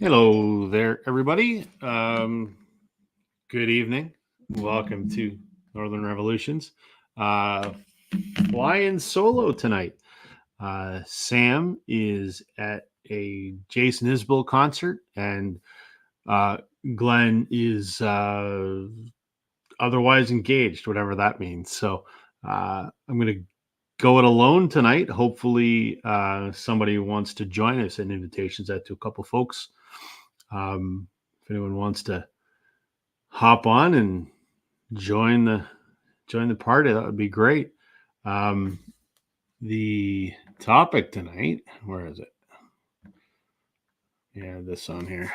Hello there, everybody. Good evening. Welcome to Northern Revolutions. Uh, Flying solo tonight. Sam is at a Jason Isbell concert, and uh, Glenn is otherwise engaged, whatever that means. So I'm going to go it alone tonight. Hopefully, somebody wants to join us, and invitations out to a couple folks. If anyone wants to hop on and join the party, that would be great. Um, the topic tonight, where is it? Yeah, this on here.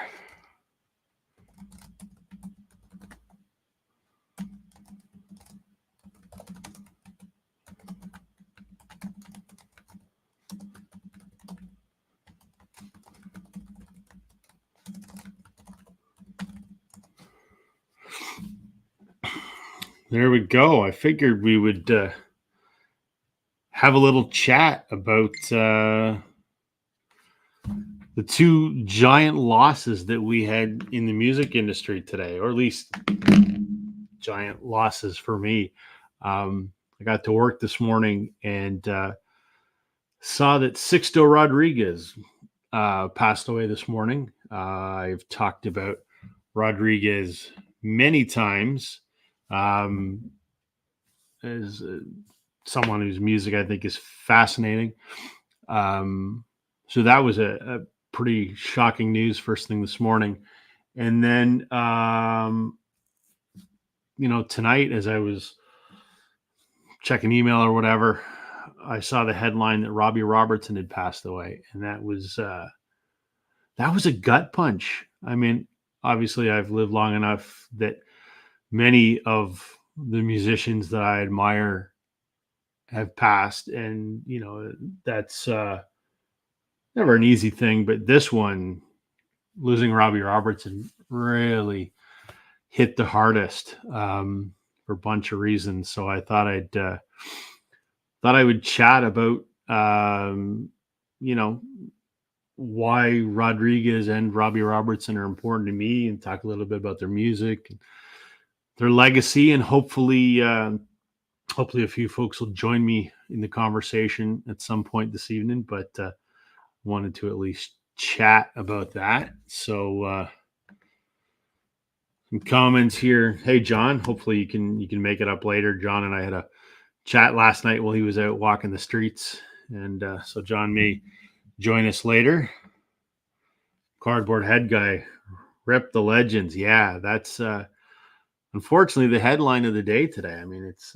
There we go. I figured we would have a little chat about the two giant losses that we had in the music industry today, or at least giant losses for me. I got to work this morning and saw that Sixto Rodriguez passed away this morning. I've talked about Rodriguez many times as someone whose music I think is fascinating. So that was a pretty shocking news first thing this morning. And then, tonight as I was checking email or whatever, I saw the headline that Robbie Robertson had passed away. And that was a gut punch. I mean, obviously I've lived long enough that many of the musicians that I admire have passed, and that's never an easy thing, but this one, losing Robbie Robertson, really hit the hardest for a bunch of reasons. So I thought I would chat about why Rodriguez and Robbie Robertson are important to me, and talk a little bit about their music, their legacy, and hopefully a few folks will join me in the conversation at some point this evening. But wanted to at least chat about that. So some comments here. Hey, John, hopefully you can make it up later. John and I had a chat last night while he was out walking the streets, and so John may join us later. Cardboard head guy, rip the legends. Yeah, that's unfortunately the headline of the day today. I mean, it's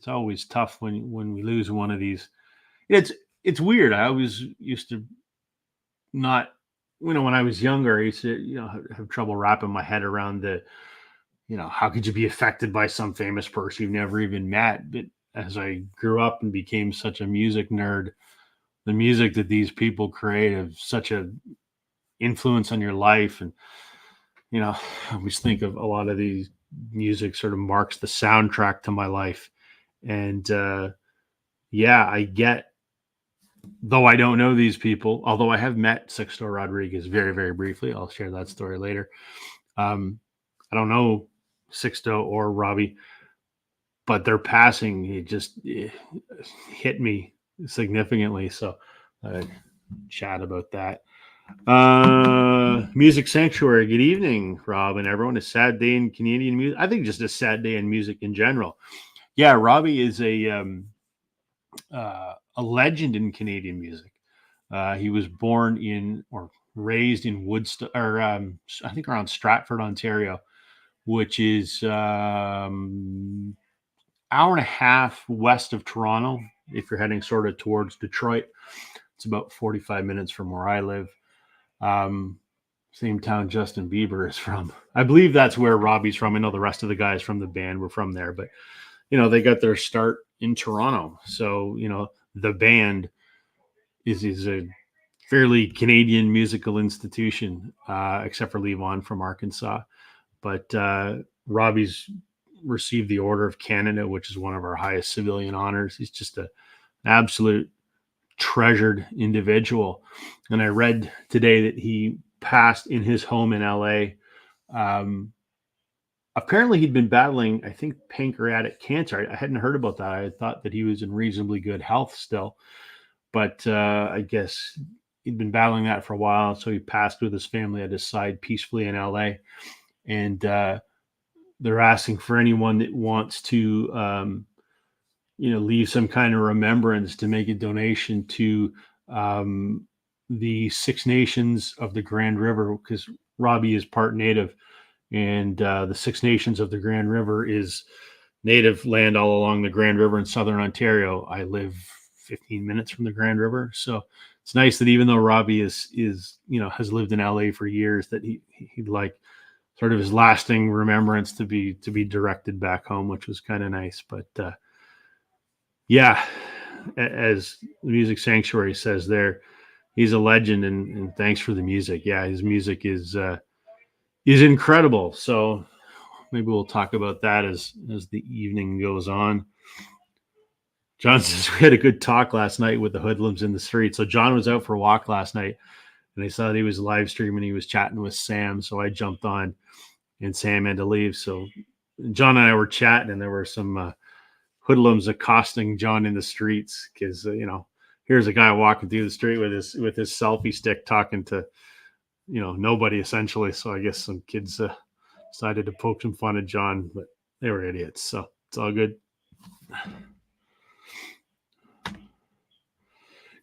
always tough when we lose one of these. It's weird. I always used to not, when I was younger, I used to have trouble wrapping my head around how could you be affected by some famous person you've never even met. But as I grew up and became such a music nerd, the music that these people create have such a influence on your life. And I always think of a lot of these music sort of marks the soundtrack to my life. And I get, though I don't know these people, although I have met Sixto Rodriguez very, very briefly. I'll share that story later. I don't know Sixto or Robbie, but their passing, it hit me significantly. So chat about that. Music Sanctuary. Good evening, Rob and everyone. A sad day in Canadian music. I think just a sad day in music in general. Yeah, Robbie is a legend in Canadian music. He was born in or raised in Woodstock, or I think around Stratford, Ontario, which is hour and a half west of Toronto. If you're heading sort of towards Detroit, it's about 45 minutes from where I live. Same town Justin Bieber is from. I believe that's where Robbie's from. I know the rest of the guys from the band were from there, but they got their start in Toronto. So, the band is a fairly Canadian musical institution, except for Levon from Arkansas. But Robbie's received the Order of Canada, which is one of our highest civilian honors. He's just an absolute treasured individual. And I read today that he passed in his home in LA. Apparently he'd been battling, I think, pancreatic cancer. I hadn't heard about that. I had thought that he was in reasonably good health still, but I guess he'd been battling that for a while. So he passed with his family at his side peacefully in LA. And they're asking for anyone that wants to, leave some kind of remembrance to make a donation to the Six Nations of the Grand River, because Robbie is part Native. And the Six Nations of the Grand River is Native land all along the Grand River in southern Ontario. I live 15 minutes from the Grand River, so it's nice that even though Robbie is has lived in LA for years, that he'd like sort of his lasting remembrance to be directed back home, which was kind of nice. But yeah, as the Music Sanctuary says there, he's a legend, and thanks for the music. Yeah, his music is incredible. So maybe we'll talk about that as the evening goes on. John says we had a good talk last night with the hoodlums in the street. So John was out for a walk last night, and I saw that he was live streaming. He was chatting with Sam, so I jumped on, and Sam had to leave. So John and I were chatting, and there were some hoodlums accosting John in the streets because here's a guy walking through the street with his selfie stick talking to nobody essentially. So I guess some kids decided to poke some fun at John, but they were idiots. So it's all good.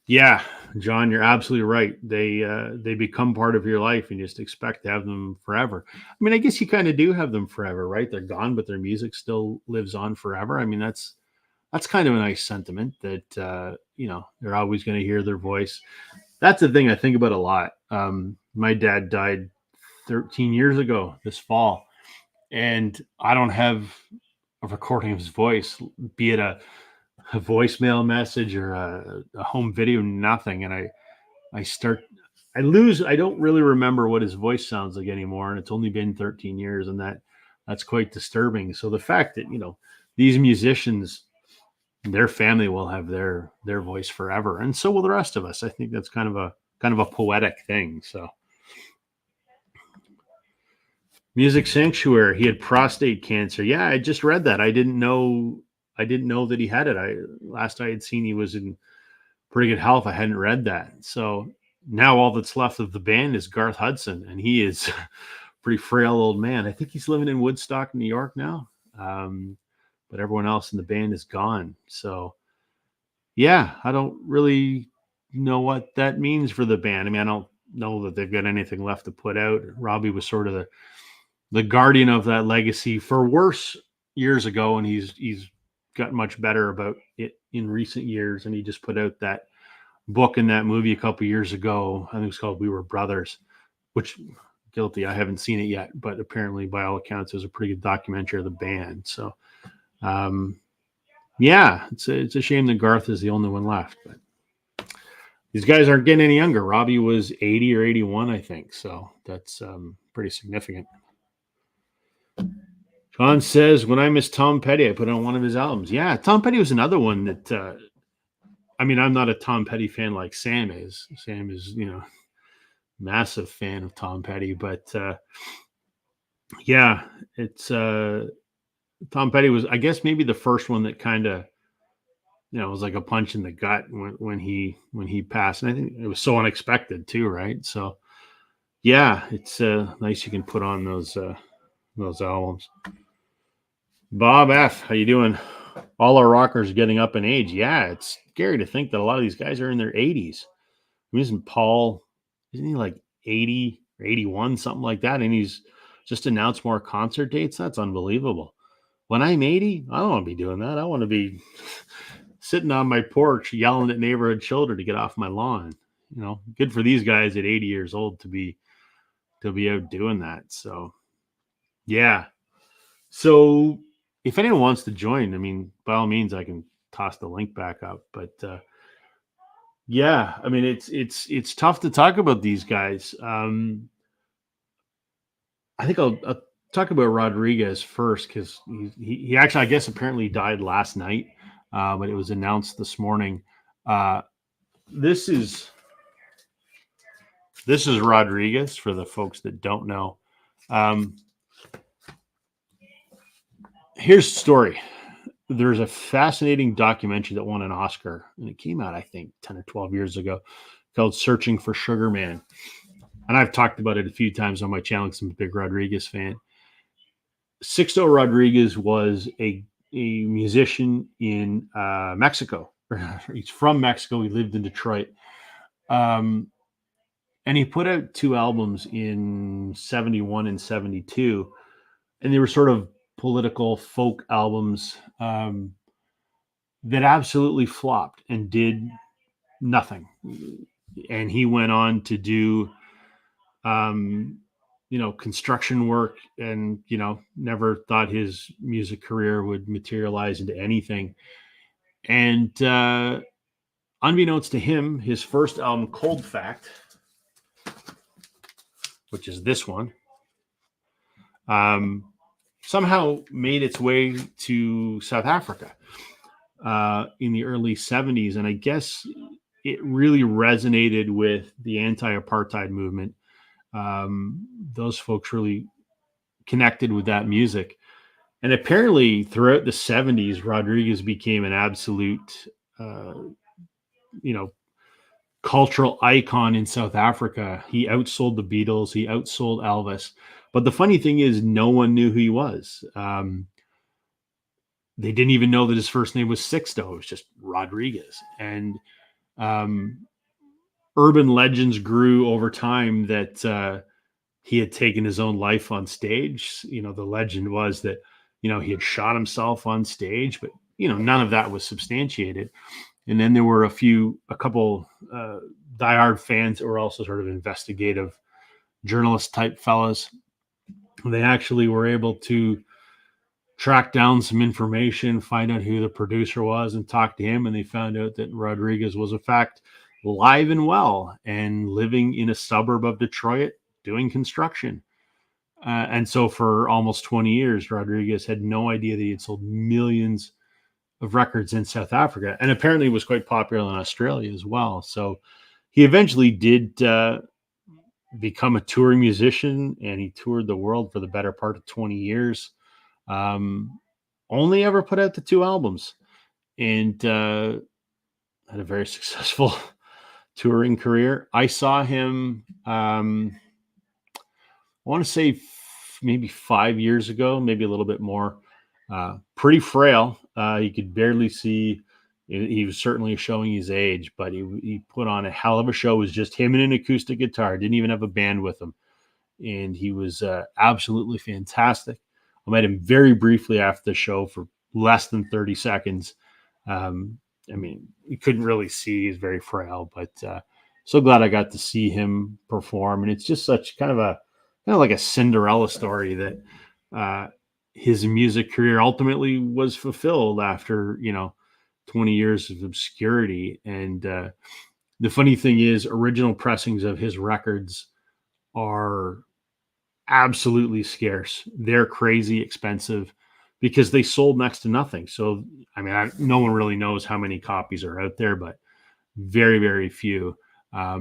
Yeah, John, you're absolutely right. They become part of your life and you just expect to have them forever. I mean, I guess you kind of do have them forever, right? They're gone, but their music still lives on forever. I mean, that's kind of a nice sentiment that they're always going to hear their voice. That's the thing I think about a lot. My dad died 13 years ago this fall, and I don't have a recording of his voice, be it a voicemail message or a home video, nothing. And I don't really remember what his voice sounds like anymore. And it's only been 13 years, and that's quite disturbing. So the fact that, these musicians, their family will have their voice forever, and so will the rest of us. I think that's kind of a poetic thing. So Music Sanctuary, he had prostate cancer. Yeah, I just read that. I didn't know that he had it. Last I had seen, he was in pretty good health. I hadn't read that. So now all that's left of the band is Garth Hudson, and he is a pretty frail old man. I think he's living in Woodstock, New York now. But everyone else in the band is gone. So yeah, I don't really know what that means for the band. I mean, I don't know that they've got anything left to put out. Robbie was sort of the guardian of that legacy for worse years ago, and he's got much better about it in recent years. And he just put out that book and that movie a couple years ago. I think it's called We Were Brothers, which, guilty, I haven't seen it yet, but apparently by all accounts it was a pretty good documentary of the band. So yeah, it's a shame that Garth is the only one left, but these guys aren't getting any younger. Robbie was 80 or 81, I think. So that's pretty significant. John says, when I miss Tom Petty, I put on one of his albums. Yeah, Tom Petty was another one that, I mean, I'm not a Tom Petty fan like Sam is. Sam is, massive fan of Tom Petty. But yeah, it's Tom Petty was, I guess, maybe the first one that kind of, it was like a punch in the gut when he passed. And I think it was so unexpected too, right? So yeah, it's nice you can put on those albums. Bob F., how you doing? All our rockers getting up in age. Yeah, it's scary to think that a lot of these guys are in their 80s. I mean, isn't he like 80 or 81, something like that? And he's just announced more concert dates. That's unbelievable. When I'm 80, I don't want to be doing that. I want to be sitting on my porch yelling at neighborhood children to get off my lawn. Good for these guys at 80 years old to be out doing that. So yeah. So if anyone wants to join, I mean, by all means, I can toss the link back up. But yeah, I mean, it's tough to talk about these guys. I think I'll talk about Rodriguez first, because he actually, I guess, apparently died last night, but it was announced this morning. This is This is Rodriguez for the folks that don't know. Here's the story. There's a fascinating documentary that won an Oscar, and it came out, I think, 10 or 12 years ago, called Searching for Sugarman. And I've talked about it a few times on my channel because I'm a big Rodriguez fan. Sixto Rodriguez was a musician in Mexico. He's from Mexico. He lived in Detroit. And he put out 2 albums in 71 and 72. And they were sort of political folk albums that absolutely flopped and did nothing. And he went on to do construction work, and never thought his music career would materialize into anything. And unbeknownst to him, his first album, Cold Fact, which is this one, somehow made its way to South Africa in the early 70s. And I guess it really resonated with the anti-apartheid movement. Those folks really connected with that music. And apparently throughout the 70s, Rodriguez became an absolute, cultural icon in South Africa. He outsold the Beatles. He outsold Elvis. But the funny thing is, no one knew who he was. They didn't even know that his first name was Sixto. It was just Rodriguez. And urban legends grew over time that he had taken his own life on stage. The legend was that, he had shot himself on stage, but, none of that was substantiated. And then there were a couple diehard fans that were also sort of investigative journalist type fellas. They actually were able to track down some information, find out who the producer was, and talk to him. And they found out that Rodriguez was, in fact, live and well and living in a suburb of Detroit doing construction. And so for almost 20 years, Rodriguez had no idea that he had sold millions of records in South Africa, and apparently was quite popular in Australia as well. So he eventually did become a touring musician, and he toured the world for the better part of 20 years. Only ever put out the 2 albums, and had a very successful touring career. I saw him, I want to say maybe 5 years ago, maybe a little bit more. Pretty frail. You could barely see. He was certainly showing his age, but he put on a hell of a show. It was just him and an acoustic guitar. Didn't even have a band with him. And he was absolutely fantastic. I met him very briefly after the show for less than 30 seconds. You couldn't really see. He's very frail, but so glad I got to see him perform. And it's just such kind of like a Cinderella story that his music career ultimately was fulfilled after, 20 years of obscurity. And the funny thing is, original pressings of his records are absolutely scarce. They're crazy expensive because they sold next to nothing. So, no one really knows how many copies are out there, but very, very few. I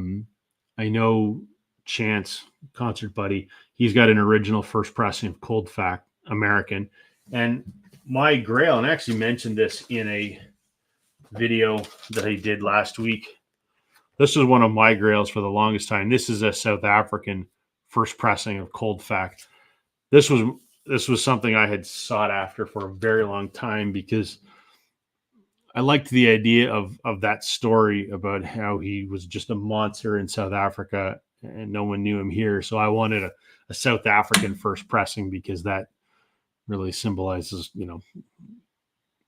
know Chance, concert buddy, he's got an original first pressing of Cold Fact, American. And my grail, and I actually mentioned this in a video that I did last week. This was one of my grails for the longest time. This is a South African first pressing of Cold Fact. This was something I had sought after for a very long time because I liked the idea of that story about how he was just a monster in South Africa and no one knew him here. So I wanted a South African first pressing because that really symbolizes,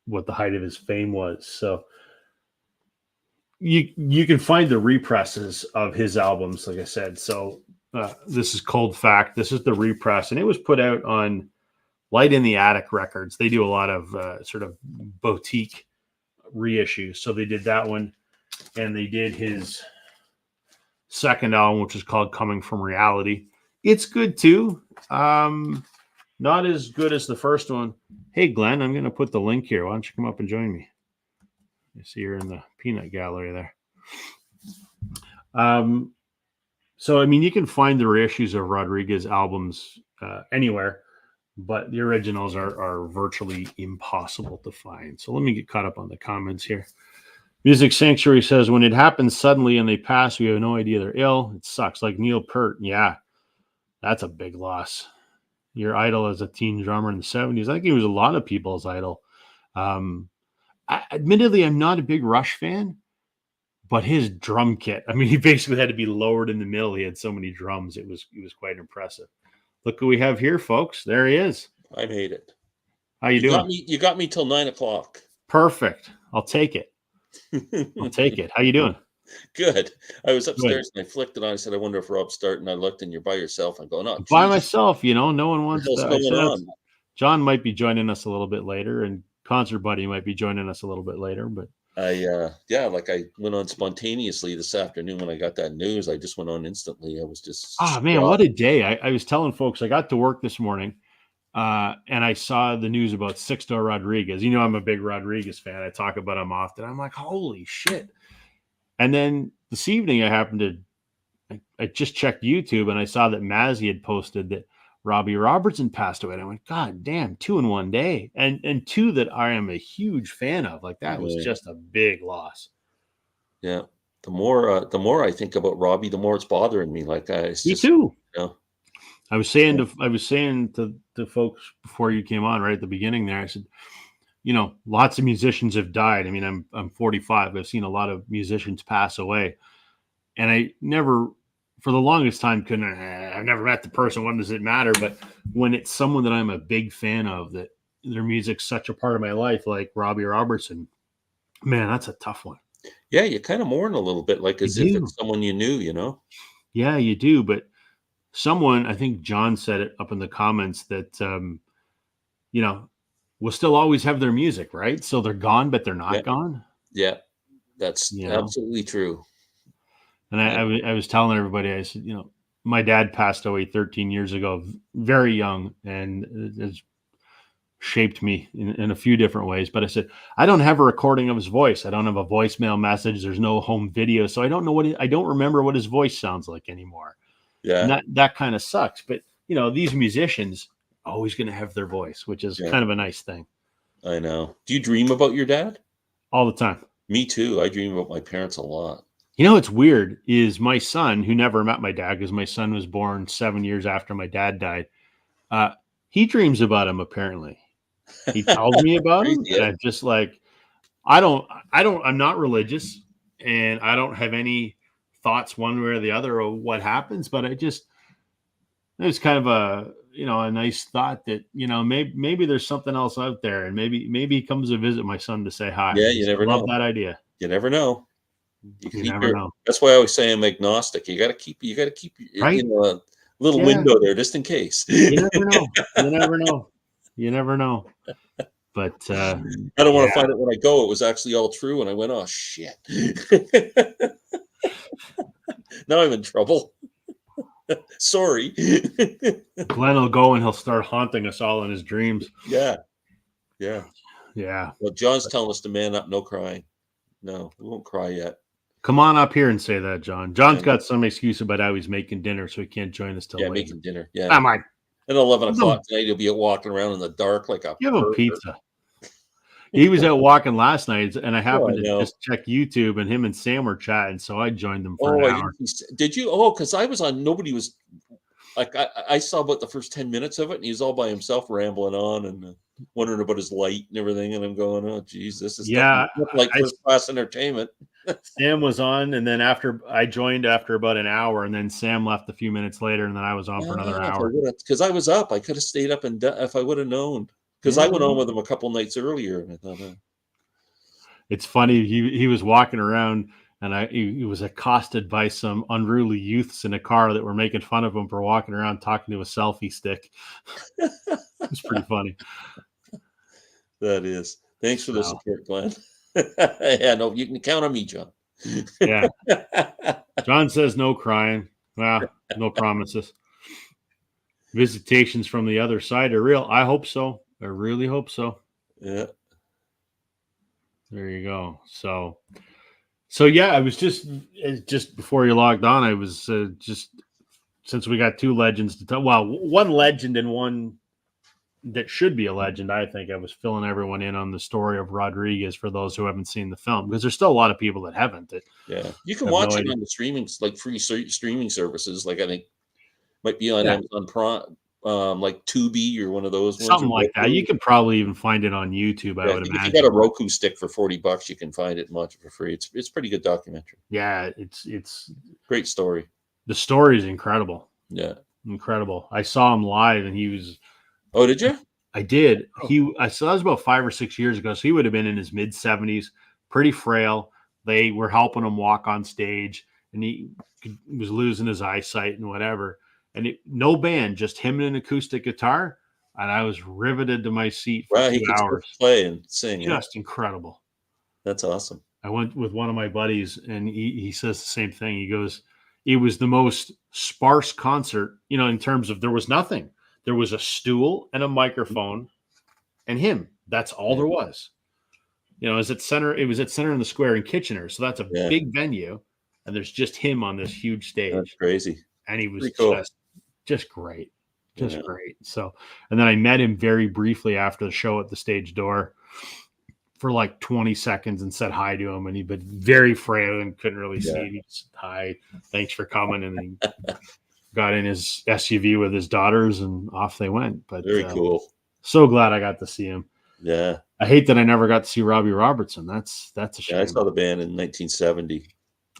what the height of his fame was. So you can find the represses of his albums, like I said. So this is Cold Fact. This is the repress, and it was put out on Light in the Attic Records. They do a lot of sort of boutique reissues. So they did that one, and they did his second album, which is called Coming From Reality. It's good too. Not as good as the first one. Hey, Glenn, I'm going to put the link here. Why don't you come up and join me? You see you're in the peanut gallery there. So, I mean, you can find the reissues of Rodriguez albums anywhere, but the originals are virtually impossible to find. So let me get caught up on the comments here. Music Sanctuary says, when it happens suddenly and they pass, we have no idea they're ill. It sucks. Like Neil Peart. Yeah, that's a big loss. Your idol as a teen drummer in the 70s. I think he was a lot of people's idol. Admittedly, I'm not a big Rush fan, but his drum kit, I mean, he basically had to be lowered in the middle. He had so many drums. It was quite impressive. Look who we have here, folks. There he is. I made it. How you doing? You got me till 9 o'clock. Perfect. I'll take it. I'll take it. How you doing? Good. I was upstairs and I flicked it on. I said, I wonder if Rob's starting. I looked and you're by yourself. I'm going, oh, by myself, no one wants to. What's going on? John might be joining us a little bit later, and Concert Buddy might be joining us a little bit later. But I went on spontaneously this afternoon when I got that news. I just went on instantly. I was just man, what a day. I was telling folks, I got to work this morning. And I saw the news about Sixto Rodriguez. I'm a big Rodriguez fan. I talk about him often. I'm like, holy shit. And then this evening I just checked YouTube and I saw that Mazzy had posted that Robbie Robertson passed away. And I went, God damn, 2 in one day. And 2 that I am a huge fan of. Like that was just a big loss. Yeah. The more I think about Robbie, the more it's bothering me. Like me too. I was saying to folks before you came on right at the beginning there, I said, lots of musicians have died. I mean, I'm 45. I've seen a lot of musicians pass away. And I never, for the longest time, I've never met the person. What does it matter? But when it's someone that I'm a big fan of, that their music's such a part of my life, like Robbie Robertson, man, that's a tough one. Yeah, you kind of mourn a little bit, like as if it's someone you knew, Yeah, you do. But someone, I think John said it up in the comments that, we'll still always have their music, right? So they're gone, but they're not gone. Yeah, that's absolutely true. And I was telling everybody, I said, my dad passed away 13 years ago, very young, and it has shaped me in a few different ways. But I said, I don't have a recording of his voice. I don't have a voicemail message. There's no home video. So I don't remember what his voice sounds like anymore. Yeah. And that kind of sucks. But, these musicians are always going to have their voice, which is kind of a nice thing. I know. Do you dream about your dad? All the time. Me too. I dream about my parents a lot. What's weird is my son, who never met my dad because my son was born 7 years after my dad died. He dreams about him, apparently. He tells me about him. And I'm just like, I'm not religious and I don't have any thoughts one way or the other of what happens, but it was kind of a nice thought that, maybe there's something else out there, and maybe he comes to visit my son to say hi. Yeah, you never know. Love that idea. You never know. You never know. That's why I always say I'm agnostic. You got to keep right? A little window there just in case. You never know. But I don't want to find it when I go. It was actually all true, and I went, oh shit. Now I'm in trouble. Sorry. Glenn will go and he'll start haunting us all in his dreams. Yeah. Well, John's telling us to man up, no crying. No, we won't cry yet. Come on up here and say that, John. John's got some excuse about how he's making dinner, so he can't join us till later. Making dinner. Yeah. Come on. At 11 o'clock tonight, he'll be walking around in the dark like a Give him pizza. He was out walking last night, and I happened to just check YouTube, and him and Sam were chatting, so I joined them for an hour. Did you? Oh, because I was on. Nobody was. Like I saw about the first 10 minutes of it, and he was all by himself rambling on and wondering about his light and everything. And I'm going, oh, geez, this is like first class entertainment. Sam was on, and then I joined after about an hour, and then Sam left a few minutes later, and then I was on for another hour. Because I was up, I could have stayed up and if I would have known. Because I went on with him a couple nights earlier, and I thought, it's funny. He was walking around. And he was accosted by some unruly youths in a car that were making fun of him for walking around talking to a selfie stick. It's pretty funny. That is. Thanks for the support, Glenn. Yeah, no, you can count on me, John. Yeah. John says no crying. Well, no promises. Visitations from the other side are real. I hope so. I really hope so. Yeah. There you go. So... So yeah, I was just before you logged on. I was just since we got two legends to tell. Well, one legend and one that should be a legend. I think I was filling everyone in on the story of Rodriguez for those who haven't seen the film, because there's still a lot of people that haven't. That Yeah, you can have no watch it idea. on the free streaming services. Like I think might be on Yeah, Amazon Prime, like Tubi or one of those ones. Or something like that. Roku. You could probably even find it on YouTube. I Yeah, I would think if you got imagine. a Roku stick for $40, you can find it and watch it for free. It's pretty good documentary. Yeah, it's Great story. the story is incredible. Yeah. Incredible. I saw him live, and he was. Oh, did you? I did. I saw that was about 5 or 6 years ago. So he would have been in his mid-70s, pretty frail. They were helping him walk on stage, and he was losing his eyesight and whatever. And no band, just him and an acoustic guitar. And I was riveted to my seat for Wow, 2 he could hours. play and sing. Just incredible. That's awesome. I went with one of my buddies, and he says the same thing. He goes, it was the most sparse concert, in terms of there was nothing. There was a stool and a microphone and him. That's all there was. It was at Center in the Square in Kitchener. So that's a big venue. And there's just him on this huge stage. That's crazy. And he was cool. just great. Just great. So, and then I met him very briefly after the show at the stage door for like 20 seconds and said hi to him. And he'd been very frail and couldn't really see. And he said, hi, thanks for coming. And he got in his SUV with his daughters and off they went. But very cool. So glad I got to see him. Yeah. I hate that I never got to see Robbie Robertson. That's a shame. Yeah, I saw the band in 1970.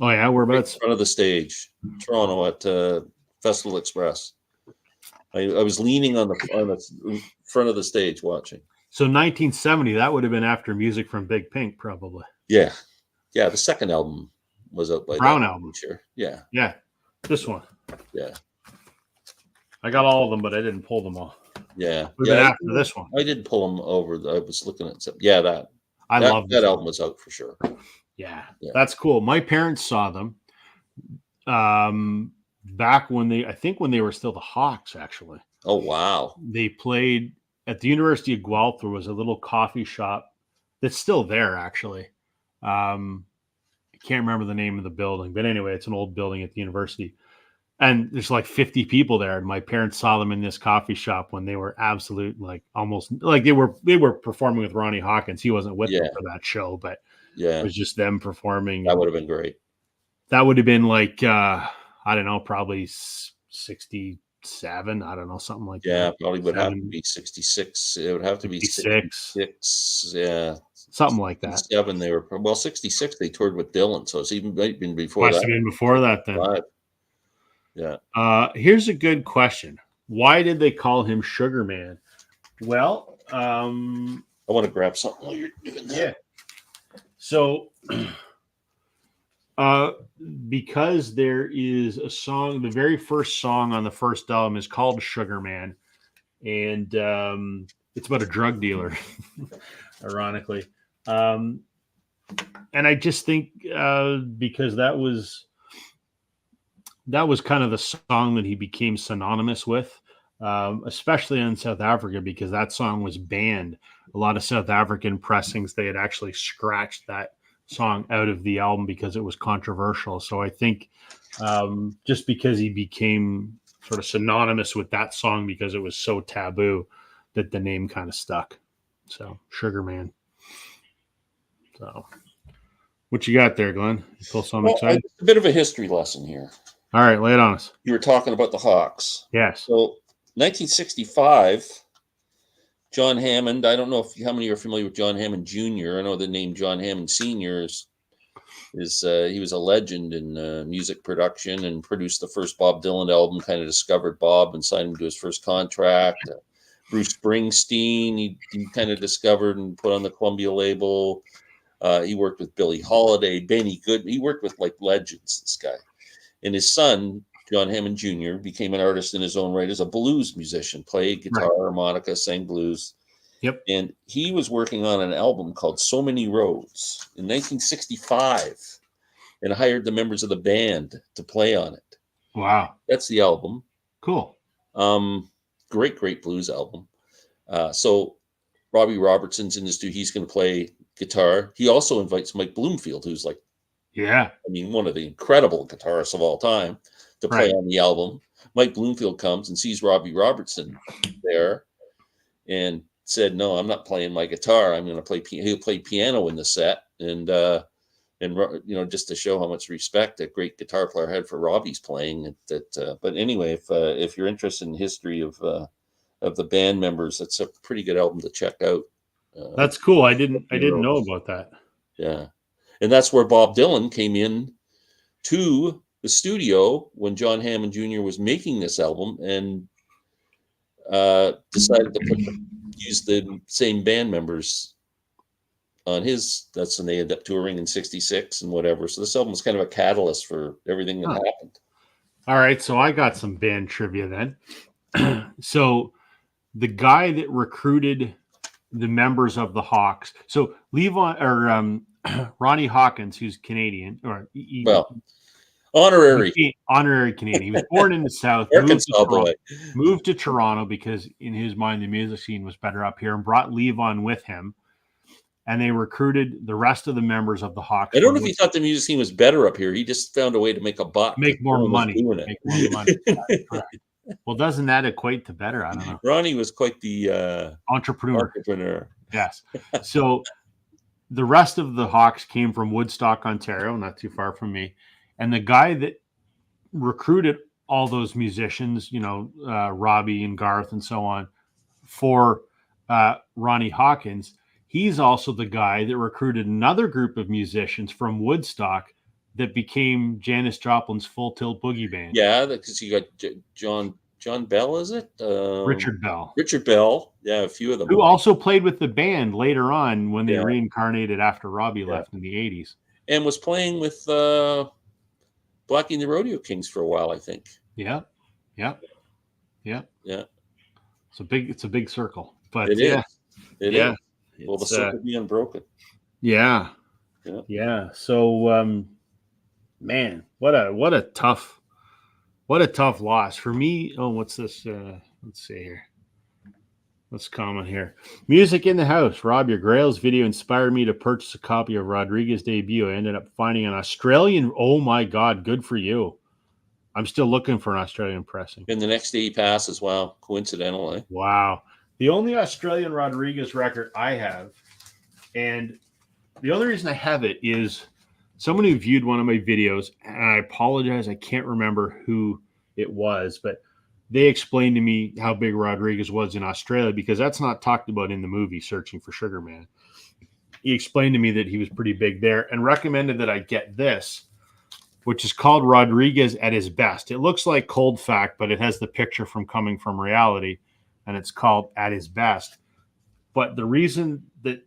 Oh yeah, whereabouts? In front of the stage, Toronto at Festival Express. I was leaning on the front of the stage watching. So 1970, that would have been after Music from Big Pink, probably. Yeah. The second album was out by Brown album. Sure. Yeah. Yeah. This one. Yeah. I got all of them, but I didn't pull them all. Yeah. After this one. I did pull them over. I was looking at some. Yeah, I love that album was out for sure. Yeah. That's cool. My parents saw them back when they were still the Hawks, actually. Oh, wow. They played at the University of Guelph. There was a little coffee shop that's still there, actually. I can't remember the name of the building, but anyway, it's an old building at the university. And there's like 50 people there. And my parents saw them in this coffee shop when they were almost like they were performing with Ronnie Hawkins. He wasn't with them for that show, but it was just them performing. That would have been great. That would have been like, I don't know, probably 67. I don't know, something like that. Yeah, probably would have to be 66. It would have to be 66. Yeah. Something like that. 67, they were 66. They toured with Dylan, so it's even been before Must have been before that then. Right. Yeah. Here's a good question. Why did they call him Sugarman? Well, I want to grab something while you're doing that. Yeah. So, because there is a song, the very first song on the first album is called Sugarman, and it's about a drug dealer, ironically. And I just think because that was kind of the song that he became synonymous with, especially in South Africa, because that song was banned. A lot of South African pressings, they had actually scratched that song out of the album because it was controversial. So I think just because he became sort of synonymous with that song because it was so taboo, that the name kind of stuck. So Sugarman. So what you got there, Glenn? You pull something exciting? A bit of a history lesson here. All right, lay it on us. You were talking about the Hawks. Yes. So 1965, John Hammond. I don't know how many are familiar with John Hammond Jr. I know the name John Hammond Sr. is he was a legend in music production and produced the first Bob Dylan album, kind of discovered Bob and signed him to his first contract. Bruce Springsteen, he kind of discovered and put on the Columbia label. He worked with Billie Holiday, Benny Goodman. He worked with like legends, this guy. And his son, John Hammond Jr., became an artist in his own right as a blues musician, played guitar, harmonica, sang blues. Yep. And he was working on an album called So Many Roads in 1965 and hired the members of the band to play on it. Wow. That's the album. Cool. Great blues album. So Robbie Robertson's in this dude. He's going to play guitar. He also invites Mike Bloomfield, who's like Yeah. I mean, one of the incredible guitarists of all time to play Right. on the album. Mike Bloomfield comes and sees Robbie Robertson there and said, "No, I'm not playing my guitar. I'm going to play." He'll play piano in the set, and just to show how much respect a great guitar player had for Robbie's playing. But anyway, if you're interested in history of the band members, it's a pretty good album to check out. That's cool. I didn't know about that. Yeah, and that's where Bob Dylan came in to the studio when John Hammond Jr. was making this album and decided to use the same band members on his. That's when they ended up touring in '66 and whatever. So this album was kind of a catalyst for everything that happened. All right, so I got some band trivia then. So the guy that recruited the members of the Hawks, so Ronnie Hawkins, who's Canadian, or honorary Canadian. He was born in the South, moved to Toronto because in his mind the music scene was better up here, and brought Levon with him. And they recruited the rest of the members of the Hawks. I don't know if he thought the music scene was better up here. He just found a way to make a buck. Make more money. Well, doesn't that equate to better? I don't know. Ronnie was quite the entrepreneur. Yes. So the rest of the Hawks came from Woodstock, Ontario, not too far from me. And the guy that recruited all those musicians, Robbie and Garth and so on, for Ronnie Hawkins, he's also the guy that recruited another group of musicians from Woodstock that became Janis Joplin's Full Tilt Boogie Band. Yeah, because you got John Bell, is it? Richard Bell. Richard Bell. Yeah, a few of them. Who also played with the band later on when they reincarnated after Robbie left in the 80s. And was playing with Blackie and the Rodeo Kings for a while, I think. Yeah. It's a big circle. But it is. It is. Will the circle be unbroken? Yeah. So, man, what a tough loss for me. Oh, what's this? Let's see here. Let's comment here. Music in the house. Rob, your Grails video inspired me to purchase a copy of Rodriguez's debut. I ended up finding an Australian. Oh my God, good for you. I'm still looking for an Australian pressing. And the next day he passes. Wow, coincidentally. Wow. The only Australian Rodriguez record I have, and the only reason I have it is someone who viewed one of my videos, and I apologize, I can't remember who it was, but they explained to me how big Rodriguez was in Australia because that's not talked about in the movie Searching for Sugarman. He explained to me that he was pretty big there and recommended that I get this, which is called Rodriguez at His Best. It looks like Cold Fact, but it has the picture from Coming From Reality, and it's called At His Best. But the reason that,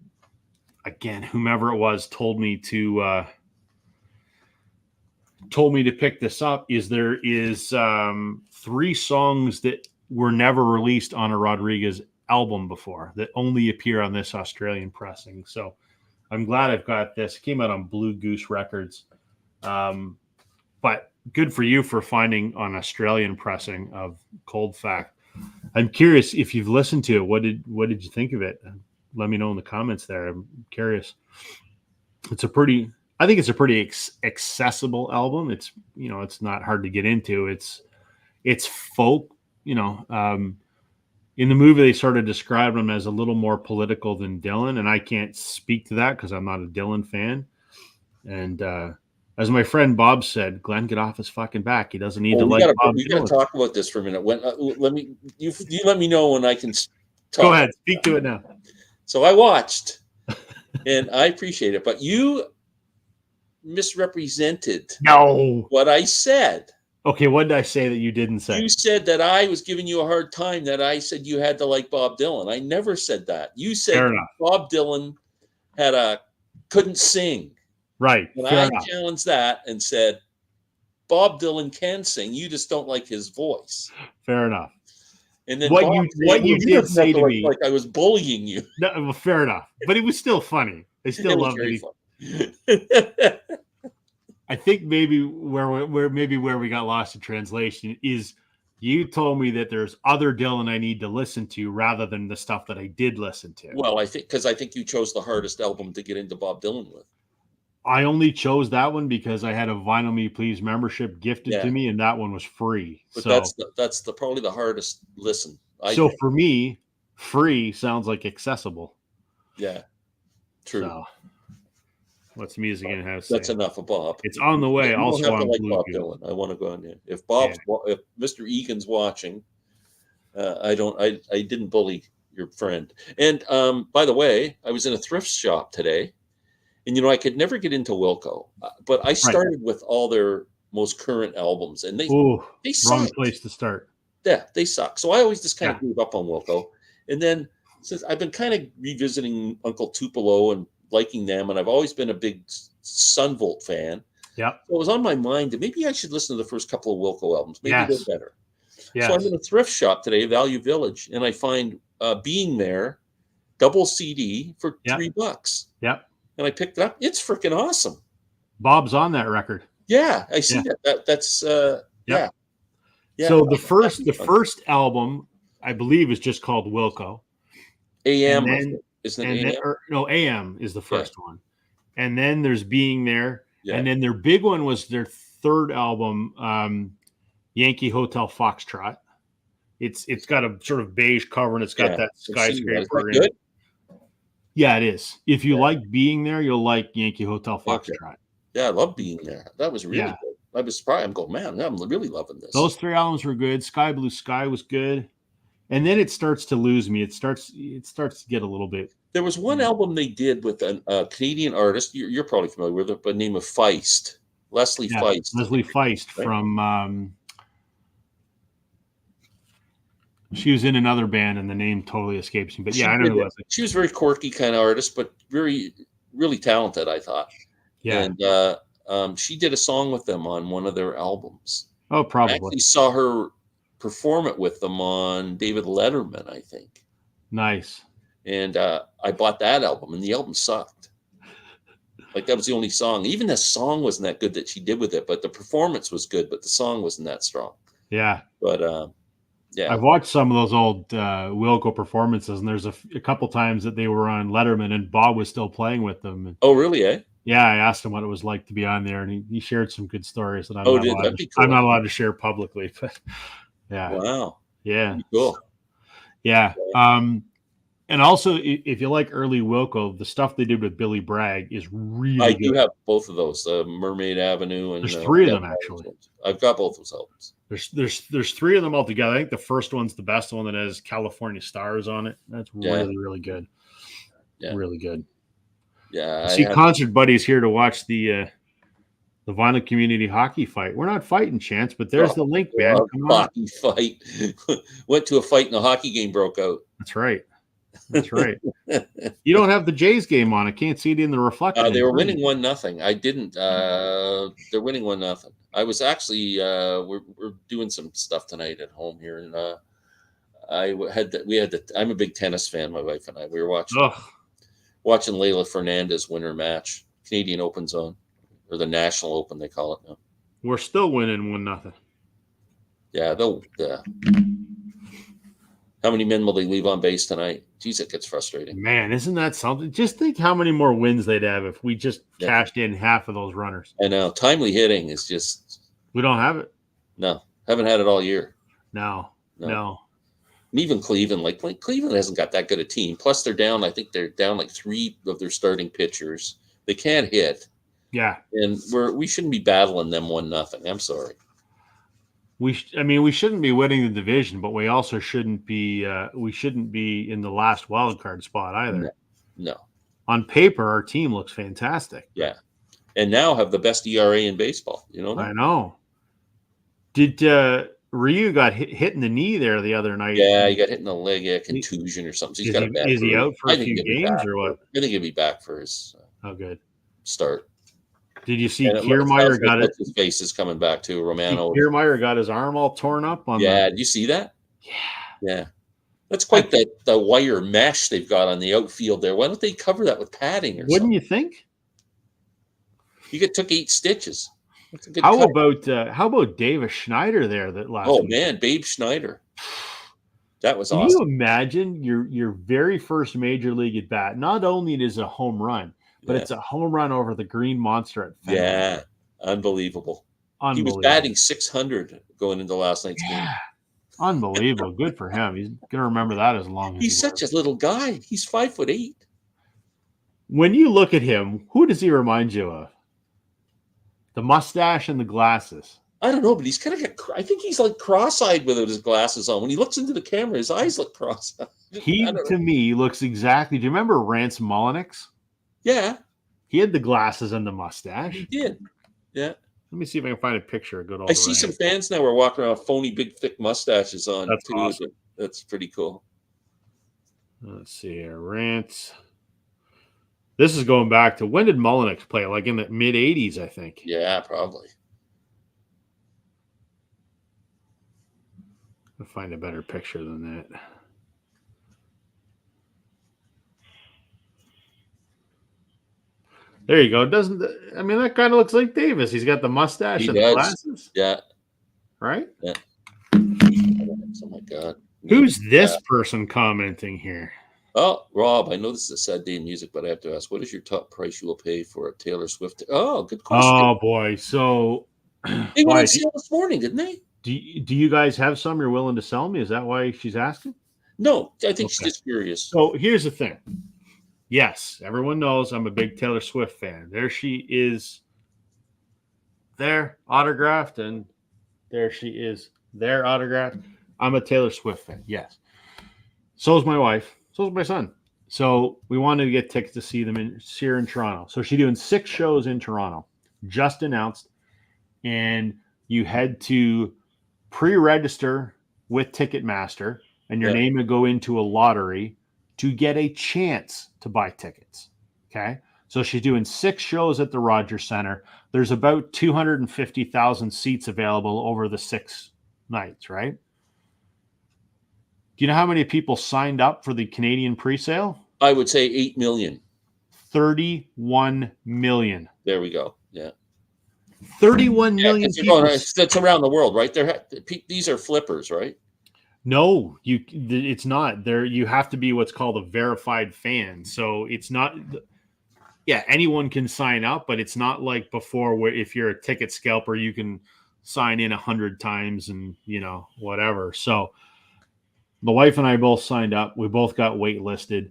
again, whomever it was told me to pick this up is there is 3 songs that were never released on a Rodriguez album before that only appear on this Australian pressing. So I'm glad I've got this. It came out on Blue Goose Records. But good for you for finding an Australian pressing of Cold Fact. I'm curious if you've listened to it. What did you think of it? Let me know in the comments there. I'm curious. I think it's a pretty accessible album. It's not hard to get into. It's folk. In the movie they sort of described him as a little more political than Dylan, and I can't speak to that because I'm not a Dylan fan. And as my friend Bob said, Glenn, get off his fucking back. He doesn't need to like Bob. We got to talk about this for a minute. When let me know when I can talk. Go ahead, speak to it now. So I watched, and I appreciate it, but you misrepresented what I said. Okay, what did I say that you didn't say? You said that I was giving you a hard time, that I said you had to like Bob Dylan. I never said that. You said Bob Dylan couldn't sing. Right. And I challenged that and said, Bob Dylan can sing. You just don't like his voice. Fair enough. And then what you did say to me, like I was bullying you. No, well, fair enough. But it was still funny. I still loved it. I think maybe where we got lost in translation is you told me that there's other Dylan I need to listen to rather than the stuff that I did listen to. Well, I think you chose the hardest album to get into Bob Dylan with. I only chose that one because I had a Vinyl Me Please membership gifted to me, and that one was free. But so that's probably the hardest listen. I so think. for me, free sounds like accessible. Yeah, true. So what's music in house? That's enough of Bob. It's on the way. You don't Also have to on like Bob Bluetooth. Dylan. I want to go on there. If Mr. Egan's watching, I didn't bully your friend. And by the way, I was in a thrift shop today, and I could never get into Wilco, but I started with all their most current albums, and they wrong suck. place to start. Yeah, they suck. So I always just kind of gave up on Wilco, and then since I've been kind of revisiting Uncle Tupelo and liking them, and I've always been a big Sunvolt fan. Yeah. So it was on my mind that maybe I should listen to the first couple of Wilco albums. Maybe they're better. Yes. So I'm in a thrift shop today, Value Village, and I find Being There, double CD for $3. Yep. And I picked it up. It's freaking awesome. Bob's on that record. Yeah, I see that. That's yeah. So the first album, I believe, is just called Wilco. AM, isn't it? AM is the first one, and then there's Being There, and then their big one was their third album, Yankee Hotel Foxtrot. It's got a sort of beige cover, and it's got that skyscraper in it. Yeah, it is. If you like Being There, you'll like Yankee Hotel Foxtrot. Yeah, I love Being There. That was really good. I was surprised. I'm going, man, I'm really loving this. Those three albums were good. Sky Blue Sky was good. And then it starts to lose me. It starts to get a little bit. There was one album they did with a Canadian artist. You're probably familiar with it, by the name of Feist. Leslie Feist. Leslie Feist from she was in another band and the name totally escapes me. But I know who it was. She was a very quirky kind of artist, but very, really talented, I thought. Yeah. And she did a song with them on one of their albums. Oh, probably. I actually saw her perform it with them on David Letterman, I think. Nice. And I bought that album, and the album sucked. Like, that was the only song. Even the song wasn't that good that she did with it, but the performance was good, but the song wasn't that strong. Yeah. But I've watched some of those old Wilco performances, and there's a couple times that they were on Letterman, and Bob was still playing with them. And, oh, really, eh? Yeah, I asked him what it was like to be on there, and he shared some good stories that I'm not allowed to share publicly. But wow, yeah, cool. Yeah, and also if you like early Wilco, the stuff they did with Billy Bragg is really good. I do have both of those, Mermaid Avenue, and there's three of them actually. I've got both those albums. There's three of them all together. I think the first one's the best one that has California Stars on it. That's really, really good. Yeah, really good. Yeah, I see Concert Buddies here to watch the Vinyl Community Hockey fight. We're not fighting, Chance, but there's the link, man. Come on. Hockey fight. Went to a fight and a hockey game broke out. That's right. That's right. You don't have the Jays game on. I can't see it in the reflection. They were winning 1-0. I didn't. They're winning 1-0. I was actually we're doing some stuff tonight at home here, and I'm a big tennis fan. My wife and I. We were watching Leila Fernandez win her match. Canadian Open's on, or the National Open they call it now. We're still winning 1-0. Yeah, how many men will they leave on base tonight? Jeez, it gets frustrating. Man, isn't that something? Just think how many more wins they'd have if we just cashed in half of those runners. I know. Timely hitting is just... We don't have it. No. Haven't had it all year. No. And even Cleveland, like Cleveland hasn't got that good a team. Plus, they're down like 3 of their starting pitchers. They can't hit. Yeah. And we shouldn't be battling them 1-0. I'm sorry. We shouldn't be winning the division, but we also shouldn't be in the last wild card spot either. No. On paper, our team looks fantastic. Yeah. And now have the best ERA in baseball. You know that? I know. Did Ryu got hit in the knee there the other night? Yeah, he got hit in the leg, contusion or something. So is he out for a few games or what? I think he'll be back for his good start. Did you see Kiermaier got it? His face is coming back too. Romano. Kiermaier got his arm all torn up on. Yeah, did you see that? Yeah. That's quite the wire mesh they've got on the outfield there. Why don't they cover that with padding or something? Wouldn't you think? You took 8 stitches. That's a good how about Davis Schneider there that last week? Man, Babe Schneider. That was awesome. Can you imagine your very first major league at bat? Not only is it a home run, but it's a home run over the Green Monster at Fenway. Yeah, unbelievable. He was Unbelievable. batting .600 going into last night's game. Unbelievable. Good for him. He's gonna remember that as long as He's such a little guy. He's 5'8". When you look at him, who does he remind you of? The mustache and the glasses. I don't know, but he's kind of got, I think he's like cross-eyed without his glasses on. When he looks into the camera, his eyes look cross-eyed. He, to me, looks exactly. Do you remember Rance Mulliniks? Yeah. He had the glasses and the mustache. He did. Yeah. Let me see if I can find a picture of good old I see some fans now are walking around with phony, big, thick mustaches on. That's too. awesome. That's pretty cool. Let's see here. Rance. This is going back to when did Mulliniks play? Like in the mid-'80s, I think. Yeah, probably. I'll find a better picture than that. There you go. Doesn't I mean that kind of looks like Davis? He's got the mustache and the glasses. Yeah. Right? Yeah. Oh my God. Who's this person commenting here? Oh, Rob, I know this is a sad day in music, but I have to ask, what is your top price you will pay for a Taylor Swift? Oh, good question. Oh boy. So they went on sale this morning, didn't they? Do you guys have some you're willing to sell me? Is that why she's asking? No, I think she's just curious. So here's the thing. Yes, everyone knows I'm a big Taylor Swift fan. There she is there, autographed, and there she is there, autographed. I'm a Taylor Swift fan, yes. So is my wife. So is my son. So we wanted to get tickets to see her in Toronto. So she's doing 6 shows in Toronto, just announced. And you head to pre-register with Ticketmaster, and your name would go into a lottery to get a chance to buy tickets. Okay. So she's doing 6 shows at the Rogers Center. There's about 250,000 seats available over the 6 nights, right? Do you know how many people signed up for the Canadian pre-sale? I would say 8 million. 31 million. There we go. Yeah. 31 million people. That's around the world, right? These are flippers, right? No, it's not. You have to be what's called a verified fan. So it's not. Yeah, anyone can sign up, but it's not like before where if you're a ticket scalper, you can sign in 100 times and whatever. So the wife and I both signed up. We both got waitlisted.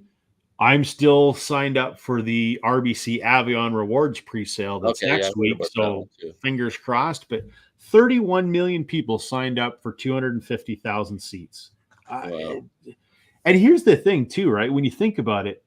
I'm still signed up for the RBC Avion Rewards pre-sale that's next week. So fingers crossed. But 31 million people signed up for 250,000 seats. Wow. And here's the thing, too, right? When you think about it,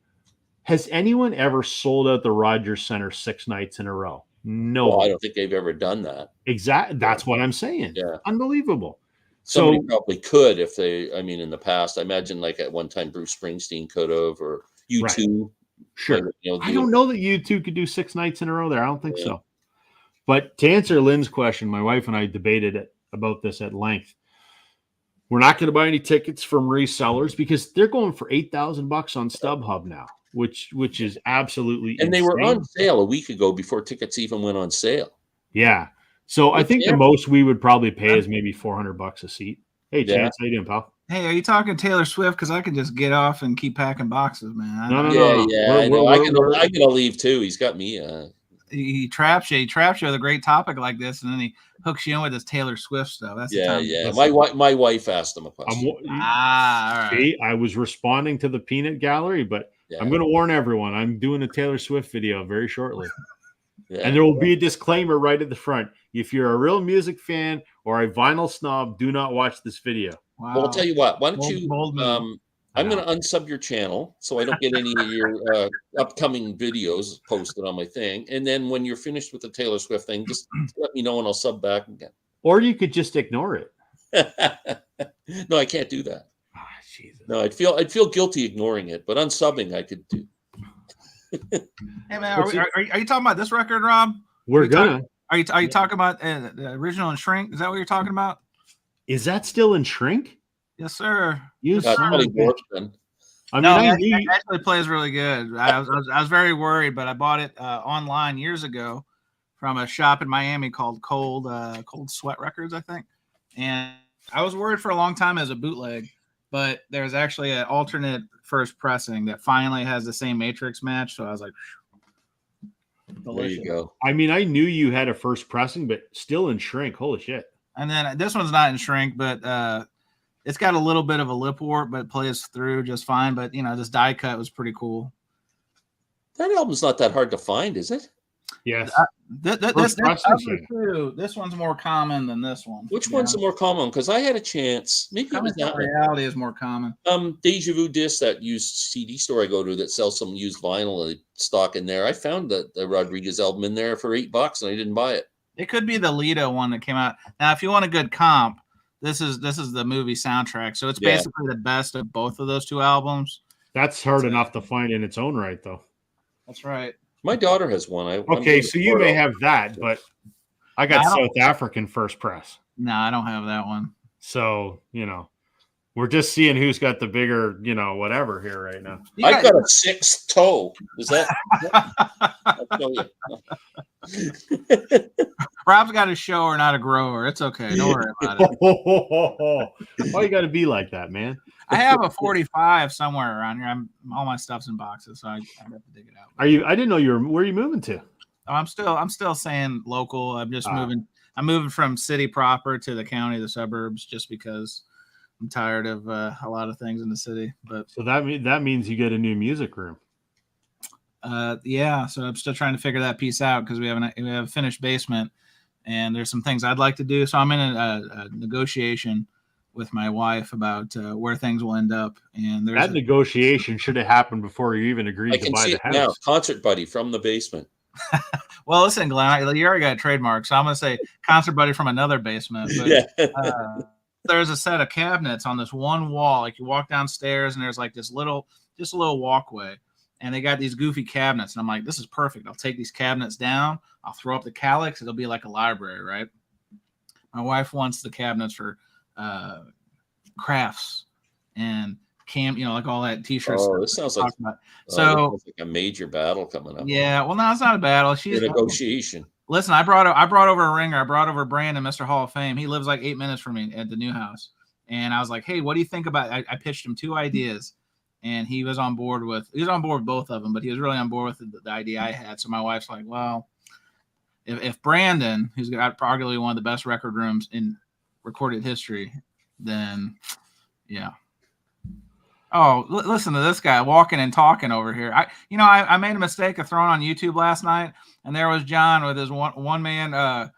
has anyone ever sold out the Rogers Center 6 nights in a row? No. Well, I don't think they've ever done that. Exactly. That's what I'm saying. Yeah. Unbelievable. Somebody probably could if they, in the past, I imagine like at one time Bruce Springsteen could have, or U2. Right. Sure. I don't know that U2 could do 6 nights in a row there. I don't think so. But to answer Lynn's question, my wife and I debated about this at length. We're not going to buy any tickets from resellers because they're going for $8,000 on StubHub now, which is absolutely and insane. They were on sale a week ago before tickets even went on sale. Yeah. So I think the most we would probably pay is maybe $400 a seat. Hey, Chance, how you doing, pal? Hey, are you talking Taylor Swift? Because I can just get off and keep packing boxes, man. No. I'm gonna leave too. He's got me. He traps you. He traps you with a great topic like this, and then he hooks you in with his Taylor Swift stuff. That's My wife asked him a question. All right. See, I was responding to the peanut gallery, but I'm going to warn everyone. I'm doing a Taylor Swift video very shortly. And there will be a disclaimer right at the front. If you're a real music fan or a vinyl snob, do not watch this video. Wow. Well, I'll tell you what. Why don't you? I'm going to unsub your channel so I don't get any of your upcoming videos posted on my thing. And then when you're finished with the Taylor Swift thing, just let me know and I'll sub back again. Or you could just ignore it. No, I can't do that. Oh, Jesus. No, I'd feel guilty ignoring it, but unsubbing I could do. Hey man, are you talking about this record, Rob? We're gonna. Are you talking about the original in Shrink? Is that what you're talking about? Is that still in Shrink? Yes, sir. It actually plays really good. I was very worried, but I bought it online years ago from a shop in Miami called Cold Sweat Records, I think. And I was worried for a long time as a bootleg, but there's actually an alternate first pressing that finally has the same matrix match. So I was like, There you go. I mean, I knew you had a first pressing, but still in shrink. Holy shit. And then this one's not in shrink, but it's got a little bit of a lip warp, but plays through just fine. But, this die cut was pretty cool. That album's not that hard to find, is it? Yes. This one's more common than this one. Which one's the more common? Because I had a chance. Maybe it was that Reality is more common. Deja Vu Disc, that used CD store I go to that sells some used vinyl stock in there. I found the Rodriguez album in there for $8 and I didn't buy it. It could be the Lido one that came out. Now, if you want a good comp, this is the movie soundtrack. So it's basically the best of both of those two albums. That's hard enough to find in its own right, though. That's right. My daughter has one. Okay, so you may have that, but I got South African first press. No, I don't have that one. So, we're just seeing who's got the bigger, whatever here right now. I've got a Sixto. Is that? I'll tell you. Rob's got a shower, not a grower. It's okay. Don't worry about it. Why you got to be like that, man? I have a 45 somewhere around here. All my stuff's in boxes, so I have to dig it out. I didn't know where are you moving to? Oh, I'm still saying local. I'm just moving. I'm moving from city proper to the county, the suburbs, just because I'm tired of a lot of things in the city. But so that means you get a new music room. Yeah. So I'm still trying to figure that piece out because we have a finished basement, and there's some things I'd like to do. So I'm in a negotiation with my wife about where things will end up. And that negotiation should have happened before you even agreed to buy the house. Now, Concert Buddy from the basement. Well, listen, Glenn, you already got a trademark, so I'm going to say Concert Buddy from another basement. But, there's a set of cabinets on this one wall. Like you walk downstairs and there's like just a little walkway, and they got these goofy cabinets. And I'm like, this is perfect. I'll take these cabinets down. I'll throw up the calyx. It'll be like a library, right? My wife wants the cabinets for crafts and like all that t-shirts. Oh, this sounds like a major battle coming up. Yeah, well, no, it's not a battle. She's a negotiation. Listen, I brought over a ringer. I brought over Brandon, Mr. Hall of Fame. He lives like 8 minutes from me at the new house. And I was like, hey, what do you think about it? I pitched him 2 ideas, and he was on board with both of them, but he was really on board with the idea I had. So my wife's like, well, if Brandon, who's got arguably one of the best record rooms in recorded history, then yeah. Oh, listen to this guy walking and talking over here. I made a mistake of throwing on YouTube last night, and there was John with his one man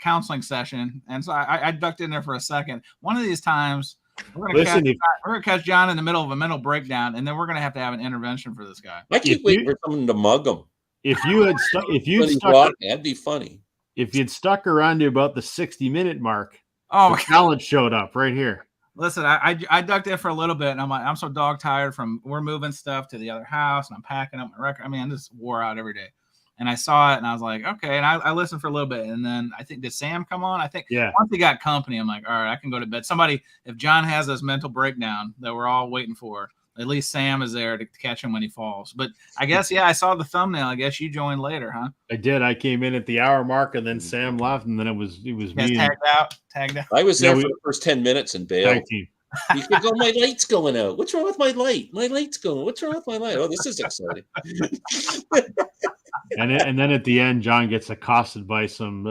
counseling session, and so I ducked in there for a second. One of these times, we're gonna catch John in the middle of a mental breakdown, and then we're gonna have to have an intervention for this guy. I keep waiting for someone to mug him. That'd be funny. If you'd stuck around to about the 60-minute mark, the talent showed up right here. Listen, I ducked in for a little bit, and I'm like, I'm so dog tired from we're moving stuff to the other house, and I'm packing up my record. I mean, I'm just wore out every day. And I saw it, and I was like, okay. And I listened for a little bit, and then I think did Sam come on? I think once he got company, I'm like, all right, I can go to bed. Somebody, if John has this mental breakdown that we're all waiting for, at least Sam is there to catch him when he falls. But I guess, I saw the thumbnail. I guess you joined later, huh? I did. I came in at the hour mark, and then Sam left, and then it was me. Tagged out. I was there for the first 10 minutes and bailed. You could go, my light's going out. What's wrong with my light? My light's going. What's wrong with my light? Oh, this is exciting. And then at the end, John gets accosted by some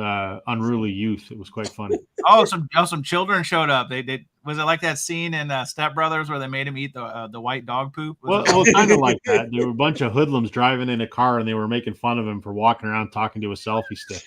unruly youth. It was quite funny. Some children showed up. They was it like that scene in Step Brothers where they made him eat the white dog poop? Well, kind of like that. There were a bunch of hoodlums driving in a car, and they were making fun of him for walking around talking to a selfie stick.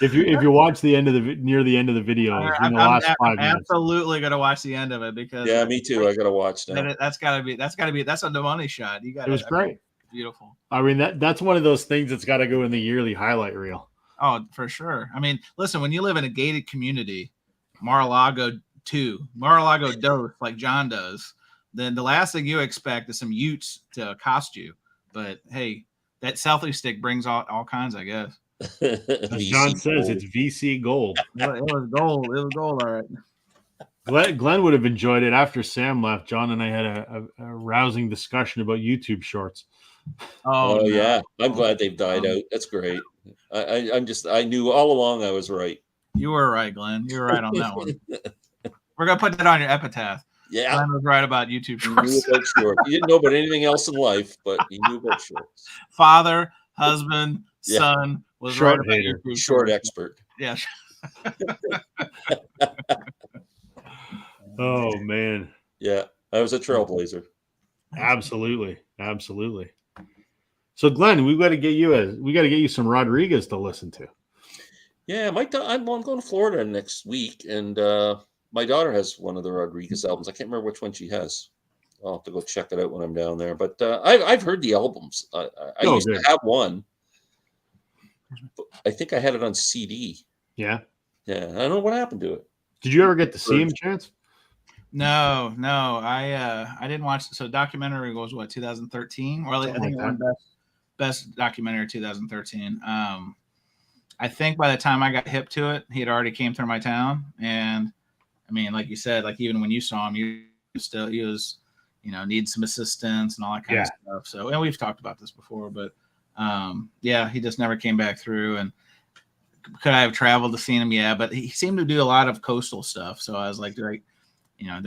If you watch the end of near the end of the video, in the last 5 minutes, absolutely gonna watch the end of it because me too. I gotta watch that. That's a money shot. You got it. Was great, beautiful. I mean that's one of those things that's got to go in the yearly highlight reel. Oh, for sure. I mean, listen, when you live in a gated community, Mar-a-Lago dose like John does, then the last thing you expect is some utes to accost you. But hey, that selfie stick brings all kinds, I guess. As John says, it's VC gold. It was gold. It was gold, all right. Glenn would have enjoyed it. After Sam left, John and I had a rousing discussion about YouTube shorts. Oh yeah, I'm glad they've died out. That's great. I knew all along I was right. You were right, Glenn. You were right on that one. We're gonna put that on your epitaph. Yeah. Glenn was right about YouTube He knew Shorts. about shorts. He didn't know about anything else in life, but he knew about shorts. Father, husband, Yeah. son was Short right about hater. YouTube Short Shorts. expert. Yeah. Oh man. Yeah. I was a trailblazer. Absolutely. Absolutely. So Glenn, we got to get you some Rodriguez to listen to. Yeah, I'm going to Florida next week, and my daughter has one of the Rodriguez albums. I can't remember which one she has. I'll have to go check it out when I'm down there. But I've heard the albums. I used to have one. I think I had it on CD. Yeah. Yeah, I don't know what happened to it. Did you ever get to see him, Chance? No. I didn't watch. So documentary was what, 2013? Or I think it won best documentary 2013. I think by the time I got hip to it, he had already came through my town. And I mean, like you said, like even when you saw him, he was, needs some assistance and all that kind of stuff. So, and we've talked about this before, but he just never came back through. And could I have traveled to see him? Yeah, but he seemed to do a lot of coastal stuff. So I was like, do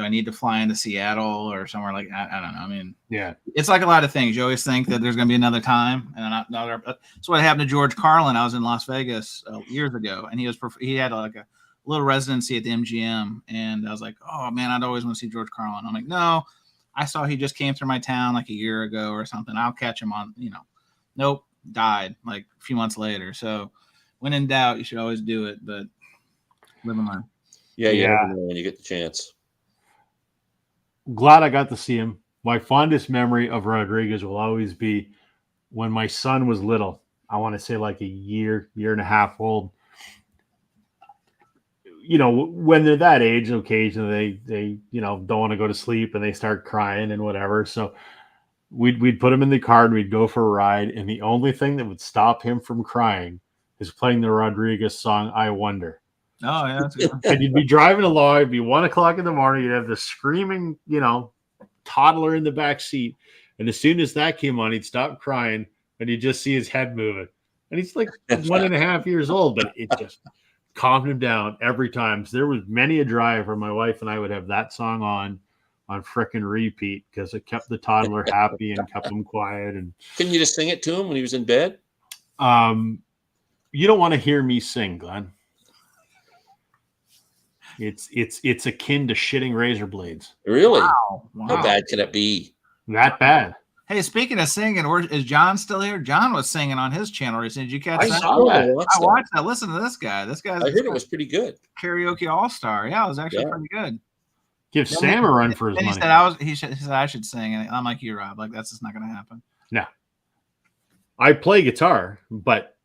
I need to fly into Seattle or somewhere like that? I don't know. I mean, yeah, it's like a lot of things. You always think that there's going to be another time, and that's what happened to George Carlin. I was in Las Vegas years ago, and he had like a little residency at the MGM, and I was like, oh man, I'd always want to see George Carlin. I'm like, no, I saw he just came through my town like a year ago or something. I'll catch him on, nope, died like a few months later. So when in doubt, you should always do it, but live and learn. Yeah, you never know when you get the chance. Glad I got to see him. My fondest memory of Rodriguez will always be when my son was little. I want to say like a year and a half old. When they're that age, occasionally they don't want to go to sleep and they start crying and whatever. So we'd put him in the car and we'd go for a ride. And the only thing that would stop him from crying is playing the Rodriguez song, I Wonder. Oh, yeah. That's good. And you'd be driving along, it'd be 1 o'clock in the morning, you'd have this screaming, toddler in the back seat. And as soon as that came on, he'd stop crying and you'd just see his head moving. And he's like 1.5 years old, but it just calmed him down every time. So there was many a drive where my wife and I would have that song on frickin' repeat because it kept the toddler happy and kept him quiet. And couldn't you just sing it to him when he was in bed? You don't want to hear me sing, Glenn. It's akin to shitting razor blades. Really? Wow. How bad can it be? That bad. Hey, speaking of singing, is John still here? John was singing on his channel recently. Did you catch that? Saw that. I watched that. Listen to this guy. I heard it was pretty good. Karaoke all-star. Yeah, it was actually pretty good. Give Sam a run for his money. He said I should sing, and I'm like you, Rob. Like that's just not going to happen. No. I play guitar, but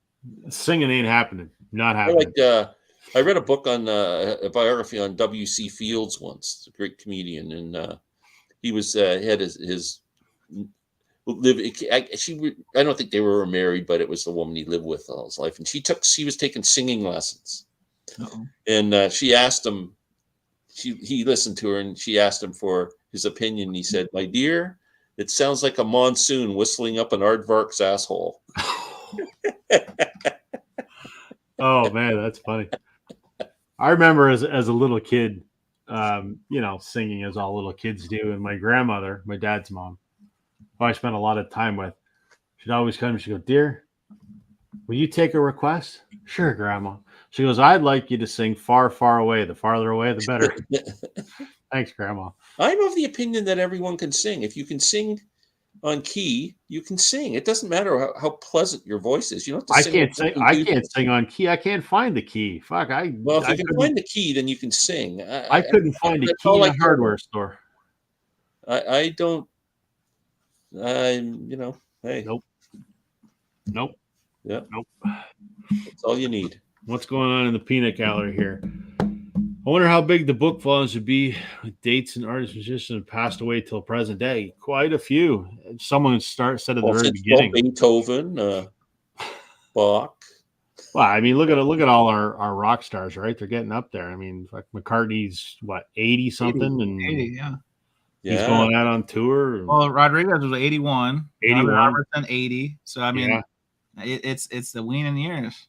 singing ain't happening. Not happening. I read a book on a biography on W.C. Fields once, a great comedian, and he had his live. I don't think they were married, but it was the woman he lived with all his life, and she was taking singing lessons, and she asked him. He listened to her, and she asked him for his opinion. He said, "My dear, it sounds like a monsoon whistling up an aardvark's asshole." Oh man, that's funny. I remember as a little kid, singing as all little kids do. And my grandmother, my dad's mom, who I spent a lot of time with, she'd always come and she'd go, "Dear, will you take a request?" "Sure, Grandma." She goes, "I'd like you to sing Far, Far Away. The farther away, the better." Thanks, Grandma. I'm of the opinion that everyone can sing. If you can sing on key, you can sing. It doesn't matter how pleasant your voice is. You don't have to sing. I can't sing on key. I can't find the key. Fuck. Well, if you can find the key, then you can sing. I couldn't find a key in a hardware store. I don't. Hey. Nope. Yeah. Nope. That's all you need. What's going on in the peanut gallery here? I wonder how big the book volumes would be with dates and artists and musicians have passed away till present day. Quite a few. Someone said at the very beginning. Beethoven, Bach. Well, I mean, look at all our rock stars, right? They're getting up there. I mean, like McCartney's 80 something, and 80, yeah. He's going out on tour. Well, Rodriguez was 81. 81. Robertson 80. So I mean, it's the weaning years.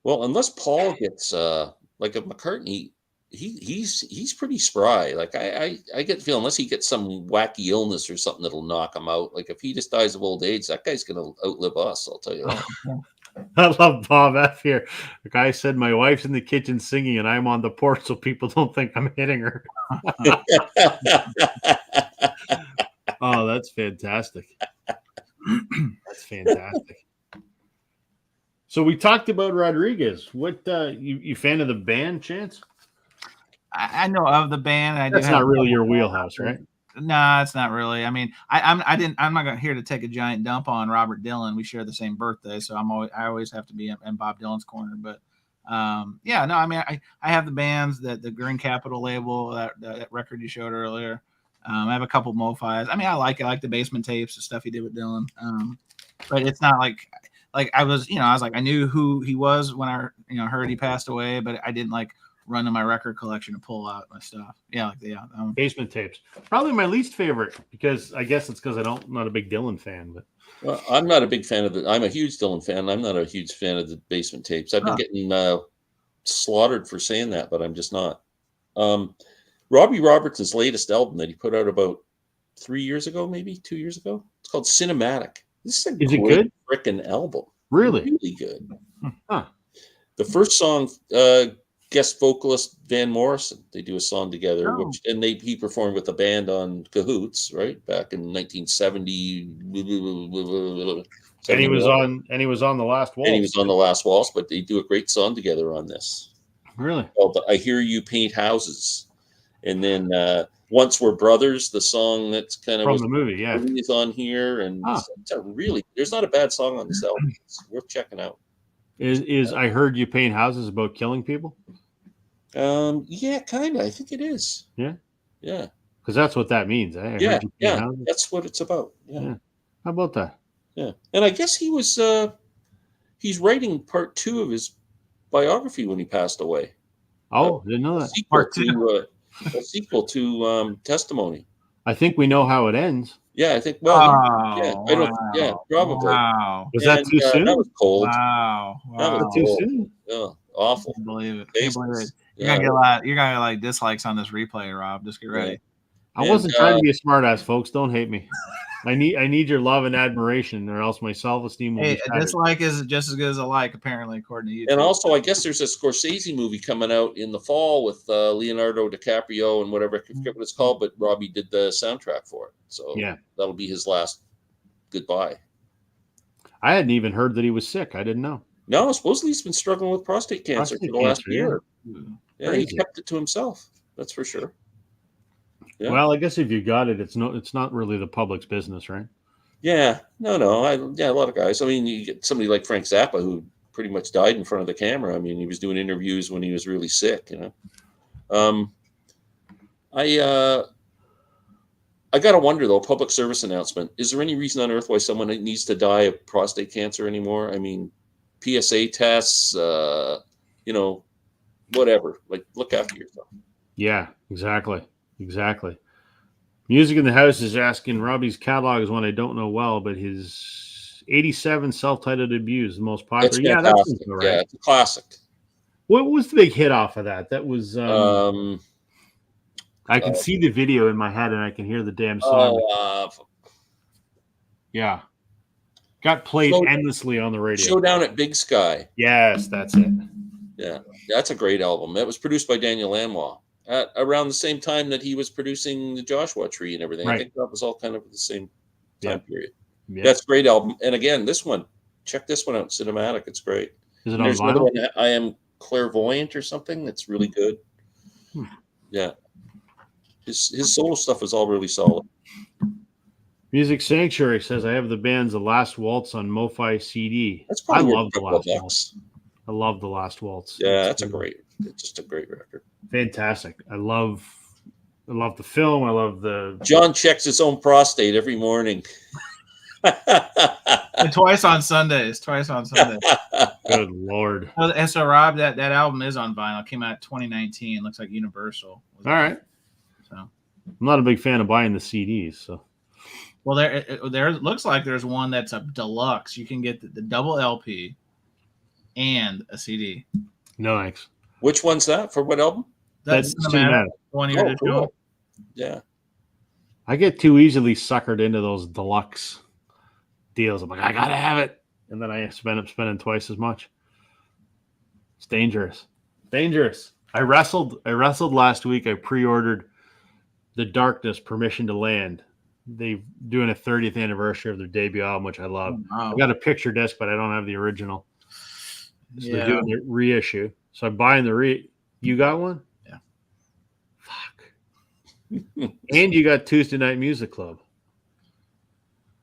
Well, unless Paul gets like if McCartney he's pretty spry. Like I get the feeling unless he gets some wacky illness or something that'll knock him out. Like if he just dies of old age, that guy's gonna outlive us. I'll tell you that. I love Bob F here. The guy said, "My wife's in the kitchen singing, and I'm on the porch, so people don't think I'm hitting her." Oh, that's fantastic. That's fantastic. So we talked about Rodriguez. What you fan of the band, Chance? I know of the band. That's not really your wheelhouse, right? No, it's not really. I mean, I'm not here to take a giant dump on Robert Dylan. We share the same birthday, so I always have to be in Bob Dylan's corner. But yeah, no, I mean, I have the bands, that the Green Capital label, that record you showed earlier. I have a couple Mo-Fis. I mean, I like the Basement Tapes, the stuff he did with Dylan. But it's not like I was like, I knew who he was when I heard he passed away, but I didn't like run to my record collection and pull out my stuff. Basement Tapes, probably my least favorite, because I guess it's because I'm not a big Dylan fan. But well, I'm not a big fan of I'm a huge Dylan fan. I'm not a huge fan of the Basement Tapes. I've been getting slaughtered for saying that, but I'm just not. Robbie Robertson's latest album that he put out about 3 years ago, maybe 2 years ago, it's called Cinematic. This is it good? Freaking album. Really good. Huh. The first song, guest vocalist Van Morrison. They do a song together, he performed with the band on Cahoots, right, back in 1970. And he was on the Last Waltz. And he was on the Last Waltz, but they do a great song together on this. Really? Called I Hear You Paint Houses. And then Once We're Brothers, the song that's kind of from the movie, is on here, and it's there's not a bad song on this album. It's worth checking out. Is I Heard You Paint Houses about killing people? Yeah, kind of. I think it is. Yeah, because that's what that means. That's what it's about. Yeah. How about that? Yeah, and I guess he was he's writing part 2 of his biography when he passed away. Oh, didn't know that. A sequel to Testimony. I think we know how it ends. Yeah, I think. Probably. Wow. Was that too soon? That was cold. Wow. That was too soon. Yeah, awful. Can't believe it. You're gonna get a lot of dislikes on this replay, Rob. Just get ready. I wasn't trying to be a smartass, folks. Don't hate me. I need your love and admiration, or else my self-esteem will be shattered. A dislike is just as good as a like, apparently, according to you. And also, I guess there's a Scorsese movie coming out in the fall with Leonardo DiCaprio and whatever, I forget what it's called, but Robbie did the soundtrack for it. So that'll be his last goodbye. I hadn't even heard that he was sick. I didn't know. No, supposedly he's been struggling with prostate cancer for the last year. Yeah, he kept it to himself. That's for sure. Yeah. Well, I guess if you got it, it's not really the public's business, right? Yeah, no. A lot of guys. I mean, you get somebody like Frank Zappa, who pretty much died in front of the camera. I mean, he was doing interviews when he was really sick. I gotta wonder though. Public service announcement: is there any reason on earth why someone needs to die of prostate cancer anymore? I mean, PSA tests, whatever. Like, look after yourself. Yeah, exactly. Music in the House is asking, Robbie's catalog is one I don't know well, but his 87 self-titled debut is the most popular. Yeah, that's right. Yeah, it's a classic. What was the big hit off of that? That was I can see the video in my head and I can hear the damn song. Yeah. Got played endlessly on the radio. Showdown at Big Sky. Yes, that's it. Yeah, that's a great album. That was produced by Daniel Lanois. At around the same time that he was producing the Joshua Tree and everything. Right. I think that was all kind of the same time period. Yeah. That's a great album. And again, this one, check this one out, Cinematic. It's great. Is it on vinyl? One, I Am Clairvoyant or something. That's really good. Yeah. His solo stuff is all really solid. Music Sanctuary says, I have the band's The Last Waltz on Mo-Fi CD. That's probably I love The Last Waltz. I love The Last Waltz. Yeah, it's just a great record. Fantastic. I love the film. I love the... John checks his own prostate every morning. And twice on Sundays. Good Lord. And so, Rob, that album is on vinyl. It came out in 2019. It looks like Universal. All right. So I'm not a big fan of buying the CDs. So, well, there looks like there's one that's a deluxe. You can get the double LP and a CD. No thanks. Which one's that? For what album? That's cinematic. One year cool. Yeah. I get too easily suckered into those deluxe deals. I'm like, I gotta have it, and then I end up spending twice as much. It's dangerous. Dangerous. I wrestled last week. I pre-ordered The Darkness, Permission to Land. They're doing a 30th anniversary of their debut album, which I love. Oh, wow. I got a picture disc, but I don't have the original. So Yeah. they're doing the reissue. So I'm buying the You got one? Yeah. Fuck. And you got Tuesday Night Music Club.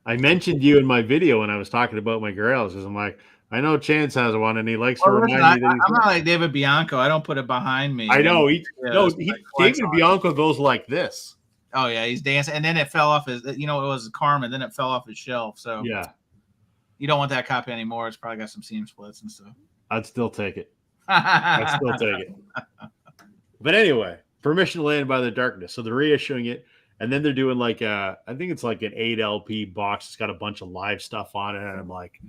I mentioned you in my video when I was talking about my girls, because I'm like, I know Chance has one, and he likes to remind me that I'm not like David Bianco. I don't put it behind me. I know. David Bianco goes like this. Oh yeah, he's dancing, and then it fell off his. It was Karma. Then it fell off his shelf. So yeah, you don't want that copy anymore. It's probably got some seam splits and stuff. I'd still take it. But anyway, Permission to Land by the Darkness. So they're reissuing it, and then they're doing like I think it's like an 8 LP box. It's got a bunch of live stuff on it, and I'm like,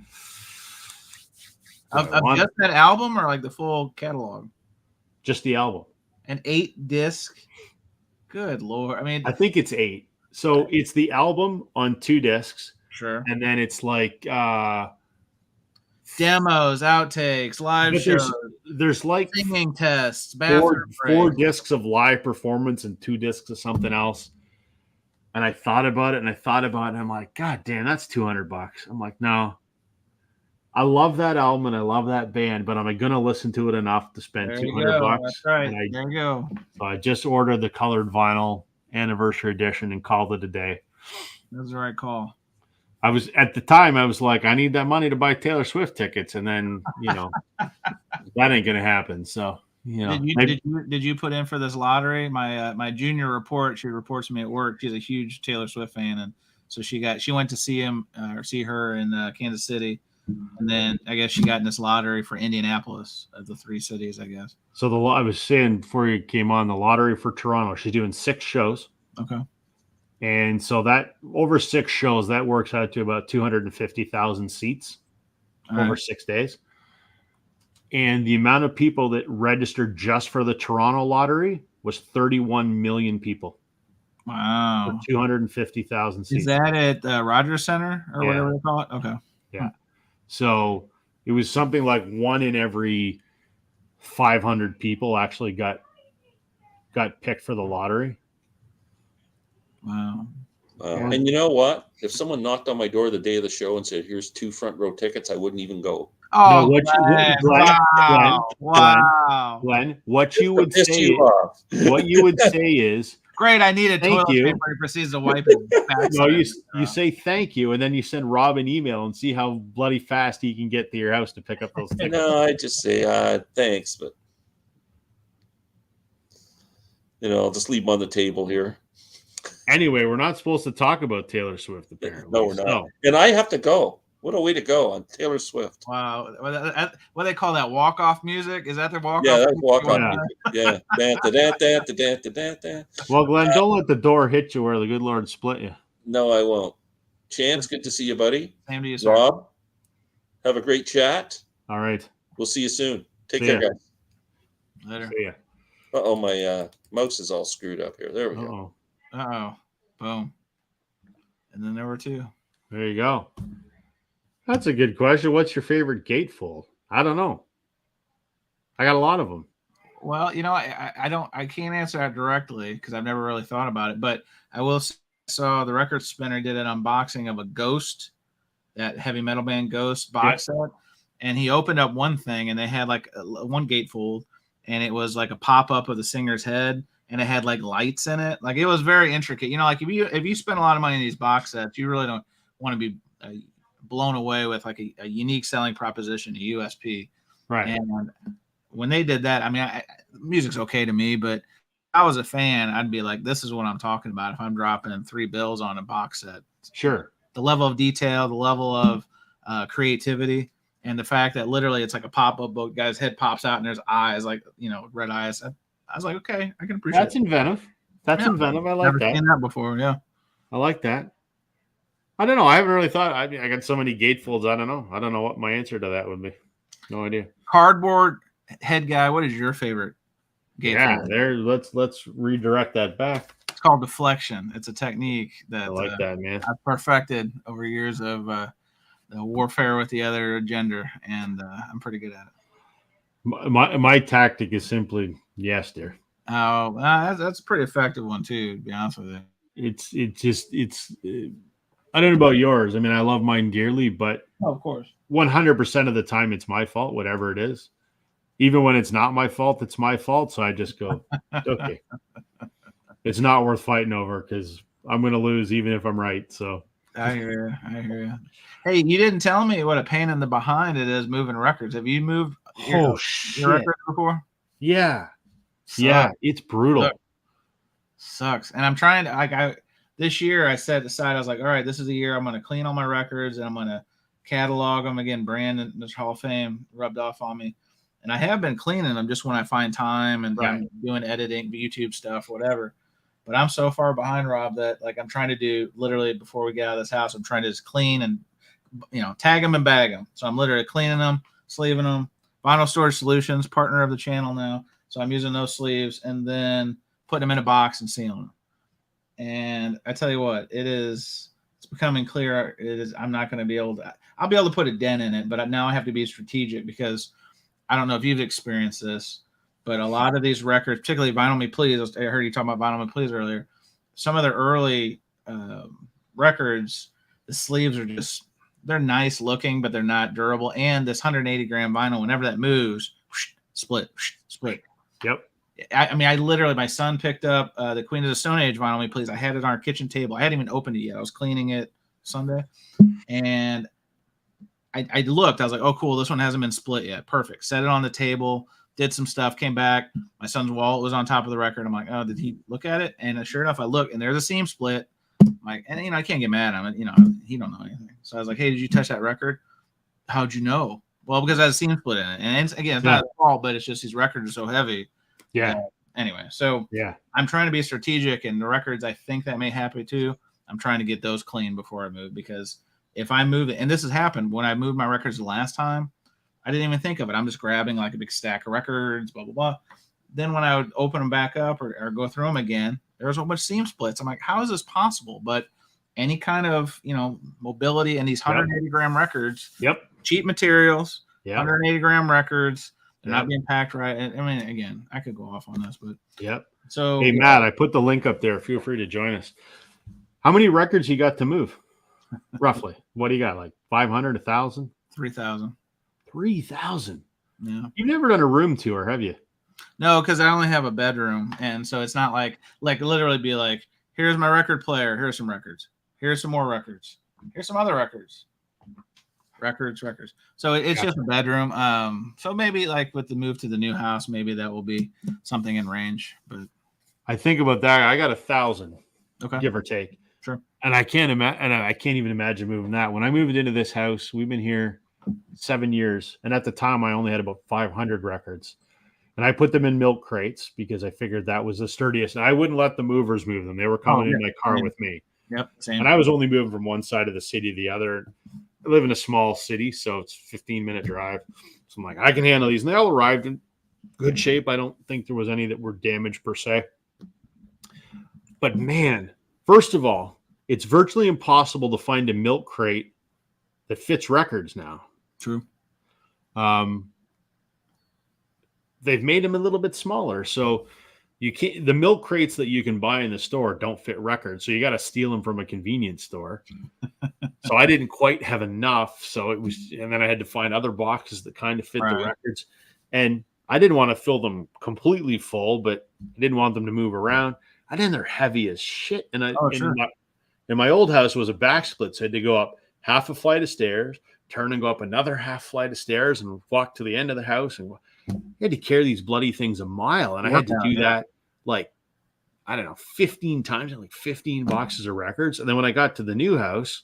of just that album or like the full catalog? Just the album. An 8-disc. Good Lord. I mean, I think it's 8. So it's the album on 2 discs. Sure. And then it's like demos, outtakes, live shows. There's like singing tests, four discs of live performance and 2 discs of something else. And I thought about it and I'm like, God damn, that's $200. I'm like, no. I love that album and I love that band, but am I going to listen to it enough to spend $200? That's right. There you go. So I just ordered the colored vinyl anniversary edition and called it a day. That's the right call. I was at the time, I was like, I need that money to buy Taylor Swift tickets. And then, that ain't going to happen. So, Did you put in for this lottery? My junior report, she reports to me at work. She's a huge Taylor Swift fan. And so she went to see her in Kansas City. And then I guess she got in this lottery for Indianapolis of the 3 cities, I guess. So I was saying before you came on, the lottery for Toronto, she's doing 6 shows. Okay. And so that over 6 shows, that works out to about 250,000 seats over 6 days. And the amount of people that registered just for the Toronto lottery was 31 million people. Wow. For 250,000 seats. Is that at Rogers Center or whatever they call it? Okay. Yeah. So it was something like 1 in every 500 people actually got picked for the lottery. Wow. And you know what? If someone knocked on my door the day of the show and said, "Here's 2 front row tickets," I wouldn't even go. Oh, Glenn, what you would say is, great, I need a toilet paper. He proceeds to wipe it. No, you say thank you, and then you send Rob an email and see how bloody fast he can get to your house to pick up those tickets. No, I just say thanks, but I'll just leave them on the table here. Anyway, we're not supposed to talk about Taylor Swift, apparently. No, we're not. No. And I have to go. What a way to go on Taylor Swift. Wow. What do they call that? Walk-off music? Is that their walk-off? Yeah, that's walk-off music. Yeah. Well, Glenn, don't let the door hit you where the good Lord split you. No, I won't. Chance, good to see you, buddy. Same to you, sir. Rob, have a great chat. All right. We'll see you soon. Take care, guys. Later. See ya. Uh-oh, my mouse is all screwed up here. There we go. Uh-oh. Boom. And then there were 2. There you go. That's a good question. What's your favorite gatefold? I don't know. I got a lot of them. Well, I can't answer that directly because I've never really thought about it, but I will say I saw the Record Spinner did an unboxing of a Ghost, that heavy metal band Ghost box set, and he opened up one thing and they had like one gatefold and it was like a pop-up of the singer's head and it had like lights in it. Like it was very intricate. Like if you spend a lot of money in these box sets, you really don't want to be blown away with like a unique selling proposition, a USP. Right. And when they did that, I mean, music's okay to me, but if I was a fan, I'd be like, this is what I'm talking about. If I'm dropping 3 bills on a box set, sure. The level of detail, the level of creativity, and the fact that literally it's like a pop-up book, guy's head pops out and there's eyes, like, red eyes. I was like, okay, I can appreciate that's inventive. That's inventive. I like never that. Seen that before. Yeah. I like that. I don't know. I haven't really thought. I got so many gatefolds. I don't know. I don't know what my answer to that would be. No idea. Cardboard head guy. What is your favorite There. Let's redirect that back. It's called deflection. It's a technique that I like that, man. I've perfected over years of the warfare with the other gender, and I'm pretty good at it. My tactic is simply yes, dear. Oh, that's a pretty effective one too. To be honest with you, it's. I don't know about yours. I mean, I love mine dearly, but of course, 100% of the time it's my fault, whatever it is. Even when it's not my fault, it's my fault. So I just go, okay. It's not worth fighting over because I'm going to lose even if I'm right. So I hear you. Hey, you didn't tell me what a pain in the behind it is moving records. Have you moved your records before? Yeah. Sucks. Yeah, it's brutal. Sucks. And I'm trying to this year I set aside, I was like, all right, this is the year I'm going to clean all my records and I'm going to catalog them again. Brandon, Mr. Hall of Fame, rubbed off on me. And I have been cleaning them just when I find time and I'm doing editing, YouTube stuff, whatever. But I'm so far behind, Rob, that like I'm trying to do literally before we get out of this house, I'm trying to just clean and, tag them and bag them. So I'm literally cleaning them, sleeving them. Vinyl Storage Solutions, partner of the channel now. So I'm using those sleeves and then putting them in a box and sealing them. And I tell you what, it's becoming clear. I'm not going to be able to, I'll be able to put a dent in it, but now I have to be strategic because I don't know if you've experienced this, but a lot of these records, particularly Vinyl Me Please, I heard you talking about Vinyl Me Please earlier. Some of the early records, the sleeves are they're nice looking, but they're not durable. And this 180-gram vinyl, whenever that moves, split. Yep. I mean, I literally, my son picked up the Queen of the Stone Age Vinyl Me Please. I had it on our kitchen table. I hadn't even opened it yet. I was cleaning it Sunday. And I looked. I was like, oh, cool. This one hasn't been split yet. Perfect. Set it on the table. Did some stuff. Came back. My son's wallet was on top of the record. I'm like, oh, did he look at it? And sure enough, I look, and there's a seam split. I'm like, and I can't get mad at him. He don't know anything. So I was like, hey, did you touch that record? How'd you know? Well, because I had a seam split in it. And it's not his fault, but it's just these records are so heavy. Yeah. Anyway, so I'm trying to be strategic, and the records I think that may happen too. I'm trying to get those clean before I move, because if I move it, and this has happened when I moved my records the last time, I didn't even think of it. I'm just grabbing like a big stack of records, blah, blah, blah. Then when I would open them back up or go through them again, there was a whole bunch of seam splits. I'm like, how is this possible? But any kind of, mobility in these 180-gram records, cheap materials, 180-gram records, they're not being packed right. I mean, again, I could go off on this, but so. Hey, Matt, I put the link up there. Feel free to join us. How many records you got to move? Roughly. What do you got? Like 500, 1,000? 3,000. 3,000. Yeah. You've never done a room tour, have you? No, because I only have a bedroom, and so it's not like literally be like, here's my record player, here's some records, here's some more records, here's some other records. So it's just a bedroom. So maybe like with the move to the new house, maybe that will be something in range. But I think about that. I got 1,000, give or take. Sure. And I can't even imagine moving that. When I moved into this house, we've been here 7 years, and at the time I only had about 500 records, and I put them in milk crates because I figured that was the sturdiest. And I wouldn't let the movers move them; they were coming in my car with me. Yep, same. And I was only moving from one side of the city to the other. I live in a small city, so it's a 15-minute drive. So I'm like, I can handle these, and they all arrived in good shape. I don't think there was any that were damaged per se. But man, first of all, it's virtually impossible to find a milk crate that fits records now. True. They've made them a little bit smaller, so you can't. The milk crates that you can buy in the store don't fit records, so you got to steal them from a convenience store. So I didn't quite have enough, so it was, and then I had to find other boxes that kind of fit the records, and I didn't want to fill them completely full, but I didn't want them to move around. And then they're heavy as shit, and in my old house was a back split, so I had to go up half a flight of stairs, turn and go up another half flight of stairs, and walk to the end of the house. And I had to carry these bloody things a mile, and I had to do that like, I don't know, 15 times, and like 15 boxes of records. And then when I got to the new house,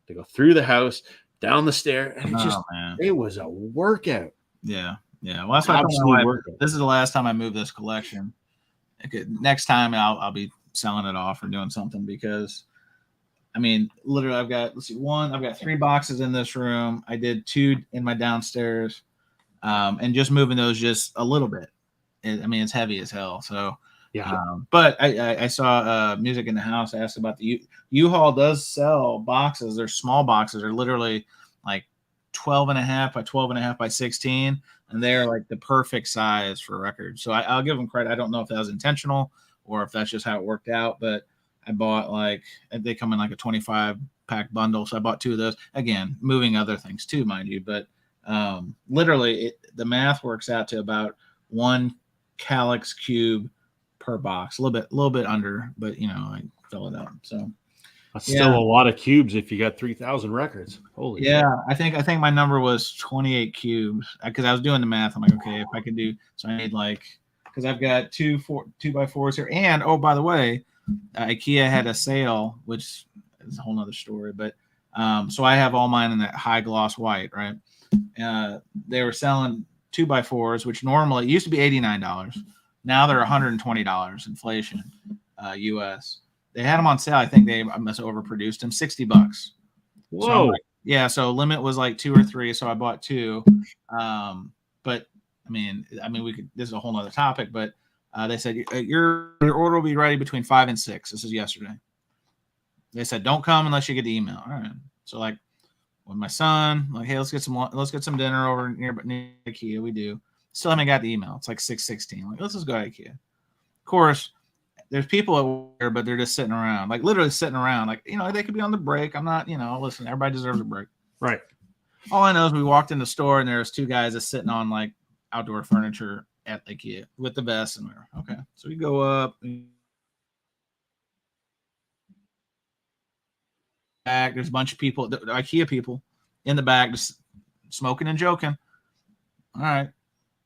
to go through the house, down the stair, and it was a workout. Yeah. Well, that's why this is the last time I move this collection. Next time I'll be selling it off or doing something, because I mean, literally I've got 3 boxes in this room. I did 2 in my downstairs, and just moving those just a little bit. it's heavy as hell. So Yeah. But I saw Music in the House asked about the U-Haul does sell boxes. They're small boxes. They're literally like 12.5 by 12.5 by 16, and they're like the perfect size for records. So I'll give them credit. I don't know if that was intentional or if that's just how it worked out, but I bought they come in like a 25 pack bundle. So I bought 2 of those. Again, moving other things too, mind you. But literally, the math works out to about 1 calyx cube per box. A little bit under, but I fill it up. So that's still a lot of cubes if you got 3,000 records. Holy shit. I think my number was 28 cubes because I was doing the math. I'm like, okay, if I can do, so I need because I've got 2x4s here, and oh, by the way, IKEA had a sale, which is a whole nother story. But so I have all mine in that high gloss white, right? They were selling 2x4s, which normally it used to be $89. Now they're $120 inflation, US. They had them on sale. I think they must have overproduced them. $60. Whoa. So so limit was like 2 or 3, so I bought 2. But I mean, we could. This is a whole nother topic, but they said your order will be ready between 5 and 6. This is yesterday. They said don't come unless you get the email. All right. So with my son, hey, let's get some dinner over near IKEA. We do. Still haven't got the email. It's like 6:16. Let's just go to IKEA. Of course, there's people at work, but they're just sitting around, literally sitting around. They could be on the break. I'm not, listen, everybody deserves a break. Right. All I know is we walked in the store and there's 2 guys that's sitting on outdoor furniture at IKEA with the vests, and we're okay. So we go up. Back, there's a bunch of people, the IKEA people in the back, just smoking and joking. All right.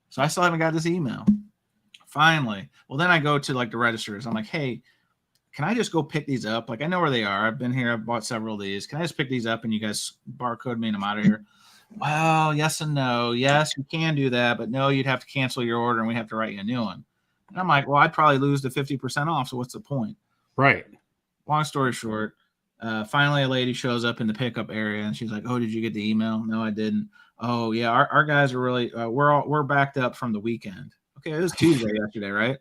So I still haven't got this email. Finally. Well, then I go to the registers. I'm like, hey, can I just go pick these up? I know where they are. I've been here. I've bought several of these. Can I just pick these up and you guys barcode me and I'm out of here? Well, yes and no. Yes, you can do that, but no, you'd have to cancel your order and we have to write you a new one. And I'm like, well, I'd probably lose the 50% off. So what's the point? Right. Long story short, finally a lady shows up in the pickup area and she's like, oh, did you get the email? No, I didn't. Oh yeah, our guys are really we're backed up from the weekend. Okay, it was Tuesday yesterday, right?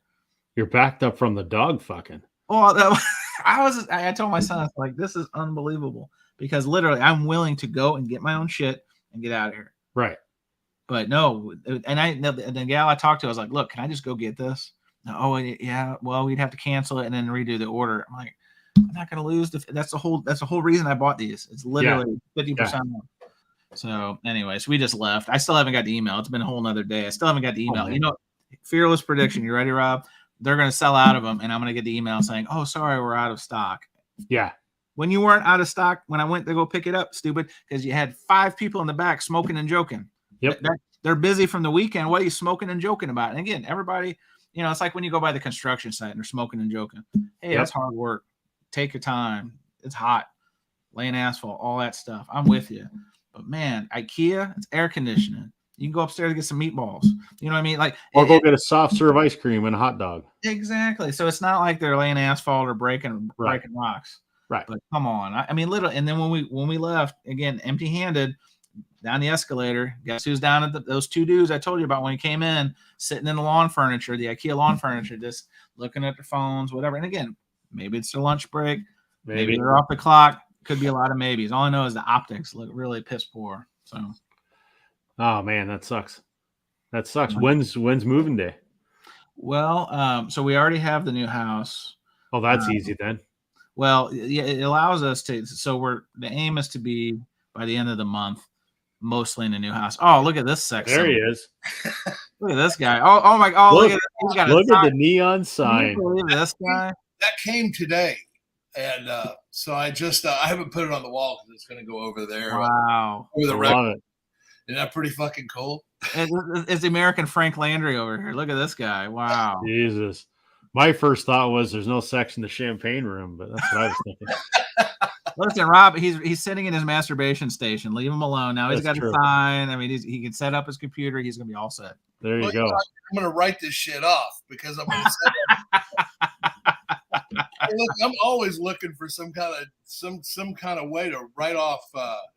You're backed up from the dog fucking. Oh, I told my son, this is unbelievable because literally I'm willing to go and get my own shit and get out of here. Right. But no, and the gal I talked to, I was like, look, can I just go get this? Oh yeah, well we'd have to cancel it and then redo the order. I'm like, I'm not gonna lose that's the whole reason I bought these. It's literally 50% off. So anyways, we just left. I still haven't got the email. It's been a whole nother day. I still haven't got the email. Fearless prediction. You ready, Rob? They're going to sell out of them, and I'm going to get the email saying, oh, sorry, we're out of stock. Yeah. When you weren't out of stock, when I went to go pick it up, stupid, because you had 5 people in the back smoking and joking. Yep. They're busy from the weekend. What are you smoking and joking about? And again, everybody, it's like when you go by the construction site and they're smoking and joking. Hey, that's hard work. Take your time. It's hot. Laying asphalt, all that stuff. I'm with you. But man, IKEA, it's air conditioning. You can go upstairs and get some meatballs. You know what I mean? Or go get a soft serve ice cream and a hot dog. Exactly. So it's not like they're laying asphalt or breaking rocks. Right. But come on. I mean, literally. And then when we left, again, empty-handed, down the escalator, guess who's down at those 2 dudes I told you about when he came in, sitting in the lawn furniture, the IKEA lawn furniture, just looking at their phones, whatever. And again, maybe it's their lunch break. Maybe they're off the clock. Could be a lot of maybes. All I know is the optics look really piss poor. So, oh man, that sucks. That sucks. When's moving day? Well, so we already have the new house. Oh, that's easy then. Well, yeah, it allows us to. So the aim is to be by the end of the month, mostly in the new house. Oh, look at this section. There he is. Look at this guy. Oh my God! Look at this. He's got look at the neon sign. Can you believe this guy? That came today. And so I just I haven't put it on the wall because it's going to go over there. Wow. Over the I record. love it. Isn't that pretty fucking cool? It's the American Frank Landry over here. Look at this guy. Wow. Jesus. My first thought was there's no section to champagne room, but that's what I was thinking. Listen, Rob, he's sitting in his masturbation station. Leave him alone. Now he's got a sign. I mean, he can set up his computer. He's going to be all set. There you go. I'm going to write this shit off because I'm going to set up. Look, I'm always looking for some kind of way to write off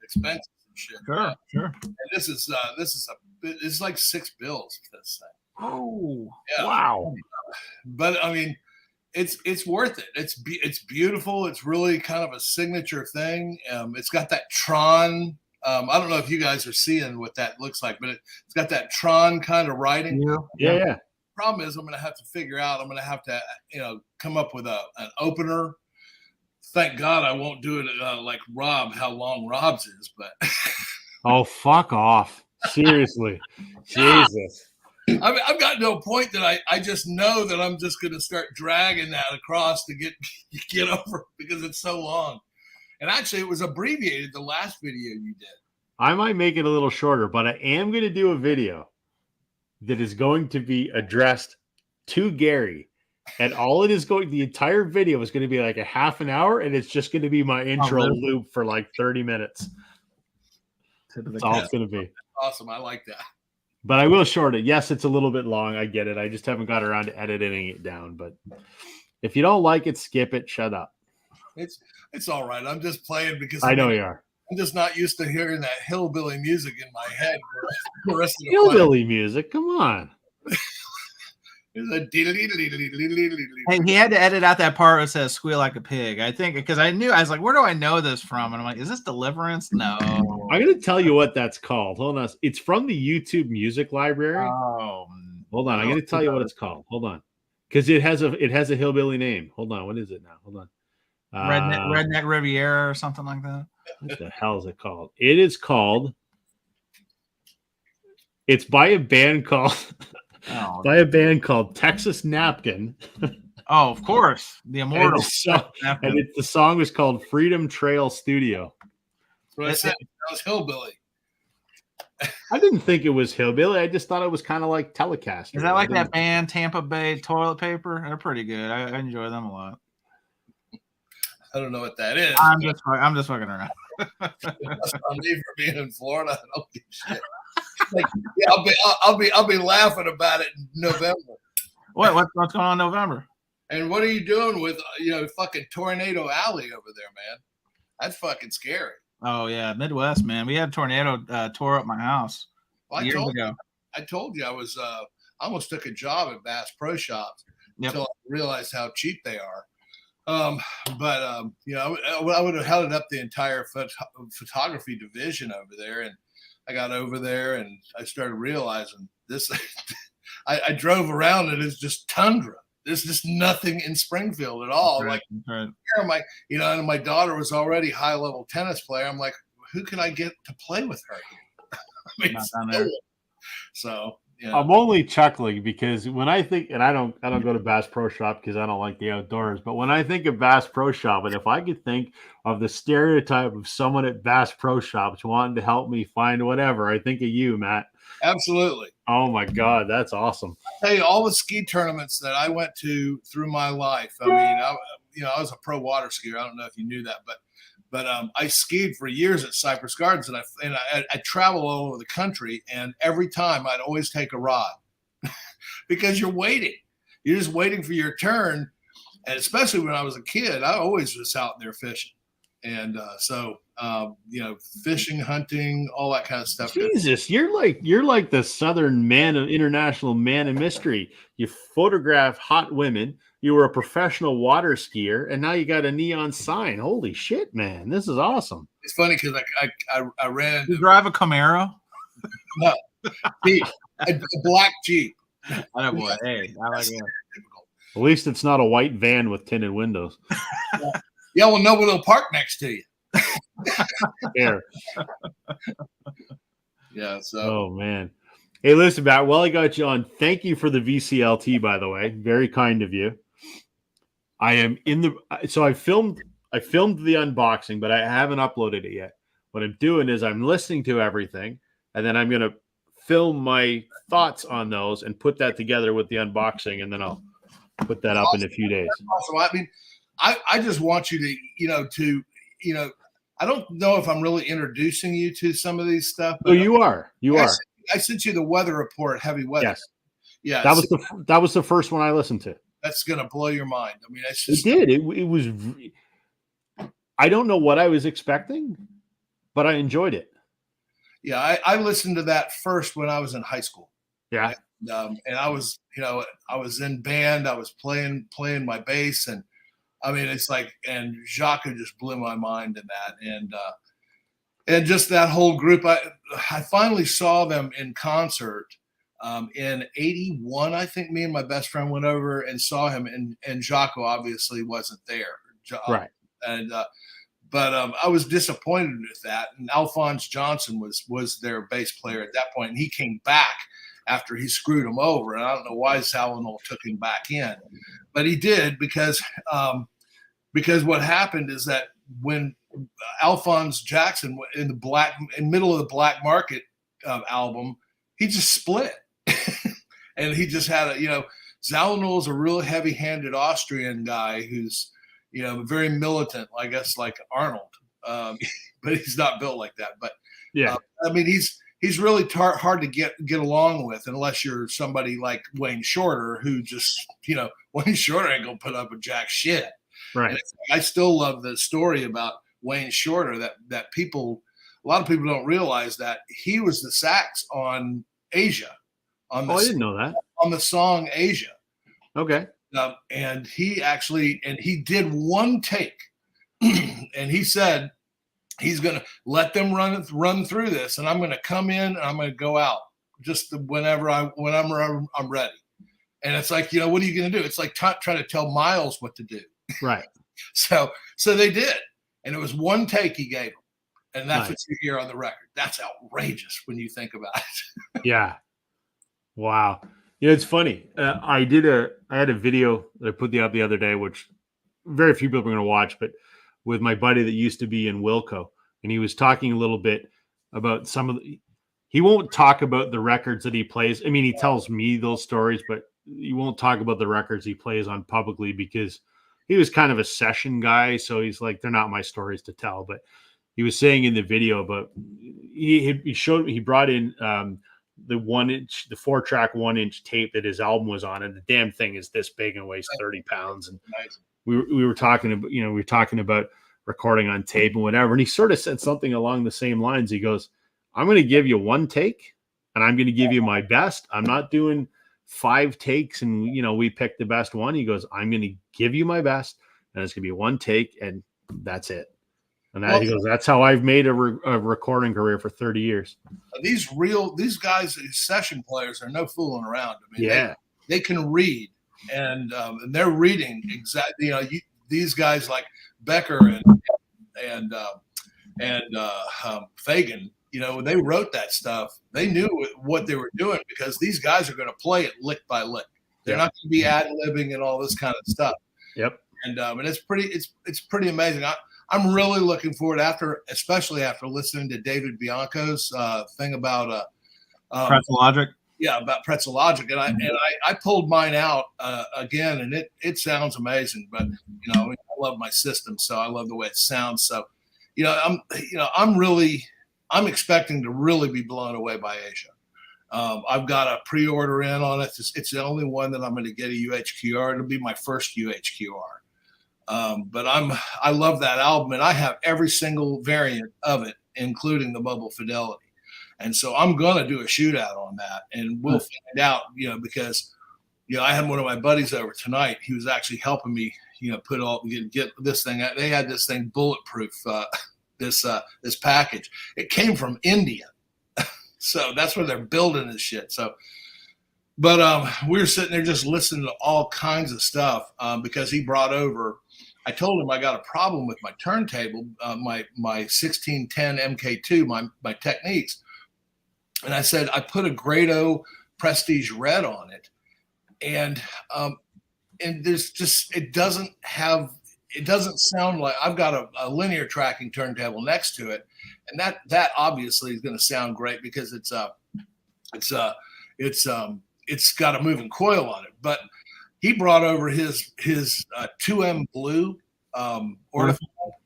expenses and shit. Sure. And this is like 6 bills for this thing. Oh, Yeah. Wow. But I mean, it's worth it. It's beautiful. It's really kind of a signature thing. It's got that Tron. I don't know if you guys are seeing what that looks like, but it's got that Tron kind of writing. Yeah. Problem is, I'm going to have to figure out. I'm going to have to, come up with an opener. Thank God I won't do it like Rob, how long Rob's is, but Oh, fuck off. Seriously. Jesus. I've gotten to a point that I just know that I'm just going to start dragging that across to get over because it's so long. And actually, it was abbreviated the last video you did. I might make it a little shorter, but I am going to do a video that is going to be addressed to Gary. And all it is the entire video is going to be like a half an hour, and it's just going to be my intro loop for like 30 minutes. That's all it's going to be. Awesome. I like that. But I will short it. Yes, it's a little bit long. I get it. I just haven't got around to editing it down. But if you don't like it, skip it. Shut up. It's all right. I'm just playing because I know you are. I'm just not used to hearing that hillbilly music in my head. For the rest of the hillbilly music? Come on. Hey, he had to edit out that part where it says "squeal like a pig." I think because I was like, where do I know this from? And I'm like, is this Deliverance? No. I'm going to tell you what that's called. Hold on. It's from the YouTube Music Library. Oh, hold on. I'm going to tell you what it's called. Hold on, because it has a hillbilly name. Hold on. What is it now? Hold on. Redneck Riviera or something like that. What the hell is it called? It is called. It's by a band called. By a band called Texas Napkin. Oh, of course, the immortal. The song is called Freedom Trail Studio. That's what I said. That was hillbilly. I didn't think it was hillbilly. I just thought it was kind of like Telecaster. Is that like that band Tampa Bay Toilet Paper? They're pretty good. I enjoy them a lot. I don't know what that is. I'm just fucking around. That's on me for being in Florida. I don't give a shit. Like, yeah, I'll be laughing about it in November. What's going on in November? And what are you doing with fucking Tornado Alley over there, man? That's fucking scary. Oh yeah, Midwest, man. We had a tornado tore up my house years ago. I told you I was I almost took a job at Bass Pro Shops until I realized how cheap they are. I would have held up the entire photography division over there, and I got over there and I started realizing this. I drove around and it's just tundra. There's just nothing in Springfield at all. Right, and my daughter was already high level tennis player. I'm like, who can I get to play with her? I mean, so. Yeah. I'm only chuckling because when I think, and I don't go to Bass Pro Shop because I don't like the outdoors, but when I think of Bass Pro Shop, and if I could think of the stereotype of someone at Bass Pro Shops wanting to help me find whatever, I think of you, Matt. Absolutely. Oh my God, that's awesome. I'll tell you, all the ski tournaments that I went to through my life. I mean, I was a pro water skier. I don't know if you knew that, but I skied for years at Cypress Gardens, and I travel all over the country, and every time I'd always take a rod because you're waiting. You're just waiting for your turn, and especially when I was a kid, I always was out there fishing, and fishing, hunting, all that kind of stuff. Jesus, you're like the Southern international man of mystery. You photograph hot women. You were a professional water skier, and now you got a neon sign. Holy shit, man. This is awesome. It's funny because I ran into... You drive a Camaro? No. A black Jeep. Oh, boy. Hey, I like it. At least it's not a white van with tinted windows. Yeah, well, nobody will park next to you. There. Yeah, so... Oh, man. Hey, listen, Matt, while I got you on, thank you for the VCLT, by the way. Very kind of you. I am I filmed the unboxing, but I haven't uploaded it yet. What I'm doing is I'm listening to everything, and then I'm going to film my thoughts on those and put that together with the unboxing, and then I'll put that up in a few days. Awesome. I mean, I just want you to, I don't know if I'm really introducing you to some of these stuff. But you are. I sent you the weather report, heavy weather. Yes. Yeah. That was the first one I listened to. That's going to blow your mind. I mean, it did. It was. I don't know what I was expecting, but I enjoyed it. Yeah, I listened to that first when I was in high school. Yeah. and I was, I was in band. I was playing my bass, and I mean, it's like, and Jacques just blew my mind in that, and just that whole group. I finally saw them in concert in '81. I think me and my best friend went over and saw him, and Jacques obviously wasn't there. Right. And but I was disappointed with that. And Alphonse Johnson was their bass player at that point, and he came back after he screwed him over. And I don't know why Salinol took him back in, but he did because what happened is that when Alphonse Jackson in the middle of the Black Market album, he just split, and he just had Salinol is a real heavy-handed Austrian guy who's very militant, I guess, like Arnold, but he's not built like that. But yeah, I mean, he's really hard to get along with unless you're somebody like Wayne Shorter, who just Wayne Shorter ain't gonna put up with jack shit. Right. I still love the story about Wayne Shorter that a lot of people don't realize that he was the sax on Asia. I didn't know that. On the song Asia. Okay. And he did one take, and he said he's going to let them run through this, and I'm going to come in and I'm going to go out just whenever I'm ready. And it's like, what are you going to do? It's like trying to tell Miles what to do. Right. So they did, and it was one take he gave them, and that's nice. What you hear on the record. That's outrageous when you think about it. Yeah. Wow. It's funny. I had a video that I put up the other day, which very few people are going to watch, but with my buddy that used to be in Wilco, and he was talking a little bit about he won't talk about the records that he plays. I mean, he tells me those stories, but he won't talk about the records he plays on publicly because he was kind of a session guy. So he's like, they're not my stories to tell, but he was saying in the video about, he brought in, the 4-track 1-inch tape that his album was on, and the damn thing is this big and weighs 30 pounds. And nice. we were talking about, recording on tape and whatever. And he sort of said something along the same lines. He goes, I'm going to give you one take and I'm going to give you my best. I'm not doing 5 takes and, we picked the best one. He goes, I'm going to give you my best and it's going to be one take and that's it. And he goes, that's how I've made a recording career for 30 years. These guys, these session players, are no fooling around. I mean, yeah, they can read, and they're reading exactly. These guys like Becker and Fagan. When they wrote that stuff, they knew what they were doing because these guys are going to play it lick by lick. They're not going to be ad-libbing and all this kind of stuff. Yep. And it's pretty amazing. I'm really looking forward especially after listening to David Bianco's thing about Pretzel Logic. Yeah, about Pretzel Logic, and I pulled mine out again, and it sounds amazing. But I love my system, so I love the way it sounds. So I'm expecting to really be blown away by Asia. I've got a pre-order in on it. It's the only one that I'm going to get a UHQR. It'll be my first UHQR. But I love that album, and I have every single variant of it, including the Mobile Fidelity. And so I'm going to do a shootout on that, and we'll find out, because, I had one of my buddies over tonight. He was actually helping me, get this thing. They had this thing bulletproof, this package. It came from India. So that's where they're building this shit. So, but we were sitting there just listening to all kinds of stuff because he brought over. I told him I got a problem with my turntable, my 1610 MK2, my Techniques, and I said I put a Grado Prestige Red on it, and there's just it doesn't sound like. I've got a linear tracking turntable next to it, and that obviously is going to sound great because it's got a moving coil on it. But he brought over his 2M Blue orthophone,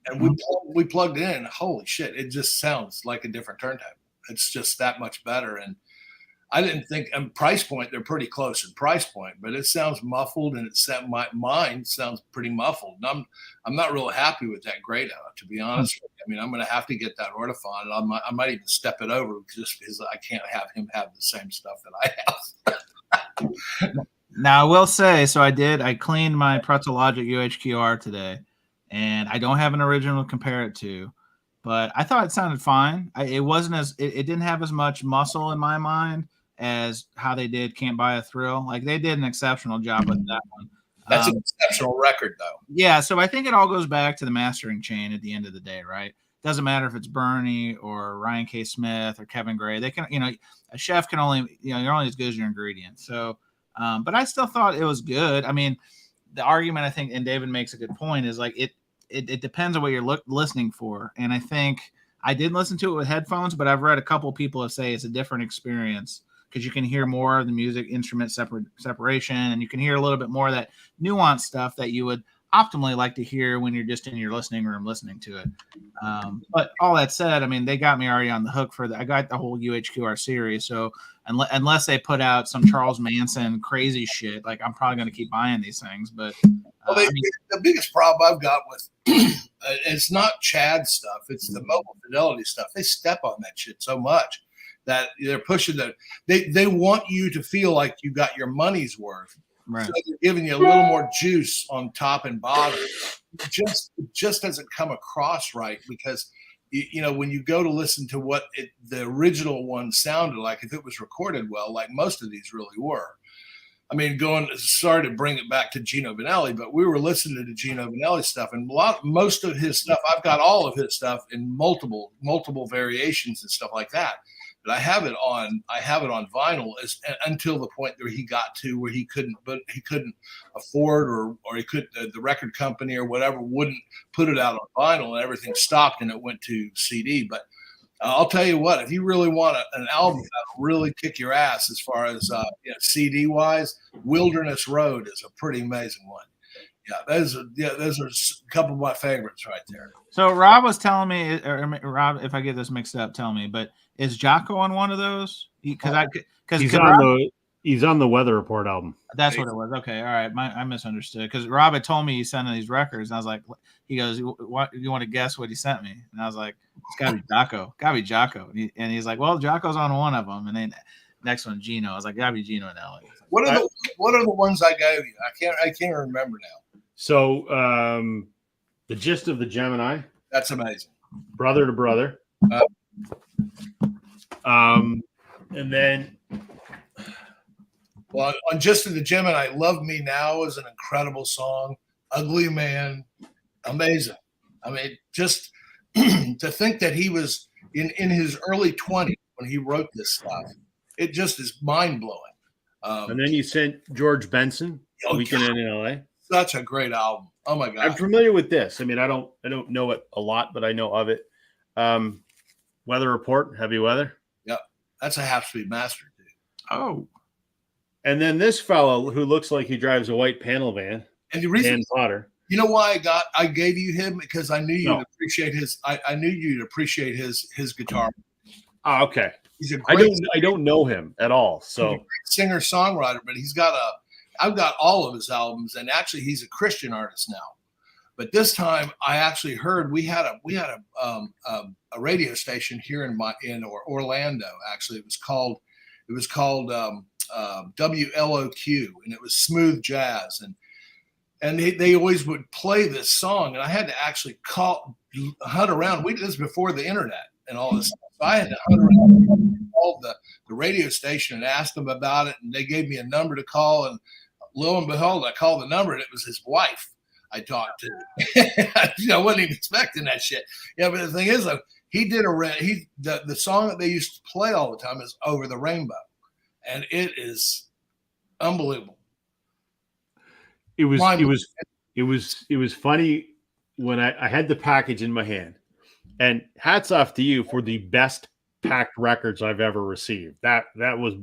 and we plugged it in. Holy shit! It just sounds like a different turntable. It's just that much better. And I didn't think, and price point, they're pretty close in price point, but it sounds muffled, and mine sounds pretty muffled. And I'm not real happy with that Grado, to be honest with you. I mean, I'm going to have to get that orthophone, and I might even step it over just because I can't have him have the same stuff that I have. Now, I will say, so I cleaned my Pretzel Logic UHQR today, and I don't have an original to compare it to, but I thought it sounded fine. It wasn't it didn't have as much muscle in my mind as how they did Can't Buy a Thrill. Like, they did an exceptional job with that one. That's an exceptional record, though. Yeah, so I think it all goes back to the mastering chain at the end of the day, right? Doesn't matter if it's Bernie or Ryan K. Smith or Kevin Gray. They can, a chef can only, you're only as good as your ingredients. So, but I still thought it was good. I mean, the argument, I think, and David makes a good point, is like it depends on what you're listening for. And I think I did listen to it with headphones, but I've read a couple of people say it's a different experience because you can hear more of the music instrument separation, and you can hear a little bit more of that nuanced stuff that you would optimally like to hear when you're just in your listening room listening to it. But all that said, I mean, they got me already on the hook for I got the whole UHQR series. So unless they put out some Charles Manson crazy shit, like, I'm probably going to keep buying these things. But the biggest problem I've got with it's not Chad stuff. It's the Mobile Fidelity stuff. They step on that shit so much that they're pushing that they want you to feel like you got your money's worth. Right. So they're giving you a little more juice on top and bottom. It just doesn't come across right, because when you go to listen to what the original one sounded like, if it was recorded well, like most of these really were. I mean, sorry to bring it back to Gino Vanelli, but we were listening to Gino Vanelli stuff, and most of his stuff, I've got all of his stuff in multiple variations and stuff like that. But I have it on vinyl until the point where he got to where he couldn't afford or he could the record company or whatever wouldn't put it out on vinyl, and everything stopped and it went to CD. But I'll tell you what, if you really want an album that'll really kick your ass as far as CD wise, Wilderness Road is a pretty amazing one. Yeah, those are a couple of my favorites right there. So Rob was telling me, or Rob, if I get this mixed up, tell me. But is Jocko on one of those? Because he's on the Weather Report album. That's what it was. Okay, all right. I misunderstood, because Rob had told me he sent these records, and I was like, he goes, "What? You want to guess what he sent me?" And I was like, "It's got to be Jocko. Got to be Jocko." And he's like, "Well, Jocko's on one of them." And then next one, Gino. I was like, "Got to be Gino and Ellie." What are the ones I gave you? I can't remember now. So the gist of the Gemini. That's amazing. Brother to Brother. And then, well, on Just of the Gemini, Love Me Now is an incredible song. Ugly Man, amazing. I mean, just to think that he was in his early 20s when he wrote this stuff, it just is mind-blowing. And then you sent George Benson, Weekend in LA. Such a great album. Oh my God. I'm familiar with this. I mean, I don't know it a lot, but I know of it. Weather Report, Heavy Weather. Yep. That's a half-speed master, dude. Oh. And then this fellow who looks like he drives a white panel van. And the reason, Dan Potter. You know why I gave you him? Because I knew you'd appreciate his. I knew you'd appreciate his guitar. Oh, okay. He's a great I don't know him at all. So singer songwriter, but I've got all of his albums, and actually he's a Christian artist now. But this time I actually heard we had a radio station here in Orlando. Actually, it was called WLOQ, and it was smooth jazz, and they always would play this song, and I had to actually hunt around. We did this before the internet and all this stuff. So I had to hunt around, called the radio station and asked them about it, and they gave me a number to call, and lo and behold, I called the number, and it was his wife I talked to. I wasn't even expecting that shit. Yeah, but the thing is, though, he did the song that they used to play all the time is Over the Rainbow, and it is unbelievable. It was funny when I had the package in my hand, and hats off to you for the best packed records I've ever received. That was,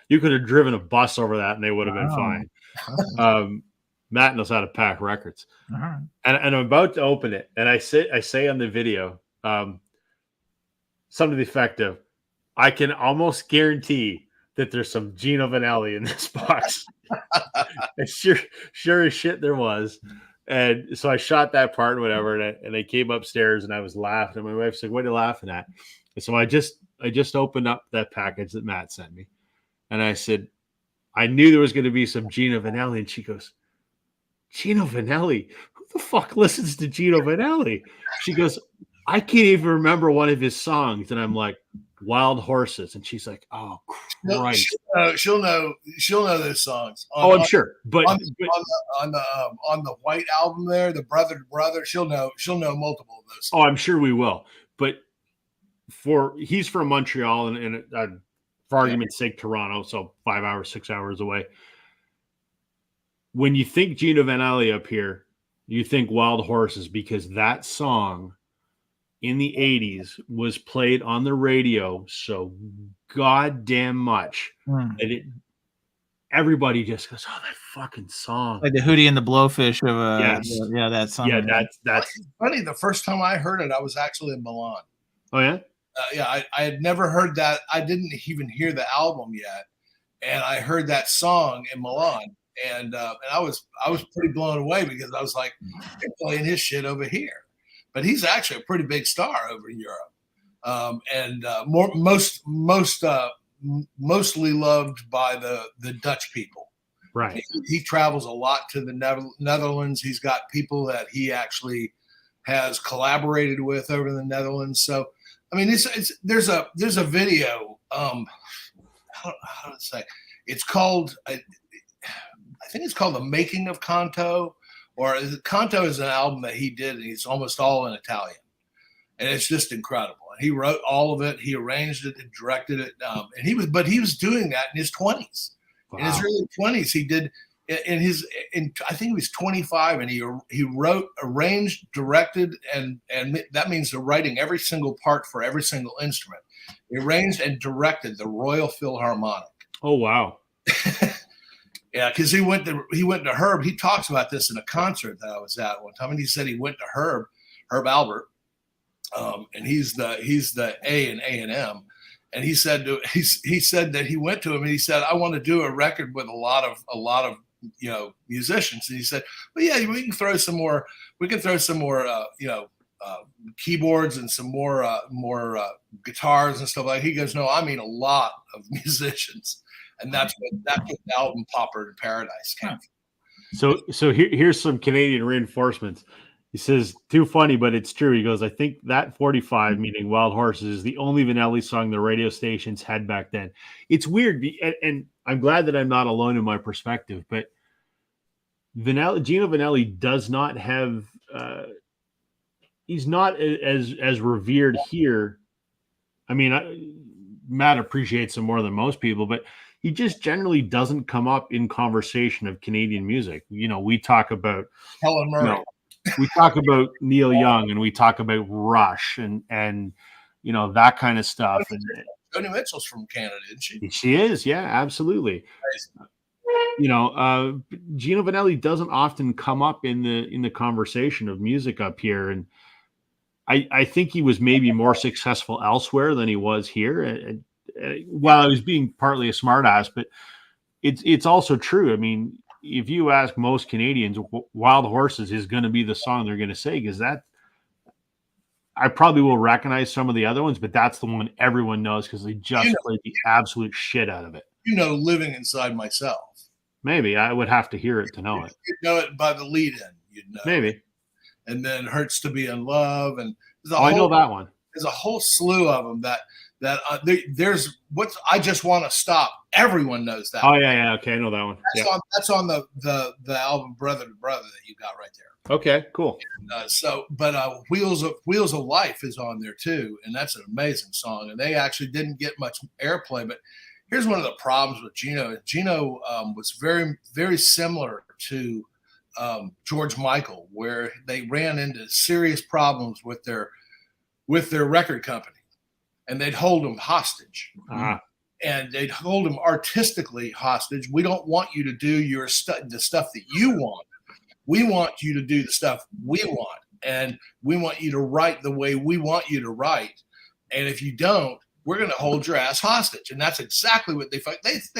you could have driven a bus over that and they would have been fine. Matt knows how to pack records. Uh-huh. And I'm about to open it, and I say on the video, something to the effect of, I can almost guarantee that there's some Gino Vanelli in this box. And sure as shit there was. And so I shot that part and whatever, and I came upstairs and I was laughing. And my wife said, "What are you laughing at?" And so I just opened up that package that Matt sent me, and I said, I knew there was going to be some Gino Vanelli. And she goes, Gino Vanelli? Who the fuck listens to Gino Vanelli? She goes, I can't even remember one of his songs. And I'm like, Wild Horses. And she's like, oh, Christ. She'll know those songs. I'm sure. But on the White album there, the Brother to Brother, she'll know multiple of those songs. Oh, I'm sure we will. But he's from Montreal and for argument's sake, Toronto, so 5 hours, 6 hours away. When you think Gino Vanelli up here, you think Wild Horses, because that song in the 80s was played on the radio so goddamn much that everybody just goes, oh, that fucking song. Like the Hootie and the Blowfish of that song. Yeah, that's funny. The first time I heard it, I was actually in Milan. Oh, yeah? I had never heard that. I didn't even hear the album yet. And I heard that song in Milan. And I was pretty blown away because I was like, they're playing his shit over here. But he's actually a pretty big star over in Europe, and mostly loved by the Dutch people. Right. He travels a lot to the Netherlands. He's got people that he actually has collaborated with over in the Netherlands. So, I mean, there's a video. How to say? It's called. I think it's called The Making of Canto. Or Canto is an album that he did, and he's almost all in Italian, and it's just incredible. He wrote all of it, he arranged it, and directed it, and he was doing that in his 20s. Wow. In his early 20s, he did. I think he was 25, and he wrote, arranged, directed, and that means the writing every single part for every single instrument. He arranged and directed the Royal Philharmonic. Oh wow. Yeah, because he went to Herb. He talks about this in a concert that I was at one time, and he said he went to Herb Albert, and he's the A in A&M, and he said that he went to him and he said, I want to do a record with a lot of musicians, and he said, well, yeah, we can throw some more keyboards and some more guitars and stuff like that. He goes, no, I mean a lot of musicians. And that's what the album Popper in Paradise came from. So here's some Canadian reinforcements. He says, too funny, but it's true. He goes, I think that 45, meaning Wild Horses, is the only Vanelli song the radio stations had back then. It's weird, and I'm glad that I'm not alone in my perspective, but Gino Vanelli does not have he's not as revered here. I mean, Matt appreciates him more than most people, but he just generally doesn't come up in conversation of Canadian music. You know, we talk about Helen Murray. We talk about Neil Young, and we talk about Rush and that kind of stuff. And Joni Mitchell's from Canada, isn't she? She is, yeah, absolutely. Gino Vanelli doesn't often come up in the conversation of music up here, and I think he was maybe more successful elsewhere than he was here. While I was being partly a smartass, but it's also true. I mean, if you ask most Canadians, Wild Horses is going to be the song they're going to say, because that I probably will recognize some of the other ones, but that's the one everyone knows because they just played the absolute shit out of it. Living Inside Myself. Maybe I would have to hear it to know it. You'd know it by the lead-in. You'd know. Maybe. And then Hurts to Be in Love, and I know that one. There's a whole slew of them that there's what I Just Want to Stop. Everyone knows that. Oh yeah, okay, I know that one. That's on the album Brother to Brother that you got right there. Okay, cool. And, Wheels of Life is on there too, and that's an amazing song. And they actually didn't get much airplay, but here's one of the problems with Gino. Gino was very, very similar to George Michael, where they ran into serious problems with their record company, and they'd hold them hostage. Uh-huh. And they'd hold them artistically hostage. We don't want you to do the stuff that you want. We want you to do the stuff we want, and we want you to write the way we want you to write. And if you don't, we're going to hold your ass hostage. And that's exactly what they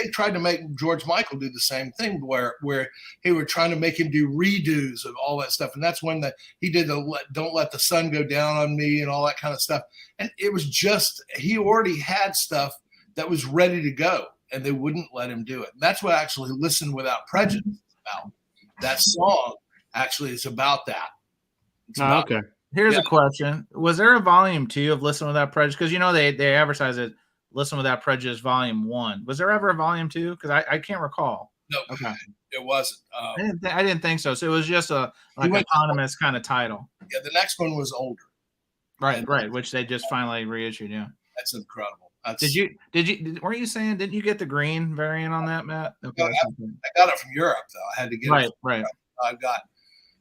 tried to make George Michael do the same thing, where they were trying to make him do redos of all that stuff. And that's when he did Don't Let the Sun Go Down on Me and all that kind of stuff. And it was just, he already had stuff that was ready to go. and they wouldn't let him do it. And that's what actually Listen Without Prejudice is about. That song actually is about that. Okay. Here's a question. Was there a volume 2 of Listen Without Prejudice? Because, they advertise it, Listen Without Prejudice Volume 1. Was there ever a Volume 2? Because I can't recall. No, okay. It wasn't. I didn't think so. So it was just a eponymous kind of title. Yeah, the next one was older. Right, which they just finally reissued, yeah. That's incredible. Weren't you saying, didn't you get the green variant on that, Matt? Okay. I got it from Europe, though. I had to get it. Right.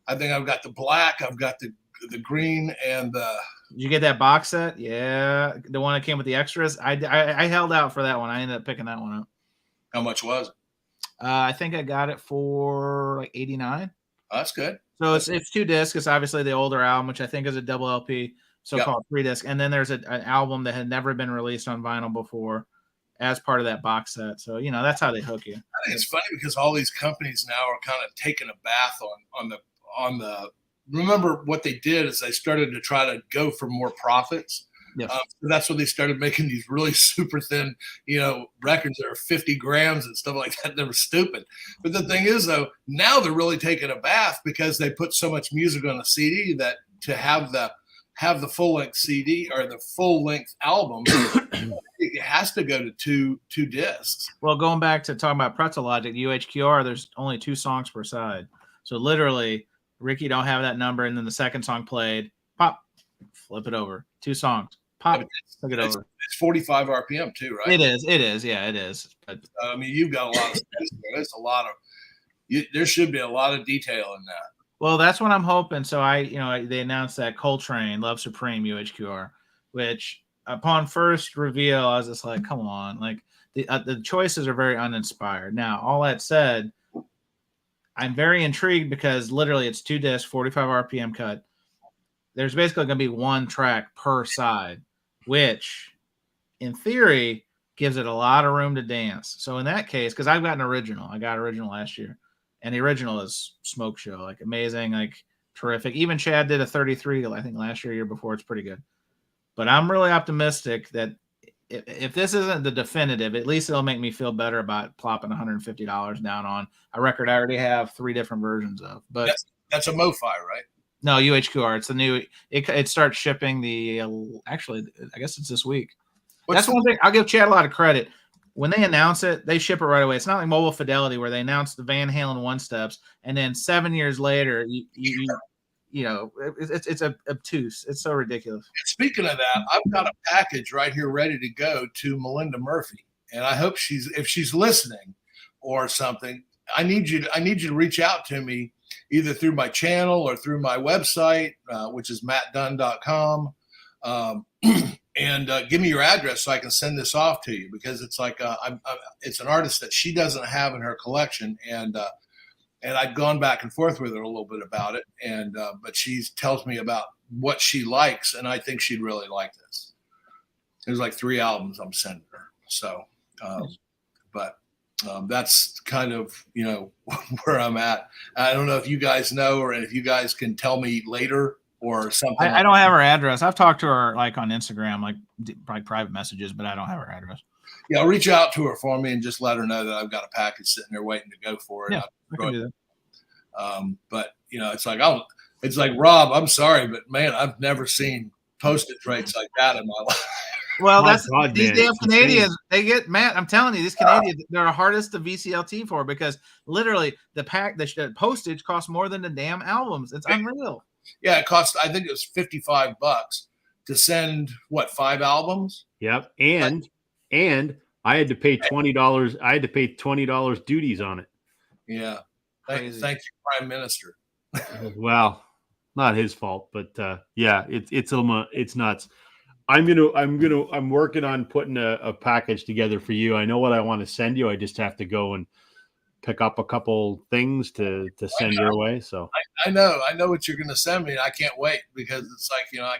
I think I've got the black, I've got the green, and the. Did you get that box set? Yeah, the one that came with the extras. I held out for that one. I ended up picking that one up. How much was it? I think I got it for like $89. Oh, that's good. So it's 2 discs. It's obviously the older album, which I think is a double LP, so-called 3 disc. And then there's an album that had never been released on vinyl before as part of that box set. So, that's how they hook you. I think it's funny because all these companies now are kind of taking a bath on the. Remember what they did is they started to try to go for more profits. Yes. So that's when they started making these really super thin, records that are 50 grams and stuff like that. They were stupid. But the thing is, though, now they're really taking a bath because they put so much music on a CD that to have the full length CD or the full length album, it has to go to two discs. Well, going back to talking about Pretzel Logic, UHQR, there's only 2 songs per side. So literally, Ricky don't have that number, and then the second song played, pop, flip it over. 2 songs, pop, flip it over. It's 45 RPM too, right? It is. Yeah, it is. But, you've got a lot of space there. There's a lot of. There should be a lot of detail in that. Well, that's what I'm hoping. So they announced that Coltrane Love Supreme UHQR, which upon first reveal, I was just like, come on, like the choices are very uninspired. Now, all that said, I'm very intrigued because literally it's 2 discs, 45 RPM cut. There's basically going to be 1 track per side, which in theory gives it a lot of room to dance. So in that case, because I've got an original, I got original last year, and the original is smoke show, like amazing, like terrific. Even Chad did a 33, I think last year before. It's pretty good. But I'm really optimistic that if this isn't the definitive, at least it'll make me feel better about plopping $150 down on a record I already have 3 different versions of. But that's a MoFi, right? No, UHQR. It's the new. It starts shipping actually, I guess it's this week. That's one thing. I'll give Chad a lot of credit. When they announce it, they ship it right away. It's not like Mobile Fidelity where they announced the Van Halen 1 steps, and then 7 years later, it's obtuse. It's so ridiculous. Speaking of that, I've got a package right here ready to go to Melinda Murphy, and I hope if she's listening or something, I need you to reach out to me either through my channel or through my website, which is mattdunn.com, and give me your address so I can send this off to you, because it's like it's an artist that she doesn't have in her collection, and I've gone back and forth with her a little bit about it, and but she tells me about what she likes, and I think she'd really like this. There's like 3 albums I'm sending her, so but that's kind of where I'm at. I don't know if you guys know, or if you guys can tell me later or something. I don't have her address. I've talked to her like on Instagram, like private messages, but I don't have her address. Yeah, I'll reach out to her for me and just let her know that I've got a package sitting there waiting to go for it. Yeah, I can do that. But it's like Rob, I'm sorry, but man, I've never seen postage rates like that in my life. Well, these damn Canadians. They get Matt. I'm telling you, these Canadians, they're the hardest to VCLT for, because literally the postage costs more than the damn albums. It's unreal. Yeah, it cost. I think it was $55 to send 5 albums. Yep, and I had to pay $20. I had to pay $20 duties on it. Yeah, thank you, Prime Minister. Well, not his fault, but yeah, it's nuts. I'm working on putting a package together for you. I know what I want to send you. I just have to go and pick up a couple things to send your way. So I know what you're going to send me. And I can't wait, because it's like, I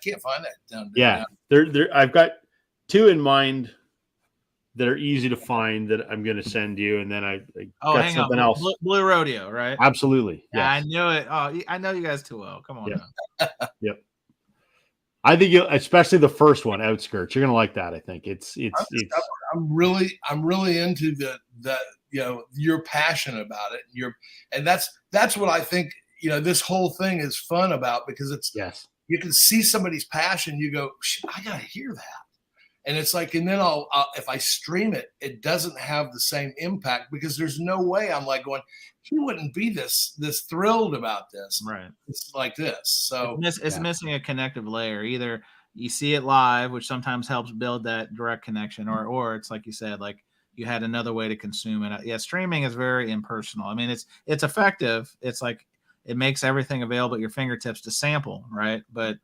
can't find that down there. Yeah. I've got 2 in mind that are easy to find that I'm going to send you. And then I got something else. Blue Rodeo, right? Absolutely. Yeah, yes. I knew it. Oh, I know you guys too well. Come on. Yep. Yep. I think especially the first one, Outskirts. You're gonna like that. I think it's. I'm really into the you're passionate about it. And that's what I think. This whole thing is fun about, because it's you can see somebody's passion. You go, I gotta hear that. And it's like, and then I'll if I stream it, it doesn't have the same impact, because there's no way I'm like going, he wouldn't be this thrilled about this. Right. It's like this. So it's missing a connective layer. Either you see it live, which sometimes helps build that direct connection, or it's like you said, like you had another way to consume it. Yeah, streaming is very impersonal. I mean, it's effective. It's like it makes everything available at your fingertips to sample, right? But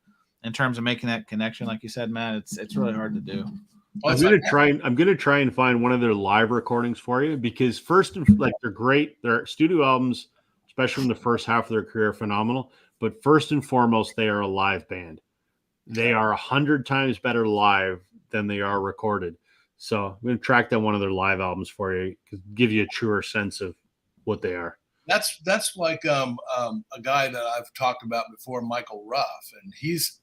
in terms of making that connection, like you said, Matt, it's really hard to do. I'm gonna try and find one of their live recordings for you, because they're great. Their studio albums, especially from the first half of their career, are phenomenal. But first and foremost, they are a live band. They are 100 times better live than they are recorded. So I'm gonna track down one of their live albums for you to give you a truer sense of what they are. That's like a guy that I've talked about before, Michael Ruff, and he's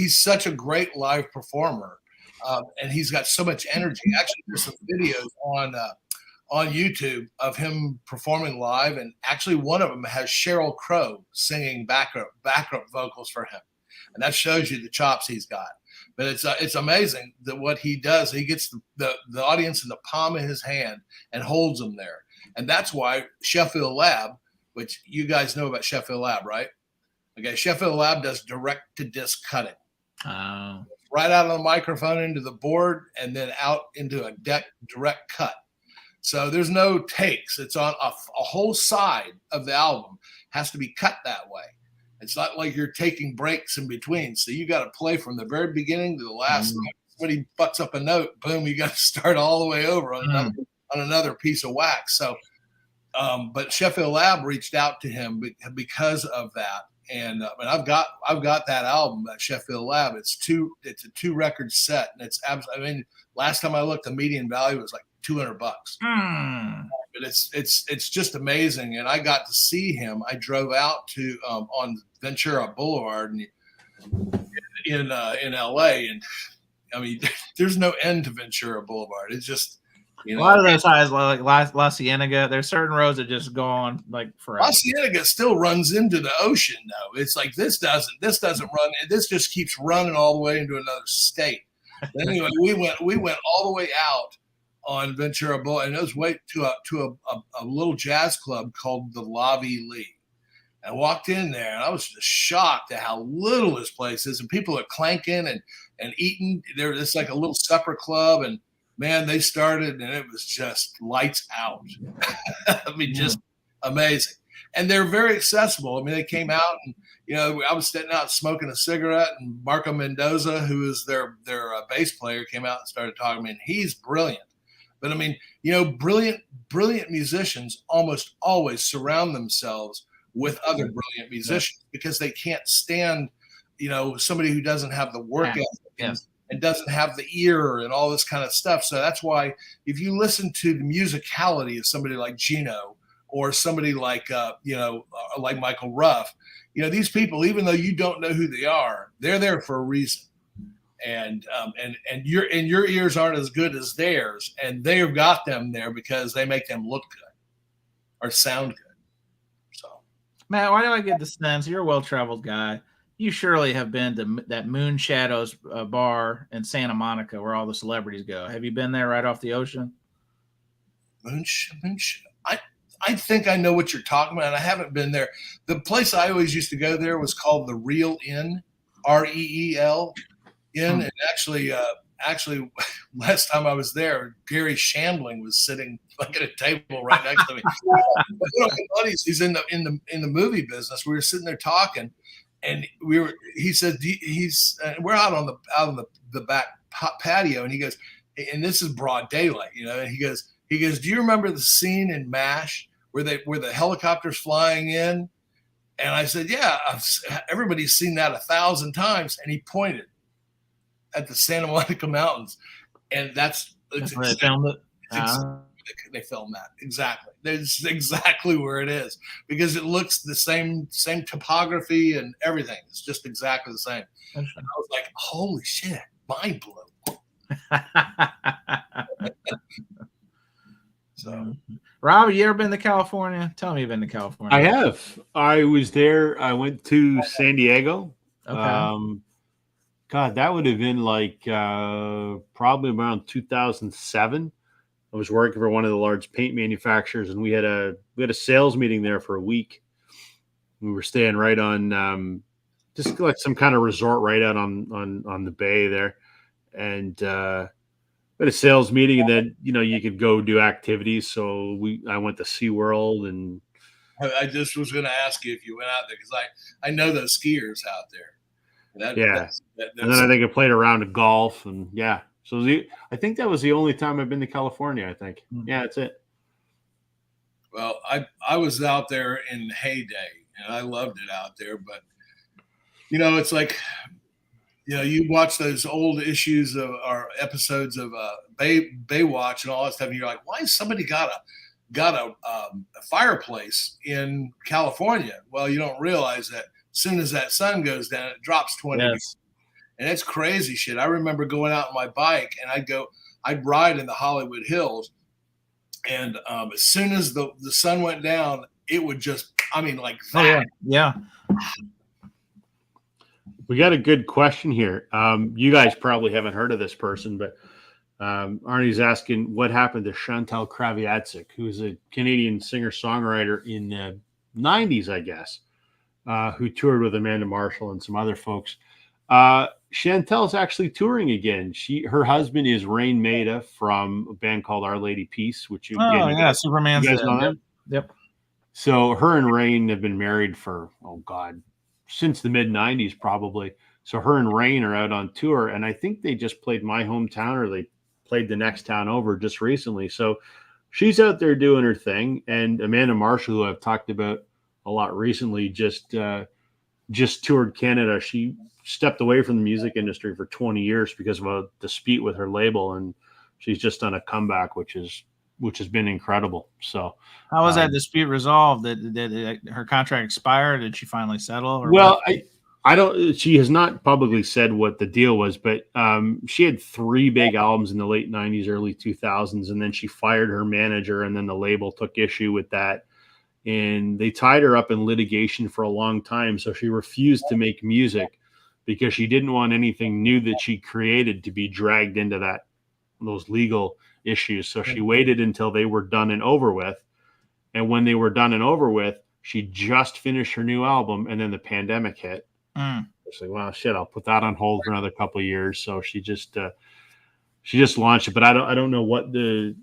such a great live performer, and he's got so much energy. Actually, there's some videos on YouTube of him performing live, and actually one of them has Sheryl Crow singing backup vocals for him, and that shows you the chops he's got. But it's amazing that what he does. He gets the audience in the palm of his hand and holds them there, and that's why Sheffield Lab, which you guys know about Sheffield Lab, right? Okay, Sheffield Lab does direct-to-disc cutting. Oh. Right out of the microphone into the board, and then out into a direct cut. So there's no takes. It's on a whole side of the album has to be cut that way. It's not like you're taking breaks in between. So you got to play from the very beginning to the last. Somebody bucks up a note, boom, you got to start all the way over on another piece of wax. So, but Sheffield Lab reached out to him because of that. And I've got that album at Sheffield Lab. It's a 2-record set, and it's absolutely. I mean, last time I looked, the median value was like $200. But it's just amazing. And I got to see him. I drove out to on Ventura Boulevard in LA, and I mean, there's no end to Ventura Boulevard. It's just. A lot of those highs, like La Cienega, there's certain roads that just go on like forever. La Cienega still runs into the ocean, though. It's like this doesn't run. This just keeps running all the way into another state. But anyway, we went all the way out on Ventura Boulevard, and it was way to a little jazz club called the Lavi Lee. I walked in there, and I was just shocked at how little this place is, and people are clanking and eating. It's like a little supper club, and man, they started, and it was just lights out. I mean, just amazing. And they're very accessible. I mean, they came out, and I was sitting out smoking a cigarette, and Marco Mendoza, who is their bass player, came out and started talking to me, and he's brilliant. But I mean, brilliant musicians almost always surround themselves with other brilliant musicians because they can't stand, somebody who doesn't have the work ethic. And doesn't have the ear and all this kind of stuff. So that's why if you listen to the musicality of somebody like Gino or somebody like like Michael Ruff, these people, even though you don't know who they are, they're there for a reason. And your ears aren't as good as theirs, and they've got them there because they make them look good or sound good. So, Matt, why do I get the sense you're a well-traveled guy? You surely have been to that Moon Shadows bar in Santa Monica where all the celebrities go. Have you been there right off the ocean? Moon I think I know what you're talking about, and I haven't been there. The place I always used to go there was called the Real Inn, REEL Inn. And actually, last time I was there, Gary Shandling was sitting like at a table right next to me. One of my buddies, he's in the movie business. We were sitting there talking. And he said, we're out on the back patio, and he goes, and this is broad daylight, and he goes, do you remember the scene in MASH where the helicopter's flying in? And I said, yeah, everybody's seen that 1,000 times. And he pointed at the Santa Monica Mountains, and that's where they filmed it. they filmed that. Exactly. That's exactly where it is because it looks the same topography and everything. It's just exactly the same. And I was like, holy shit, mind blown. So, Robbie, you ever been to California? Tell me you've been to California. I have. I was there. I went to San Diego. Okay. God, that would have been like probably around 2007. I was working for one of the large paint manufacturers, and we had a sales meeting there for a week. We were staying right on just like some kind of resort right out on the bay there, and we had a sales meeting, and then you could go do activities. So I went to SeaWorld, and I just was going to ask you if you went out there because I know those skiers out there. And then I think I played a round of golf, and yeah. So I think that was the only time I've been to California. I think, yeah, that's it. Well, I was out there in the heyday, and I loved it out there. But it's like, you watch those old issues or episodes of Baywatch and all that stuff, and you're like, why has somebody got a fireplace in California? Well, you don't realize that as soon as that sun goes down, it drops 20 degrees. And it's crazy shit. I remember going out on my bike, and I'd ride in the Hollywood Hills, and as soon as the sun went down, it would just, like that. Yeah. We got a good question here. You guys probably haven't heard of this person, but Arnie's asking what happened to Chantal Kraviatsik, who's a Canadian singer-songwriter in the 90s, I guess, who toured with Amanda Marshall and some other folks. Chantel's actually touring again. Her husband is Rain Maida from a band called Our Lady Peace, which Superman's. You guys know that? Yep. So her and Rain have been married for since the mid '90s probably. So her and Rain are out on tour, and I think they just played my hometown, or they played the next town over just recently. So she's out there doing her thing, and Amanda Marshall, who I've talked about a lot recently, just toured Canada. She stepped away from the music industry for 20 years because of a dispute with her label, and she's just done a comeback, which has been incredible. So how was that dispute resolved? Did her contract expire? Did she finally settle? I don't. She has not publicly said what the deal was, but she had 3 big albums in the late 90s, early 2000s, and then she fired her manager, and then the label took issue with that. And they tied her up in litigation for a long time. So she refused to make music because she didn't want anything new that she created to be dragged into those legal issues. So she waited until they were done and over with. And when they were done and over with, she just finished her new album, and then the pandemic hit. She's like, well, shit, I'll put that on hold for another couple of years. So she just launched it, but I don't know what the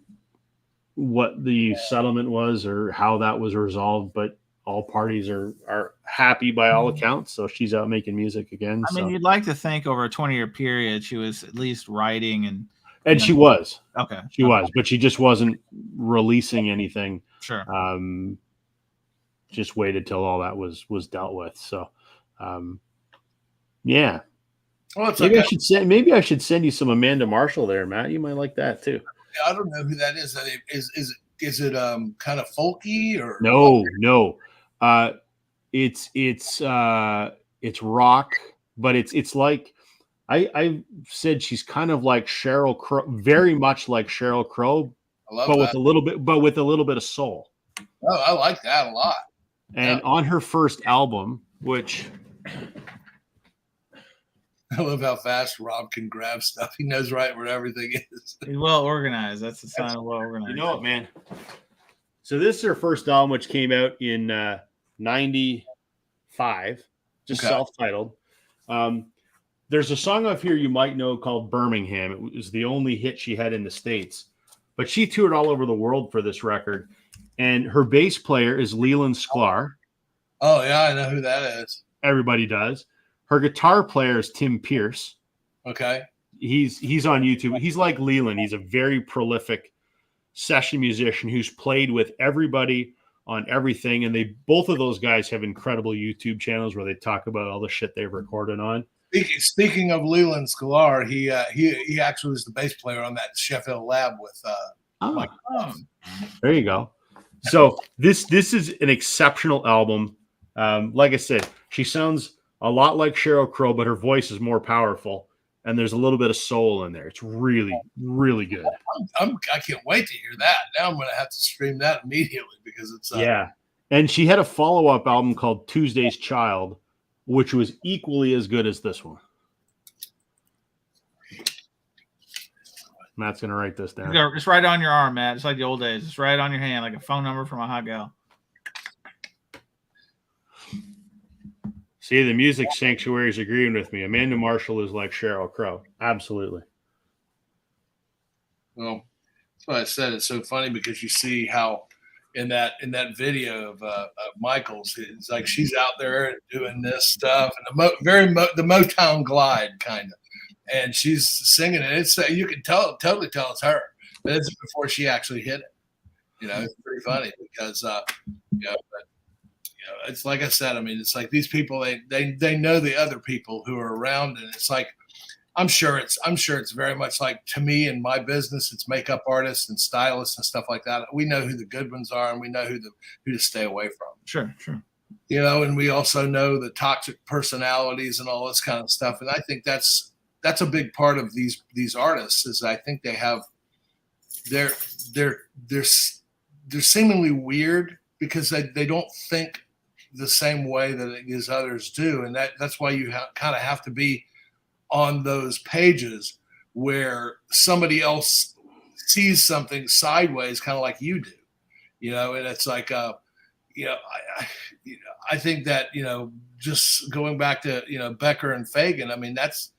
settlement was or how that was resolved, but all parties are happy by all accounts. So she's out making music again. You'd like to think over a 20-year period, she was at least writing and she was. Okay. She was, but she just wasn't releasing anything. Sure. Just waited till all that was dealt with. So, yeah. Well, maybe I should send you some Amanda Marshall there, Matt. You might like that too. I don't know who that is. Is it kind of folky or no? It's rock, but it's like I said she's kind of like Sheryl Crow, very much like Sheryl Crow, with a little bit of soul. Oh, I like that a lot. And on her first album, which I love how fast Rob can grab stuff. He knows right where everything is. He's well organized. That's the sign of well organized. You know it, man. So this is her first album, which came out in 95, just self-titled. There's a song off here you might know called Birmingham. It was the only hit she had in the States. But she toured all over the world for this record. And her bass player is Leland Sklar. Oh, yeah, I know who that is. Everybody does. Her guitar player is Tim Pierce. Okay. He's on YouTube. He's like Leland. He's a very prolific session musician who's played with everybody on everything. And both of those guys have incredible YouTube channels where they talk about all the shit they've recorded on. Speaking of Leland Sklar, he actually was the bass player on that Sheffield Lab with Oh, like, there you go. So this is an exceptional album. Like I said, she sounds a lot like Sheryl Crow, but her voice is more powerful, and there's a little bit of soul in there. It's really, really good. I can't wait to hear that. Now I'm going to have to stream that immediately because it's yeah. And she had a follow-up album called Tuesday's Child, which was equally as good as this one. Matt's gonna write this down. Just write it on your arm, Matt. It's like the old days. Just write it on your hand, like a phone number from a hot gal. See, the music sanctuary is agreeing with me. Amanda Marshall is like Sheryl Crow. Absolutely. Well, that's why I said it's so funny because you see how in that video of Michael's, it's like she's out there doing this stuff and the Motown glide kind of. And she's singing it. It's you can totally tell it's her, but it's before she actually hit it. It's pretty funny because it's like I said. I mean, it's like these people they know the other people who are around, and it's like I'm sure it's very much like to me in my business. It's makeup artists and stylists and stuff like that. We know who the good ones are, and we know who to stay away from. Sure. And we also know the toxic personalities and all this kind of stuff. And I think that's a big part of these artists is I think they have they're seemingly weird because they don't think the same way that these others do, and that's why you kind of have to be on those pages where somebody else sees something sideways, kind of like you do, and it's like I think that just going back to Becker and Fagan, I mean that's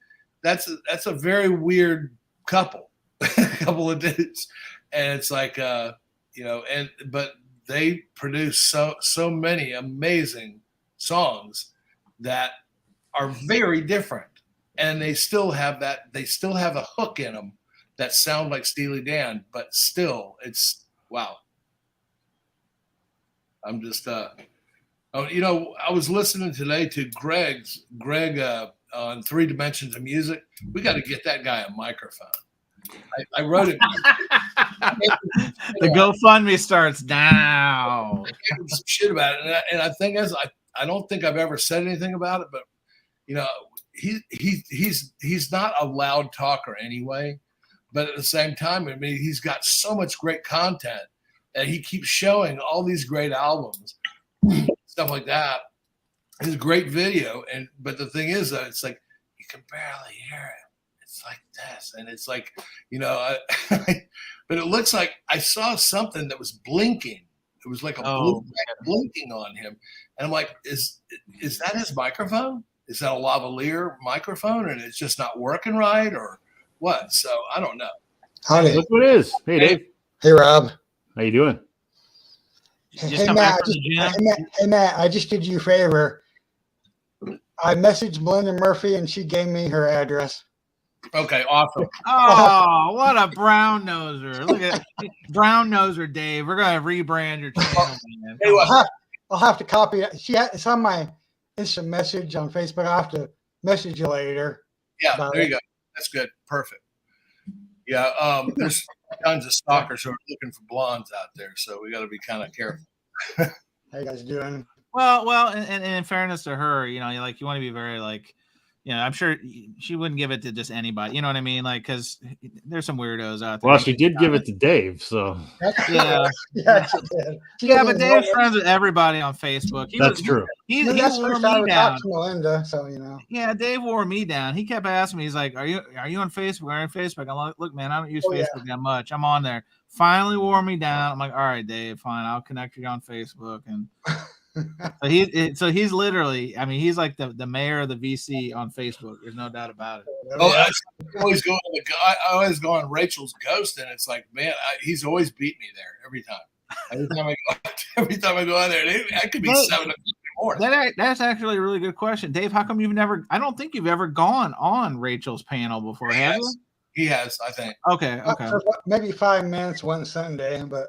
a very weird couple of dudes, and it's like but they produce so many amazing songs that are very different, and they still have a hook in them that sound like Steely Dan, but still it's wow. I'm just I was listening today to Greg on 3 Dimensions of Music. We got to get that guy a microphone. I wrote it. The GoFundMe starts now. I gave him some shit about it, and I think I don't think I've ever said anything about it, but he's not a loud talker anyway. But at the same time, I mean, he's got so much great content, and he keeps showing all these great albums, stuff like that. It's a great video, but the thing is that it's like you can barely hear it. It's like this, and it's like but it looks like I saw something that was blinking. It was like a blue light blinking on him, and I'm like, is that his microphone? Is that a lavalier microphone, and it's just not working right, or what? So I don't know. Howdy. Look what it is. Hey, Dave. Hey, Rob. How you doing? Hey, Matt, I just did you a favor. I messaged Belinda Murphy, and she gave me her address. Okay, awesome. Oh, what a brown noser. Look at brown noser, Dave. We're going to rebrand your channel, man. Hey, I'll have to copy it. It's on my instant message on Facebook. I'll have to message you later. Yeah, there you go. That's good. Perfect. Yeah, there's tons of stalkers who are looking for blondes out there, so we got to be kind of careful. How you guys doing? Well, and in fairness to her, you want to be very I'm sure she wouldn't give it to just anybody. You know what I mean? Like, because there's some weirdos out there. Well, she did give it to Dave, so yeah, she did. But Dave's friends with everybody on Facebook. That's true. He that's wore first I me would down. talk to Melinda, so Yeah, Dave wore me down. He kept asking me, he's like, "Are you on Facebook? Are you on Facebook?" I'm like, "Look, man, I don't use Facebook that much. I'm on there." Finally wore me down. I'm like, "All right, Dave, fine. I'll connect you on Facebook." And so he's literally, I mean, he's like the mayor of the VC on Facebook. There's no doubt about it. I always go on Rachel's Ghost, and it's like, man, he's always beat me there every time. Every time I go on there, I could be 7 o'clock in the morning. That's actually a really good question, Dave. How come you've never? I don't think you've ever gone on Rachel's panel before, have you? He has, I think. Okay. Maybe 5 minutes one Sunday, but.